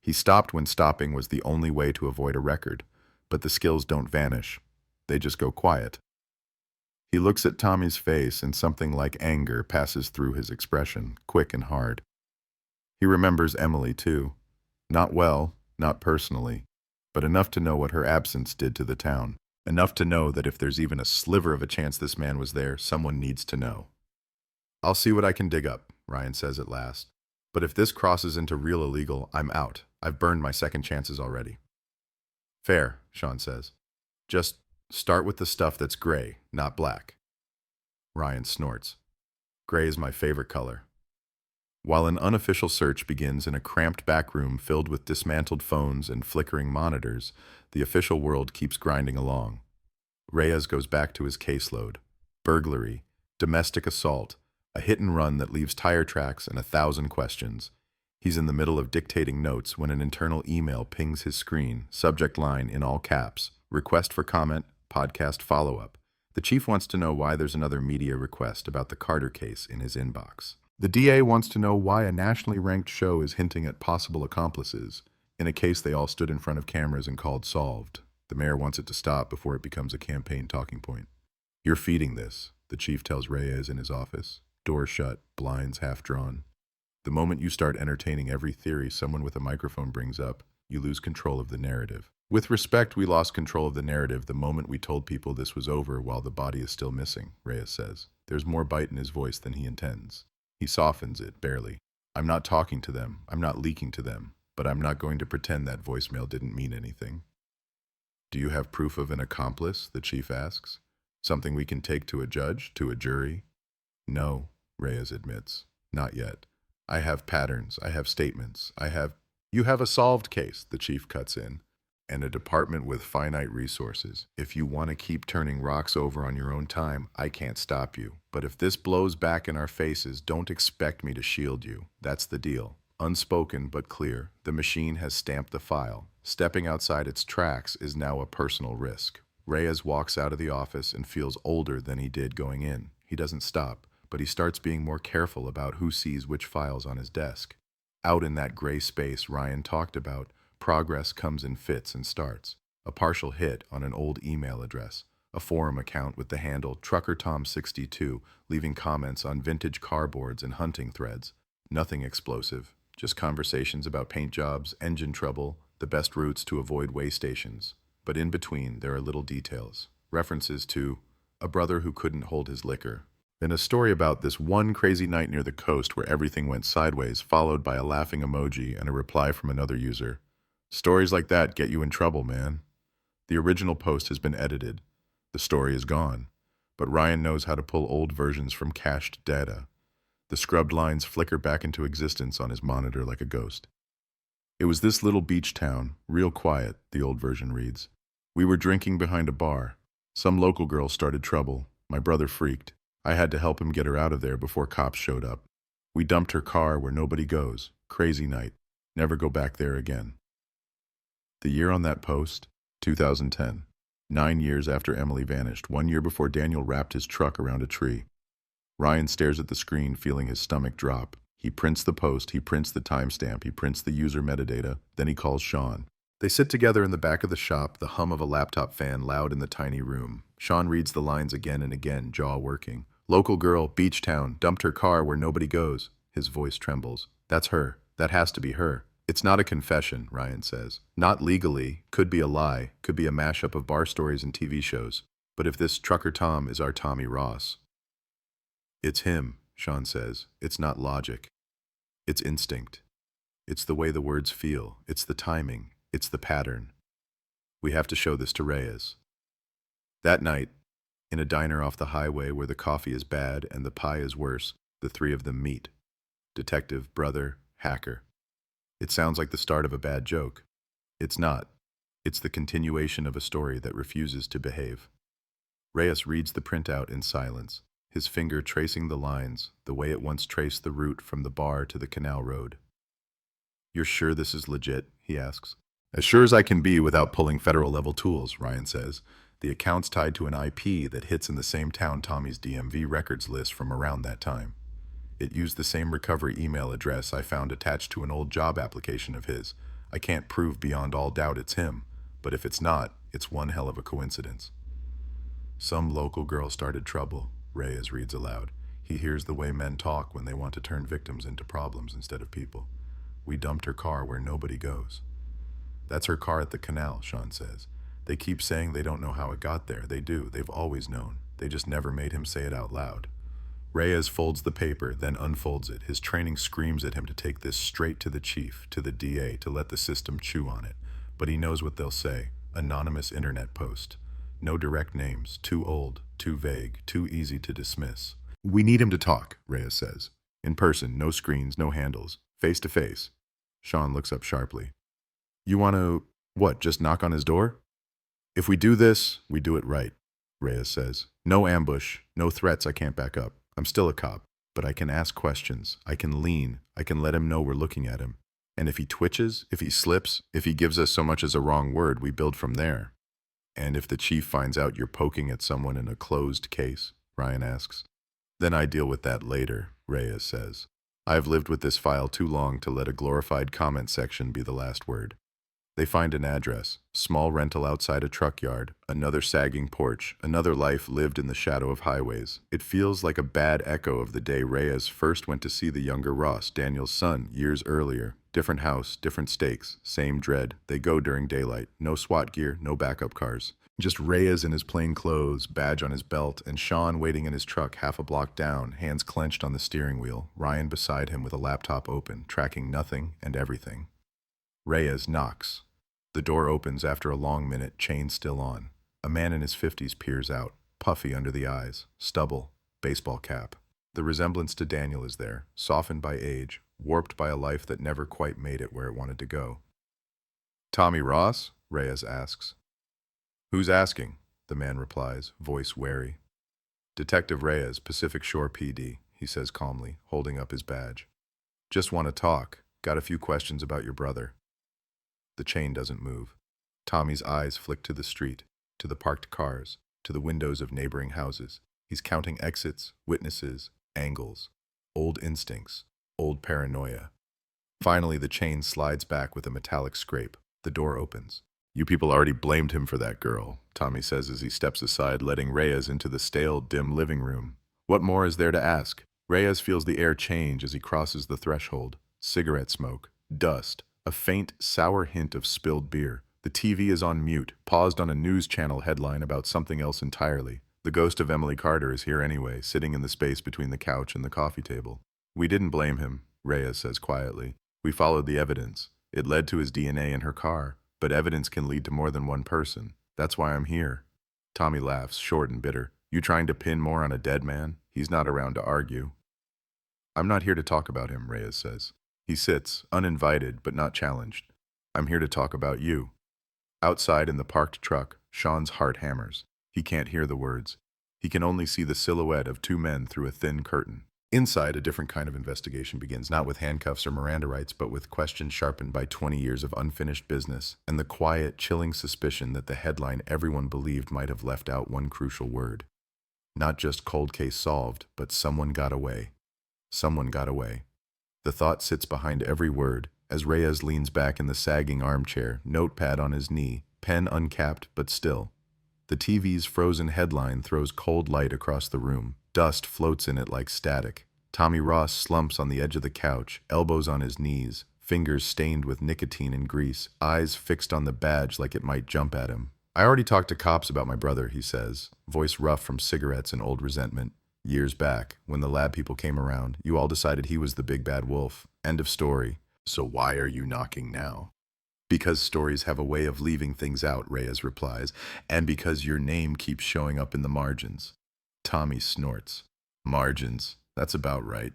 He stopped when stopping was the only way to avoid a record. But the skills don't vanish. They just go quiet. He looks at Tommy's face and something like anger passes through his expression, quick and hard. He remembers Emily, too. Not well, not personally, but enough to know what her absence did to the town. Enough to know that if there's even a sliver of a chance this man was there, someone needs to know. I'll see what I can dig up, Ryan says at last. But if this crosses into real illegal, I'm out. I've burned my second chances already. Fair, Sean says. Just start with the stuff that's gray, not black. Ryan snorts. Gray is my favorite color. While an unofficial search begins in a cramped back room filled with dismantled phones and flickering monitors, the official world keeps grinding along. Reyes goes back to his caseload. Burglary, domestic assault, a hit and run that leaves tire tracks and 1,000 questions. He's in the middle of dictating notes when an internal email pings his screen, subject line in all caps, request for comment, podcast follow-up. The chief wants to know why there's another media request about the Carter case in his inbox. The DA wants to know why a nationally ranked show is hinting at possible accomplices, in a case they all stood in front of cameras and called solved. The mayor wants it to stop before it becomes a campaign talking point. You're feeding this, the chief tells Reyes in his office. Doors shut, blinds half drawn. The moment you start entertaining every theory someone with a microphone brings up, you lose control of the narrative. With respect, we lost control of the narrative the moment we told people this was over while the body is still missing, Reyes says. There's more bite in his voice than he intends. He softens it, barely. I'm not talking to them, I'm not leaking to them, but I'm not going to pretend that voicemail didn't mean anything. Do you have proof of an accomplice, the chief asks? Something we can take to a judge, to a jury? No, Reyes admits. Not yet. I have patterns, I have statements, You have a solved case, the chief cuts in, and a department with finite resources. If you want to keep turning rocks over on your own time, I can't stop you. But if this blows back in our faces, don't expect me to shield you. That's the deal. Unspoken but clear, the machine has stamped the file. Stepping outside its tracks is now a personal risk. Reyes walks out of the office and feels older than he did going in. He doesn't stop, but he starts being more careful about who sees which files on his desk. Out in that gray space Ryan talked about, progress comes in fits and starts. A partial hit on an old email address, a forum account with the handle TruckerTom62, leaving comments on vintage car boards and hunting threads. Nothing explosive, just conversations about paint jobs, engine trouble, the best routes to avoid way stations. But in between, there are little details. References to a brother who couldn't hold his liquor. Then a story about this one crazy night near the coast where everything went sideways, followed by a laughing emoji and a reply from another user. Stories like that get you in trouble, man. The original post has been edited. The story is gone. But Ryan knows how to pull old versions from cached data. The scrubbed lines flicker back into existence on his monitor like a ghost. It was this little beach town, real quiet, the old version reads. We were drinking behind a bar. Some local girl started trouble. My brother freaked. I had to help him get her out of there before cops showed up. We dumped her car where nobody goes. Crazy night. Never go back there again. The year on that post, 2010. 9 years after Emily vanished, 1 year before Daniel wrapped his truck around a tree. Ryan stares at the screen, feeling his stomach drop. He prints the post, he prints the timestamp, he prints the user metadata, then he calls Sean. They sit together in the back of the shop, the hum of a laptop fan loud in the tiny room. Sean reads the lines again and again, jaw working. Local girl, beach town, dumped her car where nobody goes. His voice trembles. That's her. That has to be her. It's not a confession, Ryan says. Not legally. Could be a lie. Could be a mashup of bar stories and TV shows. But if this Trucker Tom is our Tommy Ross. It's him, Sean says. It's not logic. It's instinct. It's the way the words feel. It's the timing. It's the pattern. We have to show this to Reyes. That night, in a diner off the highway where the coffee is bad and the pie is worse, the three of them meet. Detective, brother, hacker. It sounds like the start of a bad joke. It's not. It's the continuation of a story that refuses to behave. Reyes reads the printout in silence. his finger tracing the lines, the way it once traced the route from the bar to the canal road. "You're sure this is legit?" he asks. "As sure as I can be without pulling federal-level tools," Ryan says. The account's tied to an IP that hits in the same town Tommy's DMV records list from around that time. It used the same recovery email address I found attached to an old job application of his. I can't prove beyond all doubt it's him, but if it's not, it's one hell of a coincidence. "Some local girl started trouble," Reyes reads aloud. He hears the way men talk when they want to turn victims into problems instead of people. "We dumped her car where nobody goes." "That's her car at the canal," Sean says. "They keep saying they don't know how it got there. They do. They've always known. They just never made him say it out loud." Reyes folds the paper, then unfolds it. His training screams at him to take this straight to the chief, to the DA, to let the system chew on it. But he knows what they'll say. Anonymous internet post. No direct names. Too old, too vague, too easy to dismiss. "We need him to talk," Reyes says. "In person, no screens, no handles. Face to face." Sean looks up sharply. "You want to, what, just knock on his door?" "If we do this, we do it right," Reyes says. "No ambush, no threats I can't back up. I'm still a cop, but I can ask questions. I can lean. I can let him know we're looking at him. And if he twitches, if he slips, if he gives us so much as a wrong word, we build from there." "And if the chief finds out you're poking at someone in a closed case?" Ryan asks. "Then I deal with that later," Reyes says. "I've lived with this file too long to let a glorified comment section be the last word." They find an address, small rental outside a truck yard, another sagging porch, another life lived in the shadow of highways. It feels like a bad echo of the day Reyes first went to see the younger Ross, Daniel's son, years earlier. Different house, different stakes, same dread. They go during daylight. No SWAT gear, no backup cars. Just Reyes in his plain clothes, badge on his belt, and Sean waiting in his truck half a block down, hands clenched on the steering wheel, Ryan beside him with a laptop open, tracking nothing and everything. Reyes knocks. The door opens after a long minute, chain still on. A man in his 50s peers out, puffy under the eyes, stubble, baseball cap. The resemblance to Daniel is there, softened by age, warped by a life that never quite made it where it wanted to go. "Tommy Ross?" Reyes asks. "Who's asking?" the man replies, voice wary. "Detective Reyes, Pacific Shore PD," he says calmly, holding up his badge. "Just want to talk. Got a few questions about your brother." The chain doesn't move. Tommy's eyes flick to the street, to the parked cars, to the windows of neighboring houses. He's counting exits, witnesses, angles, old instincts, old paranoia. Finally, the chain slides back with a metallic scrape. The door opens. "You people already blamed him for that girl," Tommy says as he steps aside, letting Reyes into the stale, dim living room. "What more is there to ask?" Reyes feels the air change as he crosses the threshold. Cigarette smoke, dust, a faint, sour hint of spilled beer. The TV is on mute, paused on a news channel headline about something else entirely. The ghost of Emily Carter is here anyway, sitting in the space between the couch and the coffee table. "We didn't blame him," Reyes says quietly. "We followed the evidence. It led to his DNA in her car, but evidence can lead to more than one person. That's why I'm here." Tommy laughs, short and bitter. "You trying to pin more on a dead man? He's not around to argue." "I'm not here to talk about him," Reyes says. He sits, uninvited but not challenged. "I'm here to talk about you." Outside in the parked truck, Sean's heart hammers. He can't hear the words. He can only see the silhouette of two men through a thin curtain. Inside, a different kind of investigation begins, not with handcuffs or Miranda rights, but with questions sharpened by 20 years of unfinished business, and the quiet, chilling suspicion that the headline everyone believed might have left out one crucial word. Not just cold case solved, but someone got away. Someone got away. The thought sits behind every word, as Reyes leans back in the sagging armchair, notepad on his knee, pen uncapped but still. The TV's frozen headline throws cold light across the room. Dust floats in it like static. Tommy Ross slumps on the edge of the couch, elbows on his knees, fingers stained with nicotine and grease, eyes fixed on the badge like it might jump at him. "I already talked to cops about my brother," he says, voice rough from cigarettes and old resentment. "Years back, when the lab people came around, you all decided he was the big bad wolf. End of story. So why are you knocking now?" "Because stories have a way of leaving things out," Reyes replies, "and because your name keeps showing up in the margins." Tommy snorts. "Margins, that's about right."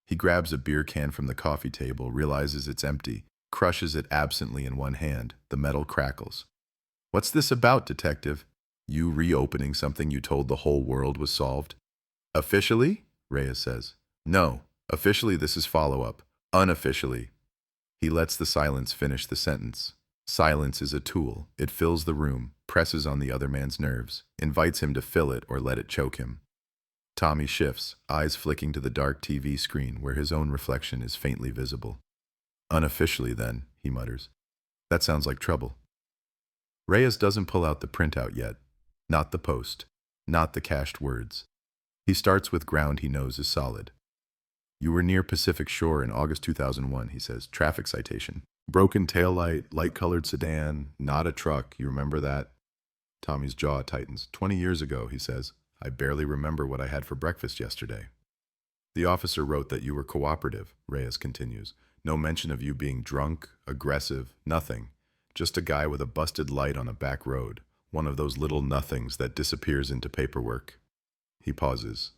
He grabs a beer can from the coffee table, realizes it's empty, crushes it absently in one hand. The metal crackles. "What's this about, detective? You reopening something you told the whole world was solved?" Officially? Reyes says. No. Officially, this is follow-up. Unofficially. He lets the silence finish the sentence. Silence is a tool. It fills the room, presses on the other man's nerves, invites him to fill it or let it choke him. Tommy shifts, eyes flicking to the dark TV screen where his own reflection is faintly visible. Unofficially, then, he mutters. That sounds like trouble. Reyes doesn't pull out the printout yet. Not the post. Not the cached words. He starts with ground he knows is solid. You were near Pacific Shore in August 2001, he says. Traffic citation. Broken taillight, light-colored sedan, not a truck. You remember that? Tommy's jaw tightens. 20 years ago, he says. I barely remember what I had for breakfast yesterday. The officer wrote that you were cooperative, Reyes continues. No mention of you being drunk, aggressive, nothing. Just a guy with a busted light on a back road. One of those little nothings that disappears into paperwork. He pauses.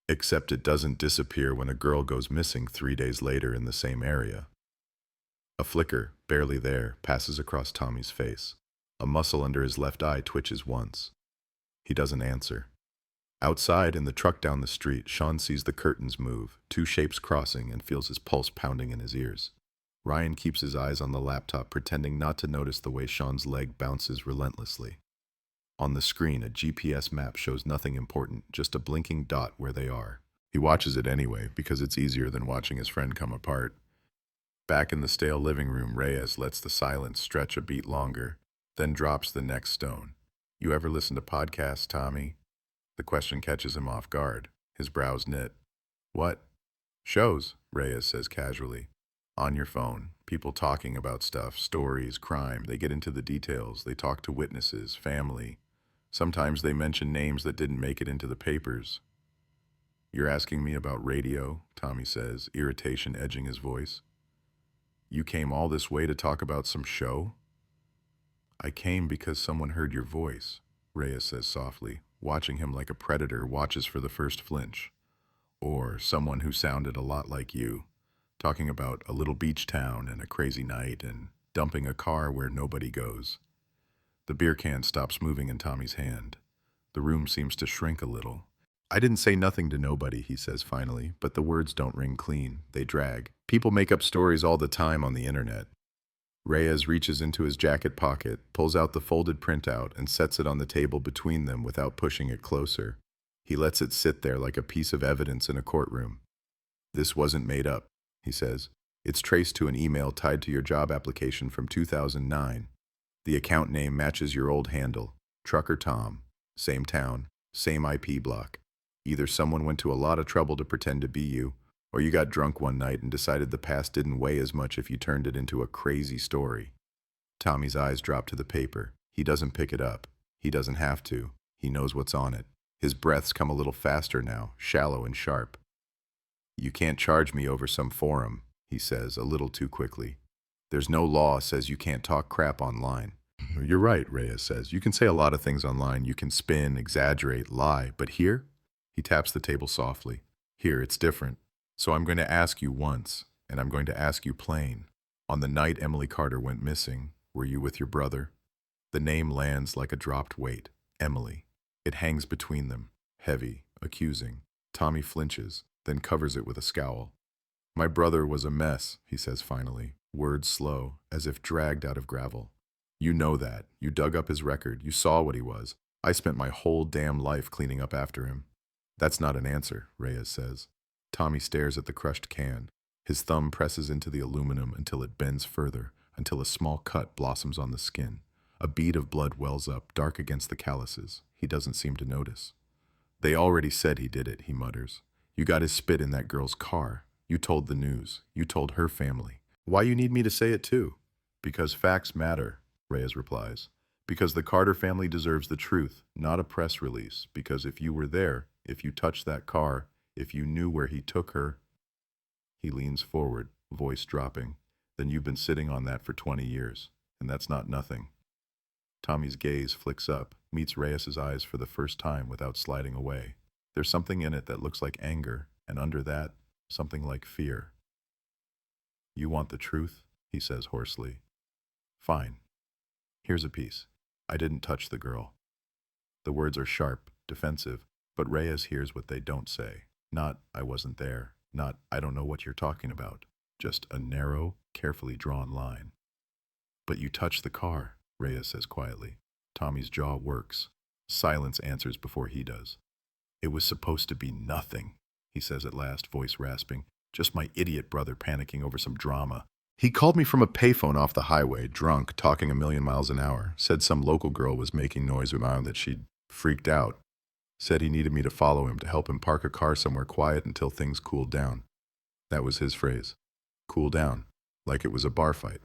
Except it doesn't disappear when a girl goes missing 3 days later in the same area. A flicker, barely there, passes across Tommy's face. A muscle under his left eye twitches once. He doesn't answer. Outside, in the truck down the street, Sean sees the curtains move, two shapes crossing, and feels his pulse pounding in his ears. Ryan keeps his eyes on the laptop, pretending not to notice the way Sean's leg bounces relentlessly. On the screen, a GPS map shows nothing important, just a blinking dot where they are. He watches it anyway, because it's easier than watching his friend come apart. Back in the stale living room, Reyes lets the silence stretch a beat longer, then drops the next stone. You ever listen to podcasts, Tommy? The question catches him off guard. His brows knit. What? Shows, Reyes says casually. On your phone. People talking about stuff, stories, crime. They get into the details. They talk to witnesses, family. Sometimes they mention names that didn't make it into the papers. You're asking me about radio, Tommy says, irritation edging his voice. You came all this way to talk about some show? I came because someone heard your voice, Reyes says softly, watching him like a predator watches for the first flinch. Or someone who sounded a lot like you, talking about a little beach town and a crazy night and dumping a car where nobody goes. The beer can stops moving in Tommy's hand. The room seems to shrink a little. I didn't say nothing to nobody, he says finally, but the words don't ring clean. They drag. People make up stories all the time on the internet. Reyes reaches into his jacket pocket, pulls out the folded printout, and sets it on the table between them without pushing it closer. He lets it sit there like a piece of evidence in a courtroom. This wasn't made up, he says. It's traced to an email tied to your job application from 2009. The account name matches your old handle, Trucker Tom. Same town, same IP block. Either someone went to a lot of trouble to pretend to be you, or you got drunk one night and decided the past didn't weigh as much if you turned it into a crazy story. Tommy's eyes drop to the paper. He doesn't pick it up. He doesn't have to. He knows what's on it. His breaths come a little faster now, shallow and sharp. You can't charge me over some forum, he says, a little too quickly. There's no law says you can't talk crap online. You're right, Reyes says. You can say a lot of things online. You can spin, exaggerate, lie. But here? He taps the table softly. Here, it's different. So I'm going to ask you once, and I'm going to ask you plain. On the night Emily Carter went missing, were you with your brother? The name lands like a dropped weight. Emily. It hangs between them, heavy, accusing. Tommy flinches, then covers it with a scowl. My brother was a mess, he says finally, words slow, as if dragged out of gravel. You know that. You dug up his record. You saw what he was. I spent my whole damn life cleaning up after him. That's not an answer, Reyes says. Tommy stares at the crushed can. His thumb presses into the aluminum until it bends further, until a small cut blossoms on the skin. A bead of blood wells up, dark against the calluses. He doesn't seem to notice. They already said he did it, he mutters. You got his spit in that girl's car. You told the news. You told her family. Why you need me to say it too? Because facts matter, Reyes replies. Because the Carter family deserves the truth, not a press release. Because if you were there, if you touched that car, if you knew where he took her... He leans forward, voice dropping. Then you've been sitting on that for 20 years, and that's not nothing. Tommy's gaze flicks up, meets Reyes's eyes for the first time without sliding away. There's something in it that looks like anger, and under that, something like fear. You want the truth? He says hoarsely. Fine. Here's a piece. I didn't touch the girl. The words are sharp, defensive, But Reyes hears what they don't say. Not, I wasn't there. Not, I don't know what you're talking about. Just a narrow, carefully drawn line. But you touched the car, Reyes says quietly. Tommy's jaw works. Silence answers before he does. It was supposed to be nothing, he says at last, voice rasping. Just my idiot brother panicking over some drama. He called me from a payphone off the highway, drunk, talking 1,000,000 miles an hour. Said some local girl was making noise around that she'd freaked out. Said he needed me to follow him to help him park a car somewhere quiet until things cooled down. That was his phrase. Cool down. Like it was a bar fight.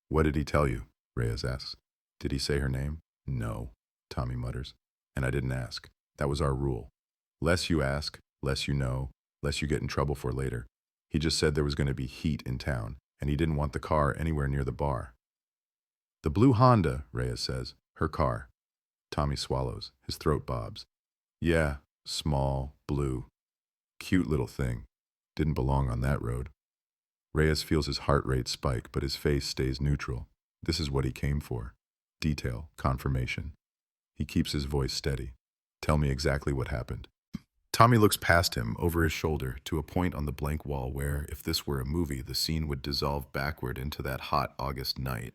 What did he tell you? Reyes asks. Did he say her name? No, Tommy mutters. And I didn't ask. That was our rule. Less you ask, less you know, less you get in trouble for later. He just said there was going to be heat in town, and he didn't want the car anywhere near the bar. The blue Honda, Reyes says. Her car. Tommy swallows. His throat bobs. Yeah, small, blue. Cute little thing. Didn't belong on that road. Reyes feels his heart rate spike, but his face stays neutral. This is what he came for. Detail, confirmation. He keeps his voice steady. Tell me exactly what happened. Tommy looks past him, over his shoulder, to a point on the blank wall where, if this were a movie, the scene would dissolve backward into that hot August night.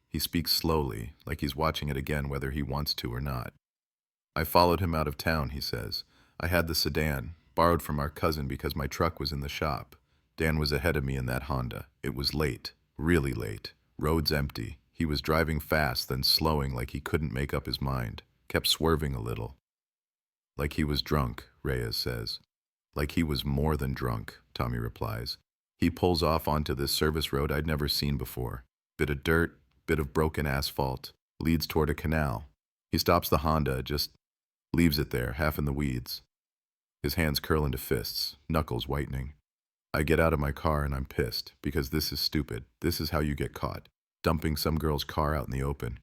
He speaks slowly, like he's watching it again whether he wants to or not. I followed him out of town, he says. I had the sedan, borrowed from our cousin because my truck was in the shop. Dan was ahead of me in that Honda. It was late, really late. Roads empty. He was driving fast, then slowing like he couldn't make up his mind. Kept swerving a little. Like he was drunk, Reyes says. Like he was more than drunk, Tommy replies. He pulls off onto this service road I'd never seen before. Bit of dirt, bit of broken asphalt. Leads toward a canal. He stops the Honda, just leaves it there, half in the weeds. His hands curl into fists, knuckles whitening. I get out of my car and I'm pissed, because this is stupid. This is how you get caught. Dumping some girl's car out in the open.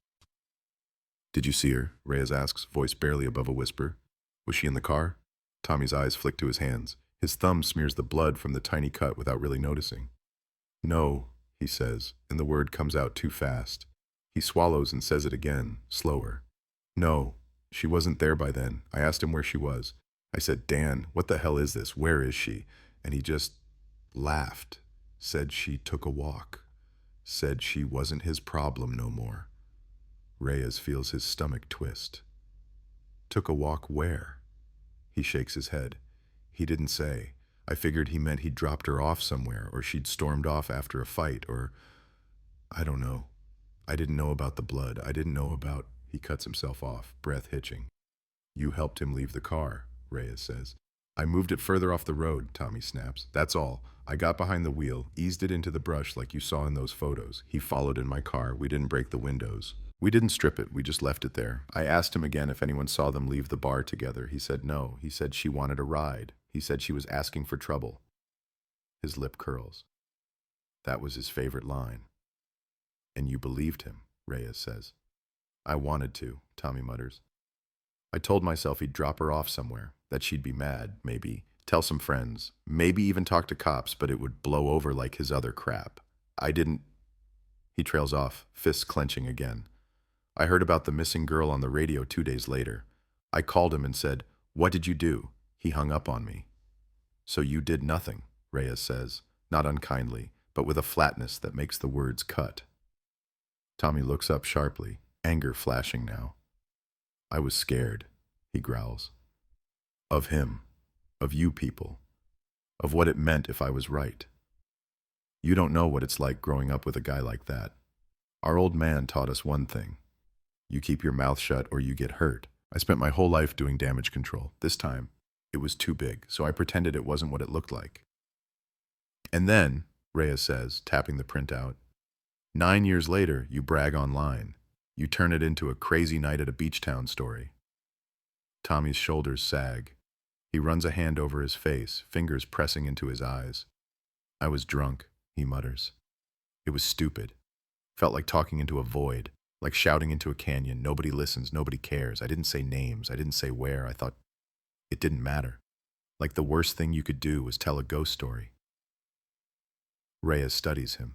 Did you see her? Reyes asks, voice barely above a whisper. Was she in the car? Tommy's eyes flick to his hands. His thumb smears the blood from the tiny cut without really noticing. No, he says, and the word comes out too fast. He swallows and says it again, slower. No, she wasn't there by then. I asked him where she was. I said, Dan, what the hell is this? Where is she? And he just laughed, said she took a walk, said she wasn't his problem no more. Reyes feels his stomach twist. Took a walk where? He shakes his head. He didn't say. I figured he meant he'd dropped her off somewhere, or she'd stormed off after a fight, or I don't know. I didn't know about the blood. I didn't know about... He cuts himself off, breath hitching. You helped him leave the car, Reyes says. I moved it further off the road, Tommy snaps. That's all. I got behind the wheel, eased it into the brush like you saw in those photos. He followed in my car. We didn't break the windows. We didn't strip it. We just left it there. I asked him again if anyone saw them leave the bar together. He said no. He said she wanted a ride. He said she was asking for trouble. His lip curls. That was his favorite line. And you believed him, Reyes says. I wanted to, Tommy mutters. I told myself he'd drop her off somewhere, that she'd be mad, maybe, tell some friends, maybe even talk to cops, but it would blow over like his other crap. I didn't... He trails off, fists clenching again. I heard about the missing girl on the radio 2 days later. I called him and said, what did you do? He hung up on me. So you did nothing, Reyes says, not unkindly, but with a flatness that makes the words cut. Tommy looks up sharply, anger flashing now. I was scared, he growls. Of him, of you people, of what it meant if I was right. You don't know what it's like growing up with a guy like that. Our old man taught us one thing. You keep your mouth shut or you get hurt. I spent my whole life doing damage control. This time, it was too big, so I pretended it wasn't what it looked like. And then, Reyes says, tapping the printout, 9 years later, you brag online. You turn it into a crazy night at a beach town story. Tommy's shoulders sag. He runs a hand over his face, fingers pressing into his eyes. I was drunk, he mutters. It was stupid. Felt like talking into a void, like shouting into a canyon. Nobody listens, nobody cares. I didn't say names, I didn't say where. I thought it didn't matter. Like the worst thing you could do was tell a ghost story. Reyes studies him.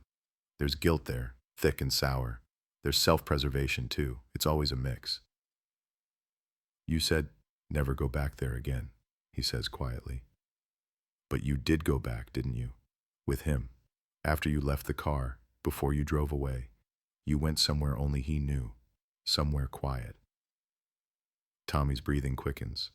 There's guilt there, thick and sour. There's self-preservation, too. It's always a mix. You said Never go back there again, he says quietly. But you did go back, didn't you? With him. After you left the car, before you drove away, you went somewhere only he knew, somewhere quiet. Tommy's breathing quickens.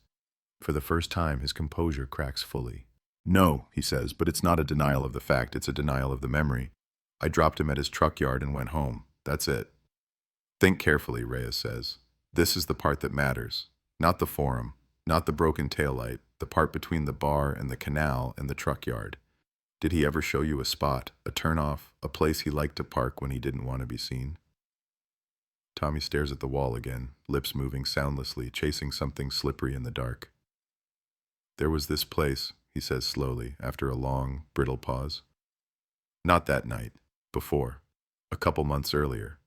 For the first time, his composure cracks fully. No, he says, but it's not a denial of the fact, it's a denial of the memory. I dropped him at his truck yard and went home. That's it. Think carefully, Reyes says. This is the part that matters. Not the forum, not the broken taillight, the part between the bar and the canal and the truck yard. Did he ever show you a spot, a turnoff, a place he liked to park when he didn't want to be seen? Tommy stares at the wall again, lips moving soundlessly, chasing something slippery in the dark. There was this place, he says slowly, after a long, brittle pause. Not that night. Before. A couple months earlier.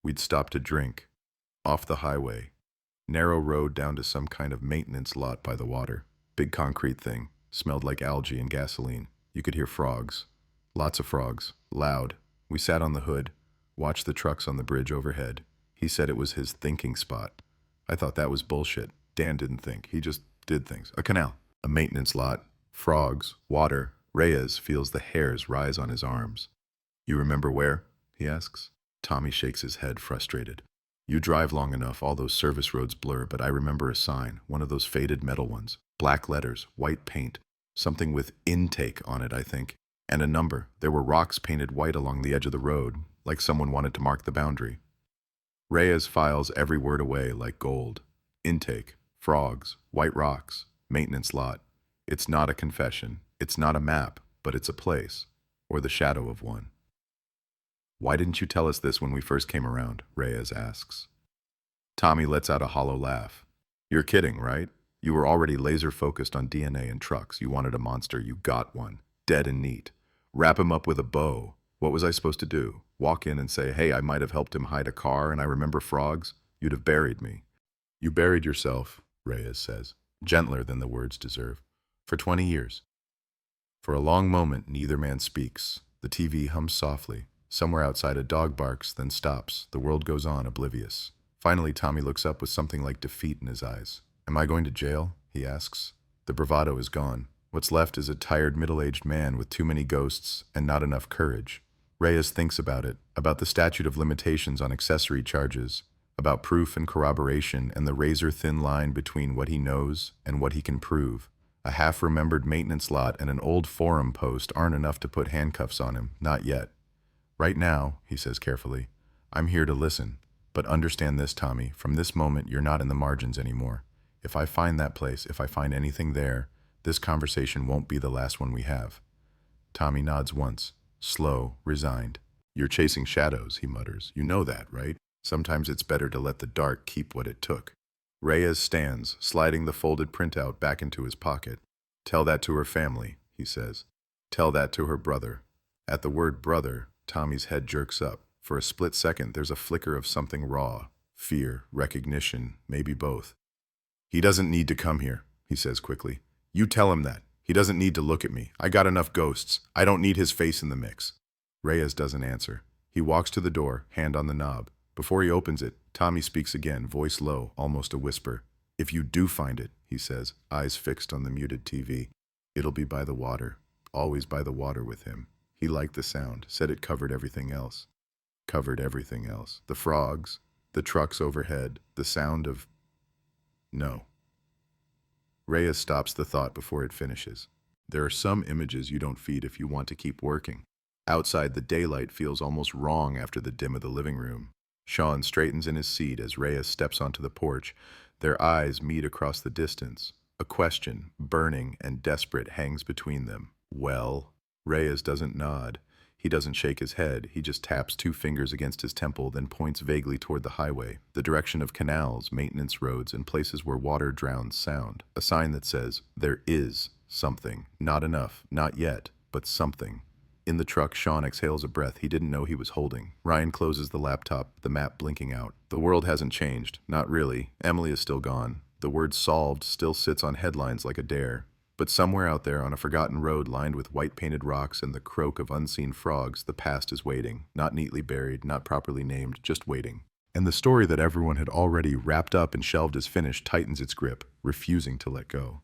We'd stopped to drink. Off the highway. Narrow road down to some kind of maintenance lot by the water. Big concrete thing. Smelled like algae and gasoline. You could hear frogs. Lots of frogs. Loud. We sat on the hood. Watched the trucks on the bridge overhead. He said it was his thinking spot. I thought that was bullshit. Dan didn't think. He just did things. A canal. A maintenance lot. Frogs. Water. Reyes feels the hairs rise on his arms. You remember where? He asks. Tommy shakes his head, frustrated. You drive long enough, all those service roads blur, but I remember a sign, one of those faded metal ones. Black letters, white paint, something with intake on it, I think, and a number. There were rocks painted white along the edge of the road, like someone wanted to mark the boundary. Reyes files every word away like gold. Intake, frogs, white rocks, maintenance lot. It's not a confession. It's not a map, but it's a place, or the shadow of one. Why didn't you tell us this when we first came around? Reyes asks. Tommy lets out a hollow laugh. You're kidding, right? You were already laser-focused on DNA and trucks. You wanted a monster. You got one. Dead and neat. Wrap him up with a bow. What was I supposed to do? Walk in and say, hey, I might have helped him hide a car and I remember frogs? You'd have buried me. You buried yourself, Reyes says, gentler than the words deserve, for 20 years. For a long moment, neither man speaks. The TV hums softly. Somewhere outside, a dog barks, then stops. The world goes on, oblivious. Finally, Tommy looks up with something like defeat in his eyes. Am I going to jail? He asks. The bravado is gone. What's left is a tired, middle-aged man with too many ghosts and not enough courage. Reyes thinks about it, about the statute of limitations on accessory charges, about proof and corroboration and the razor-thin line between what he knows and what he can prove. A half-remembered maintenance lot and an old forum post aren't enough to put handcuffs on him, not yet. Right now, he says carefully, I'm here to listen. But understand this, Tommy, from this moment you're not in the margins anymore. If I find that place, if I find anything there, this conversation won't be the last one we have. Tommy nods once, slow, resigned. You're chasing shadows, he mutters. You know that, right? Sometimes it's better to let the dark keep what it took. Reyes stands, sliding the folded printout back into his pocket. Tell that to her family, he says. Tell that to her brother. At the word brother, Tommy's head jerks up. For a split second, there's a flicker of something raw. Fear, recognition, maybe both. He doesn't need to come here, he says quickly. You tell him that. He doesn't need to look at me. I got enough ghosts. I don't need his face in the mix. Reyes doesn't answer. He walks to the door, hand on the knob. Before he opens it, Tommy speaks again, voice low, almost a whisper. If you do find it, he says, eyes fixed on the muted TV, it'll be by the water. Always by the water with him. He liked the sound, said it covered everything else. Covered everything else. The frogs, the trucks overhead, the sound of... No. Reyes stops the thought before it finishes. There are some images you don't feed if you want to keep working. Outside, the daylight feels almost wrong after the dim of the living room. Sean straightens in his seat as Reyes steps onto the porch. Their eyes meet across the distance. A question, burning and desperate, hangs between them. Well... Reyes doesn't nod. He doesn't shake his head. He just taps 2 fingers against his temple, then points vaguely toward the highway, the direction of canals, maintenance roads, and places where water drowns sound. A sign that says, there is something. Not enough, not yet, but something. In the truck, Sean exhales a breath he didn't know he was holding. Ryan closes the laptop, the map blinking out. The world hasn't changed. Not really. Emily is still gone. The word solved still sits on headlines like a dare. But somewhere out there on a forgotten road lined with white-painted rocks and the croak of unseen frogs, the past is waiting, not neatly buried, not properly named, just waiting. And the story that everyone had already wrapped up and shelved as finished tightens its grip, refusing to let go.